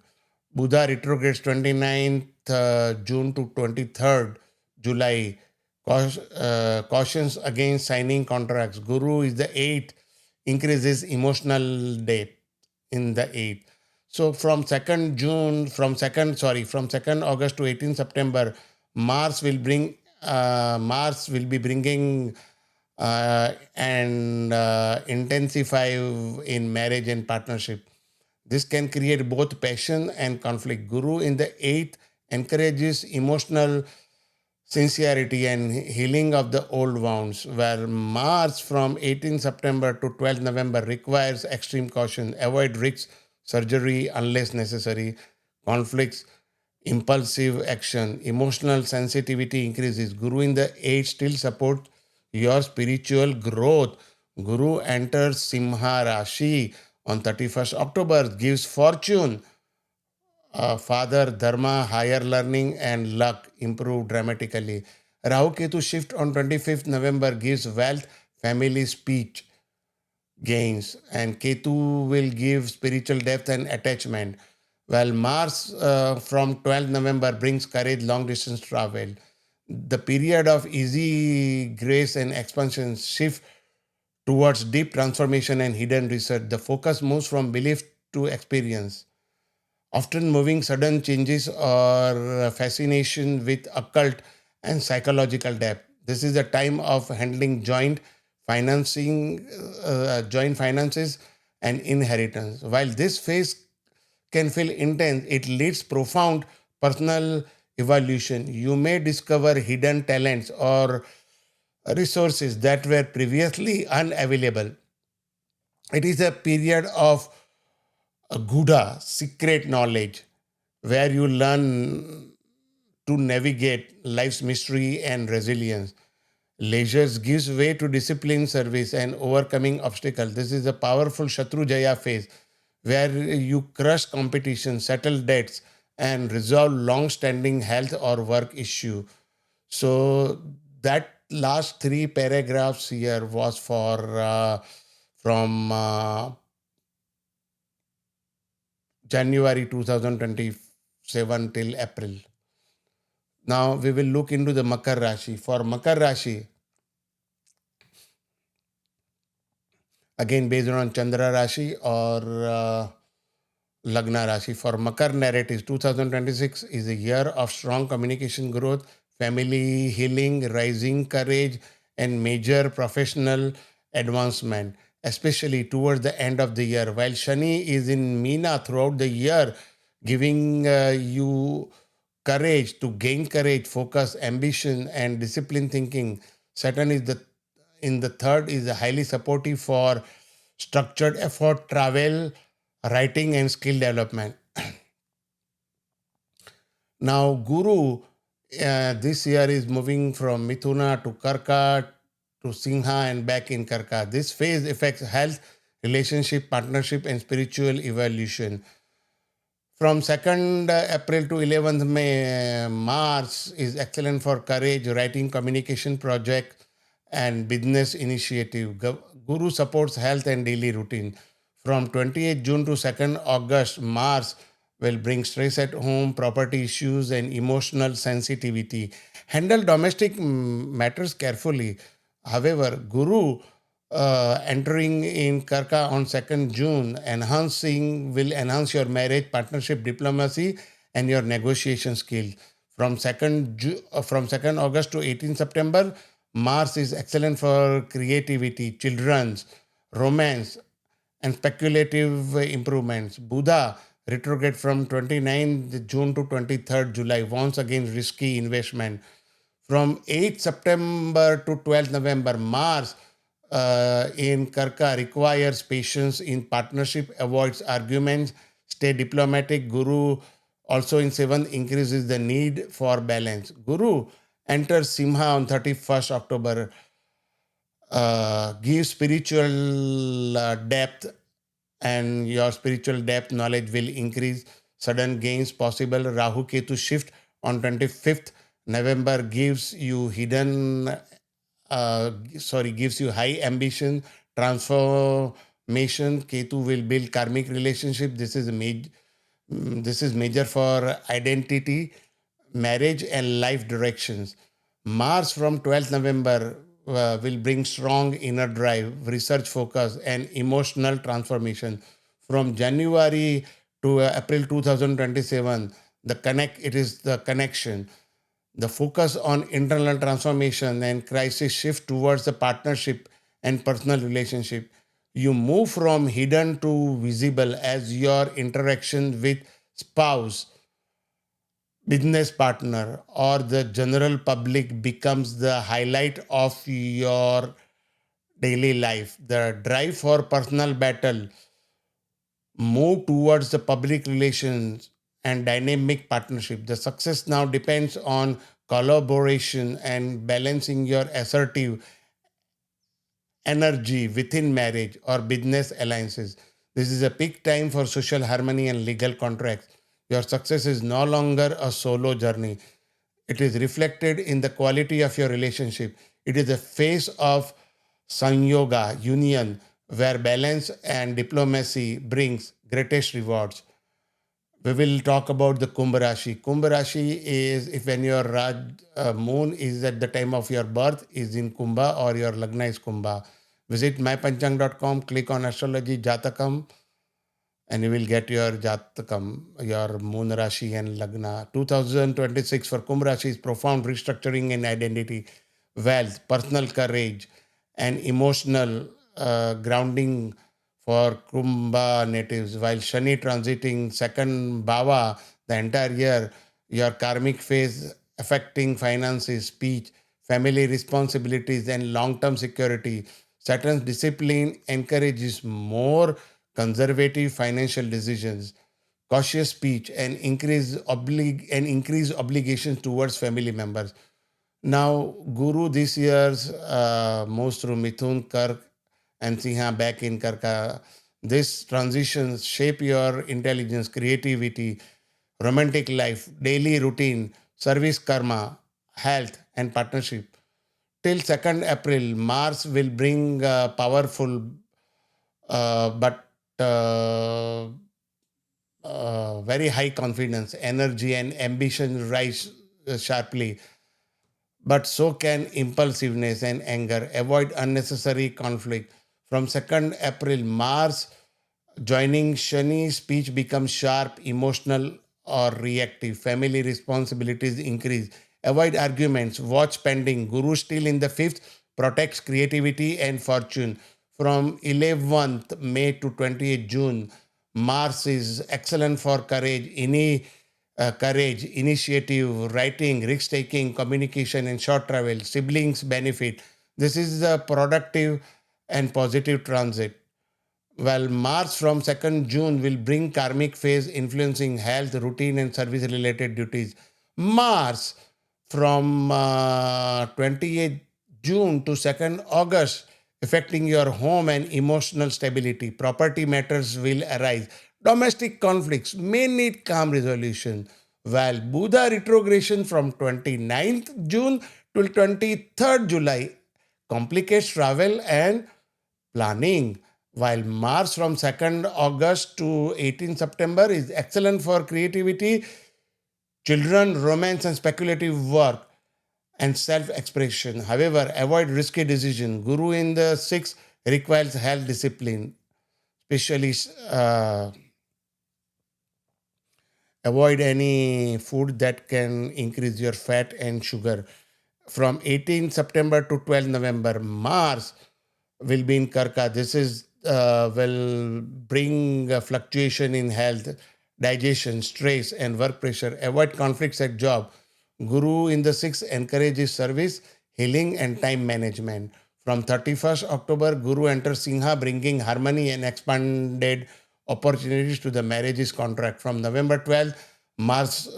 Buddha retrogrades 29th June to 23rd July. Cautions against signing contracts. Guru is the eighth, increases emotional depth in the eighth. So from 2nd August to 18th September, Mars will be bringing and intensify in marriage and partnership. This can create both passion and conflict. Guru in the eighth encourages emotional sincerity and healing of the old wounds, where Mars from 18 September to 12 November requires extreme caution. Avoid risks, surgery unless necessary, conflicts, impulsive action, emotional sensitivity increases. Guru in the age still supports your spiritual growth. Guru enters Simha Rashi on 31st October, gives fortune, father, dharma, higher learning, and luck improve dramatically. Rahu Ketu shift on 25th November gives wealth, family, speech gains, and Ketu will give spiritual depth and attachment. While Mars from 12th November brings courage, long distance travel. The period of easy grace and expansion shift towards deep transformation and hidden research. The focus moves from belief to experience, often moving sudden changes or fascination with occult and psychological depth. This is the time of handling joint finances and inheritance. While this phase can feel intense, it leads profound personal evolution. You may discover hidden talents or resources that were previously unavailable. It is a period of Gouda, secret knowledge, where you learn to navigate life's mystery and resilience. Leisure gives way to discipline, service, and overcoming obstacles. This is a powerful Shatru Jaya phase where you crush competition, settle debts, and resolve long standing health or work issue. So, that last three paragraphs here was for from January 2025 7 till April. Now we will look into the Makar Rashi. For Makar Rashi, again based on Chandra Rashi or Lagna Rashi. For Makar narratives, 2026 is a year of strong communication growth, family healing, rising courage, and major professional advancement, especially towards the end of the year. While Shani is in Meena throughout the year, giving you courage to gain courage, focus, ambition, and discipline thinking. Saturn is the in the third is highly supportive for structured effort, travel, writing, and skill development. Now, Guru this year is moving from Mithuna to Karka to Simha and back in Karka. This phase affects health, relationship, partnership, and spiritual evolution. From 2nd April to 11th May, Mars is excellent for courage, writing, communication project, and business initiative. Guru supports health and daily routine. From 28th June to 2nd August, Mars will bring stress at home, property issues, and emotional sensitivity. Handle domestic matters carefully. However, Guru entering in Karka on 2nd June, enhancing will enhance your marriage, partnership, diplomacy, and your negotiation skills. From 2nd August to 18th September, Mars is excellent for creativity, children's, romance, and speculative improvements. Buddha retrograde from 29th June to 23rd July, once again risky investment. From 8th September to 12th November, Mars in Karka requires patience in partnership, avoids arguments, stay diplomatic. Guru also in 7th increases the need for balance. Guru enters Simha on 31st October, gives spiritual depth, and your spiritual depth knowledge will increase. Sudden gains possible. Rahu Ketu shift on 25th November gives you high ambition, transformation. Ketu will build karmic relationship. This is major for identity, marriage, and life directions. Mars from 12th November will bring strong inner drive, research focus, and emotional transformation. From January to April 2027, it is the connection. The focus on internal transformation and crisis shift towards the partnership and personal relationship. You move from hidden to visible as your interaction with spouse, business partner, or the general public becomes the highlight of your daily life. The drive for personal battle move towards the public relations and dynamic partnership. The success now depends on collaboration and balancing your assertive energy within marriage or business alliances. This is a peak time for social harmony and legal contracts. Your success is no longer a solo journey. It is reflected in the quality of your relationship. It is a phase of Sanyoga, union, where balance and diplomacy brings greatest rewards. We will talk about the Kumbha Rashi. Kumbha Rashi is if when your moon is at the time of your birth is in Kumbha or your Lagna is Kumbha. Visit mypanchang.com, click on astrology Jatakam, and you will get your Jatakam, your Moon Rashi and Lagna. 2026 for Kumbh Rashi is profound restructuring in identity, wealth, personal courage, and emotional grounding for Kumbha natives. While Shani transiting second Bhava the entire year, your karmic phase affecting finances, speech, family responsibilities, and long term security. Saturn's discipline encourages more conservative financial decisions, cautious speech, and increased obligations towards family members. Now, Guru this year's moves through Mithun, Kark, and Simha back in Karka. This transitions shape your intelligence, creativity, romantic life, daily routine, service karma, health, and partnership. Till 2nd April, Mars will bring powerful but very high confidence, energy, and ambition rise sharply, but so can impulsiveness and anger. Avoid unnecessary conflict. From 2nd April, Mars joining Shani, speech becomes sharp, emotional, or reactive. Family responsibilities increase. Avoid arguments. Watch spending. Guru still in the fifth protects creativity and fortune. From 11th May to 28th June, Mars is excellent for courage, initiative, writing, risk taking, communication, and short travel. Siblings benefit. This is a productive and positive transit. While Mars from 2nd June will bring karmic phase influencing health, routine, and service related duties. Mars from 28th June to 2nd August affecting your home and emotional stability. Property matters will arise. Domestic conflicts may need calm resolution. While Buddha retrogression from 29th June till 23rd July complicates travel and planning, while Mars from 2nd August to 18 September is excellent for creativity, children, romance, and speculative work and self expression. However, avoid risky decision. Guru in the 6th requires health discipline, especially avoid any food that can increase your fat and sugar. From 18 September to 12 November, Mars will be in Karka. This is will bring a fluctuation in health, digestion, stress, and work pressure. Avoid conflicts at job. Guru in the sixth encourages service, healing, and time management. From 31st October, Guru enters Simha, bringing harmony and expanded opportunities to the marriages contract. From November 12th, Mars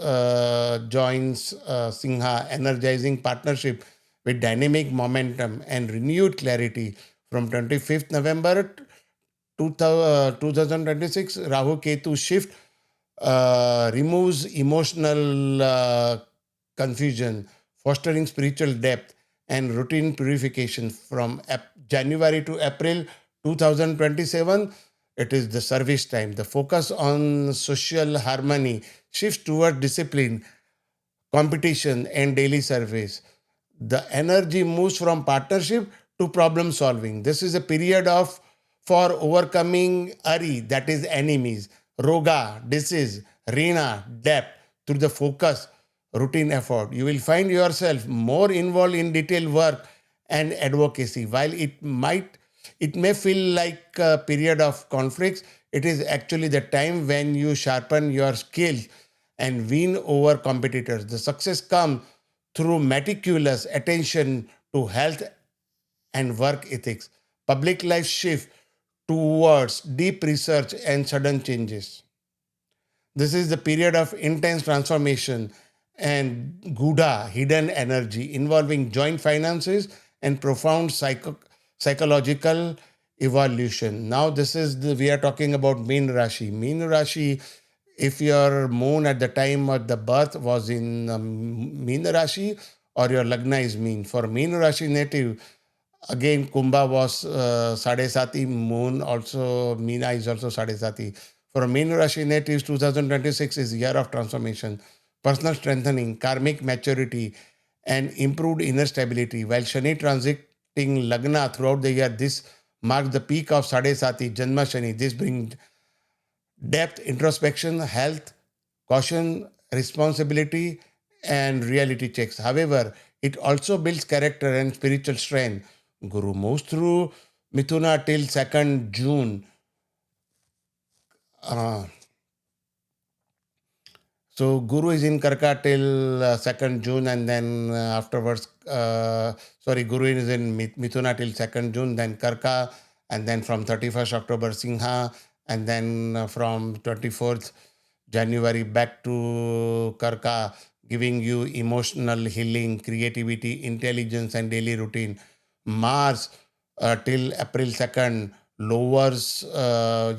joins Simha, energizing partnership with dynamic momentum and renewed clarity. From 25th November 2026, Rahu Ketu shift removes emotional confusion, fostering spiritual depth and routine purification. From January to April 2027, it is the service time. The focus on social harmony shifts toward discipline, competition, and daily service. The energy moves from partnership to problem solving. This is a period of for overcoming Ari, that is enemies, Roga, disease, Rina, depth through the focus, routine effort. You will find yourself more involved in detailed work and advocacy. While it may feel like a period of conflicts, it is actually the time when you sharpen your skills and win over competitors. The success comes through meticulous attention to health and work ethics. Public life shift towards deep research and sudden changes. This is the period of intense transformation and Gudha, hidden energy, involving joint finances and profound psychological evolution. Now, we are talking about Meena Rashi. Meena Rashi, if your moon at the time of the birth was in Meena Rashi or your Lagna is Meen. For Meena Rashi native, again, Kumbha was Sadesati, Moon also, Meena is also Sadesati. For Meena Rashi natives, 2026 is year of transformation, personal strengthening, karmic maturity, and improved inner stability. While Shani transiting Lagna throughout the year, this marks the peak of Sadesati, Janma Shani. This brings depth, introspection, health, caution, responsibility, and reality checks. However, it also builds character and spiritual strength. Guru moves through Mithuna till 2nd June. Uh, so Guru is in Karka till 2nd June, and then afterwards, Guru is in Mithuna till 2nd June, then Karka, and then from 31st October, Simha, and then from 24th January back to Karka, giving you emotional healing, creativity, intelligence, and daily routine. Mars till April 2nd lowers,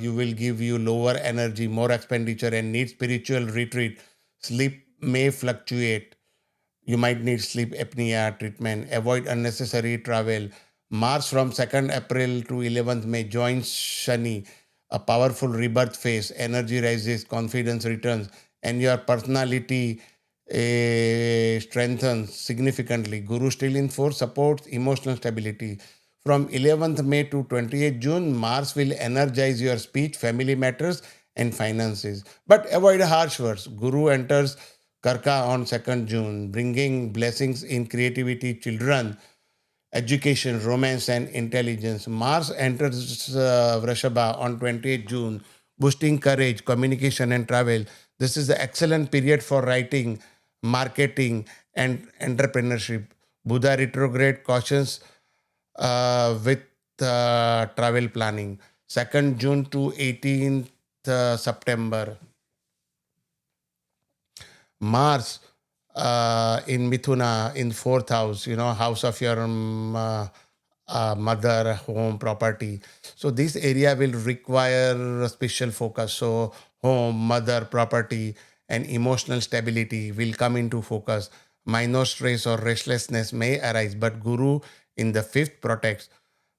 you will give you lower energy, more expenditure, and need spiritual retreat. Sleep may fluctuate. You might need sleep apnea treatment. Avoid unnecessary travel. Mars from 2nd April to 11th May joins Shani. a powerful rebirth phase. Energy rises, confidence returns, and your personality strengthens significantly. Guru still in force supports emotional stability. From 11th May to 28th June, Mars will energize your speech, family matters, and finances. But avoid harsh words. Guru enters Karka on 2nd June, bringing blessings in creativity, children, education, romance, and intelligence. Mars enters Vrishabha on 28th June, boosting courage, communication, and travel. This is the excellent period for writing, marketing, and entrepreneurship. Buddha retrograde cautions with travel planning. 2nd June to 18th September. Mars in Mithuna in fourth house, house of your mother, home, property. So this area will require a special focus. So home, mother, property, and emotional stability will come into focus. Minor stress or restlessness may arise, but Guru in the fifth protects.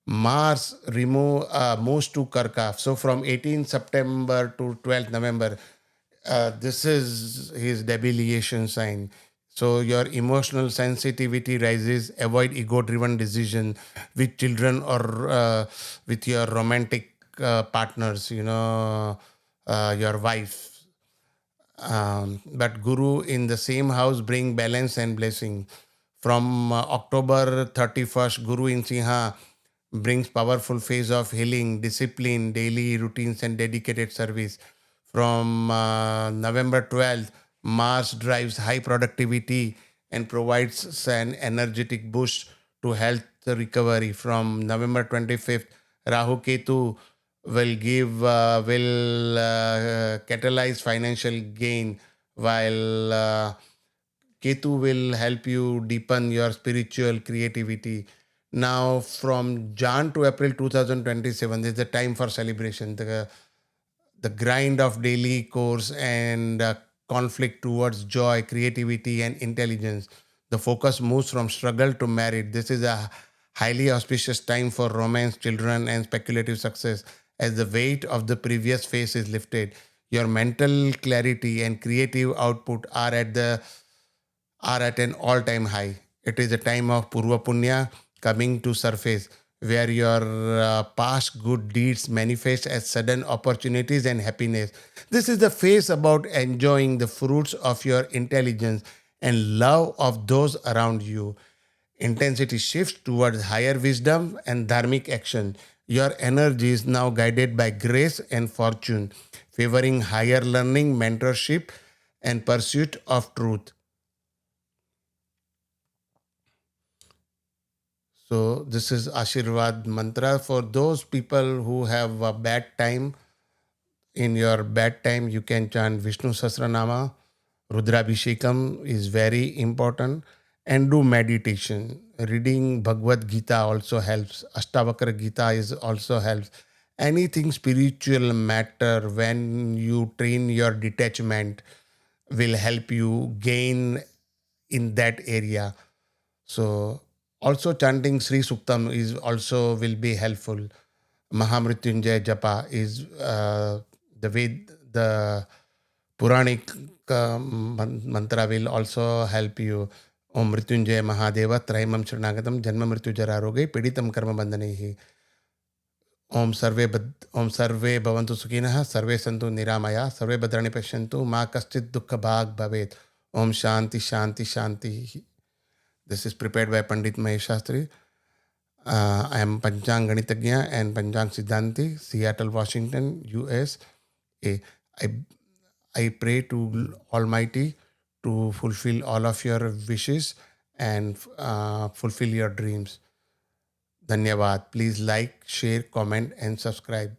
Mars moves to Karka. So from 18th September to 12th November, this is his debilitation sign. So your emotional sensitivity rises. Avoid ego-driven decision with children or with your romantic partners. Your wife. But Guru in the same house bring balance and blessing. From October 31st, Guru in Simha brings powerful phase of healing, discipline, daily routines, and dedicated service. From November 12th, Mars drives high productivity and provides an energetic boost to health recovery. From November 25th, Rahu Ketu will catalyze financial gain, while Ketu will help you deepen your spiritual creativity. Now, from Jan to April 2027 is the time for celebration. The grind of daily course and conflict towards joy, creativity, and intelligence. The focus moves from struggle to merit. This is a highly auspicious time for romance, children, and speculative success as the weight of the previous phase is lifted. Your mental clarity and creative output are at an all-time high. It is a time of Purva Punya coming to surface, where your past good deeds manifest as sudden opportunities and happiness. This is the phase about enjoying the fruits of your intelligence and love of those around you. Intensity shifts towards higher wisdom and dharmic action. Your energy is now guided by grace and fortune, favoring higher learning, mentorship, and pursuit of truth. So this is Ashirvad mantra for those people who have a bad time. In your bad time, you can chant Vishnu Sahasranama. Rudrabhishekam is very important, and do meditation. Reading Bhagavad Gita also helps. Ashtavakra Gita is also helps. Anything spiritual matter when you train your detachment will help you gain in that area. So also chanting Sri Suktam is also will be helpful. Mahamrityunjay Japa is the way the Puranic mantra will also help you. Om Mrityunjay Mahadeva Traimam Sharnagatam Janma Mrityu Jara Roge Piditam Karma Bandhanehi. ओम सर्वे भवन्तु सुखिनः सर्वे सन्तु निरामया सर्वे भद्राणि पश्यन्तु मा कश्चित् दुःख भाग् भवेत् ओम शांति शांति शांति. This is prepared by Pandit Mahesh Shastriji. I am Panchang Ganitagnya and Panchang Siddhanti, Seattle, Washington, US. I, I pray to Almighty to fulfill all of your wishes and fulfill your dreams. Dhanyavad. Please like, share, comment, and subscribe.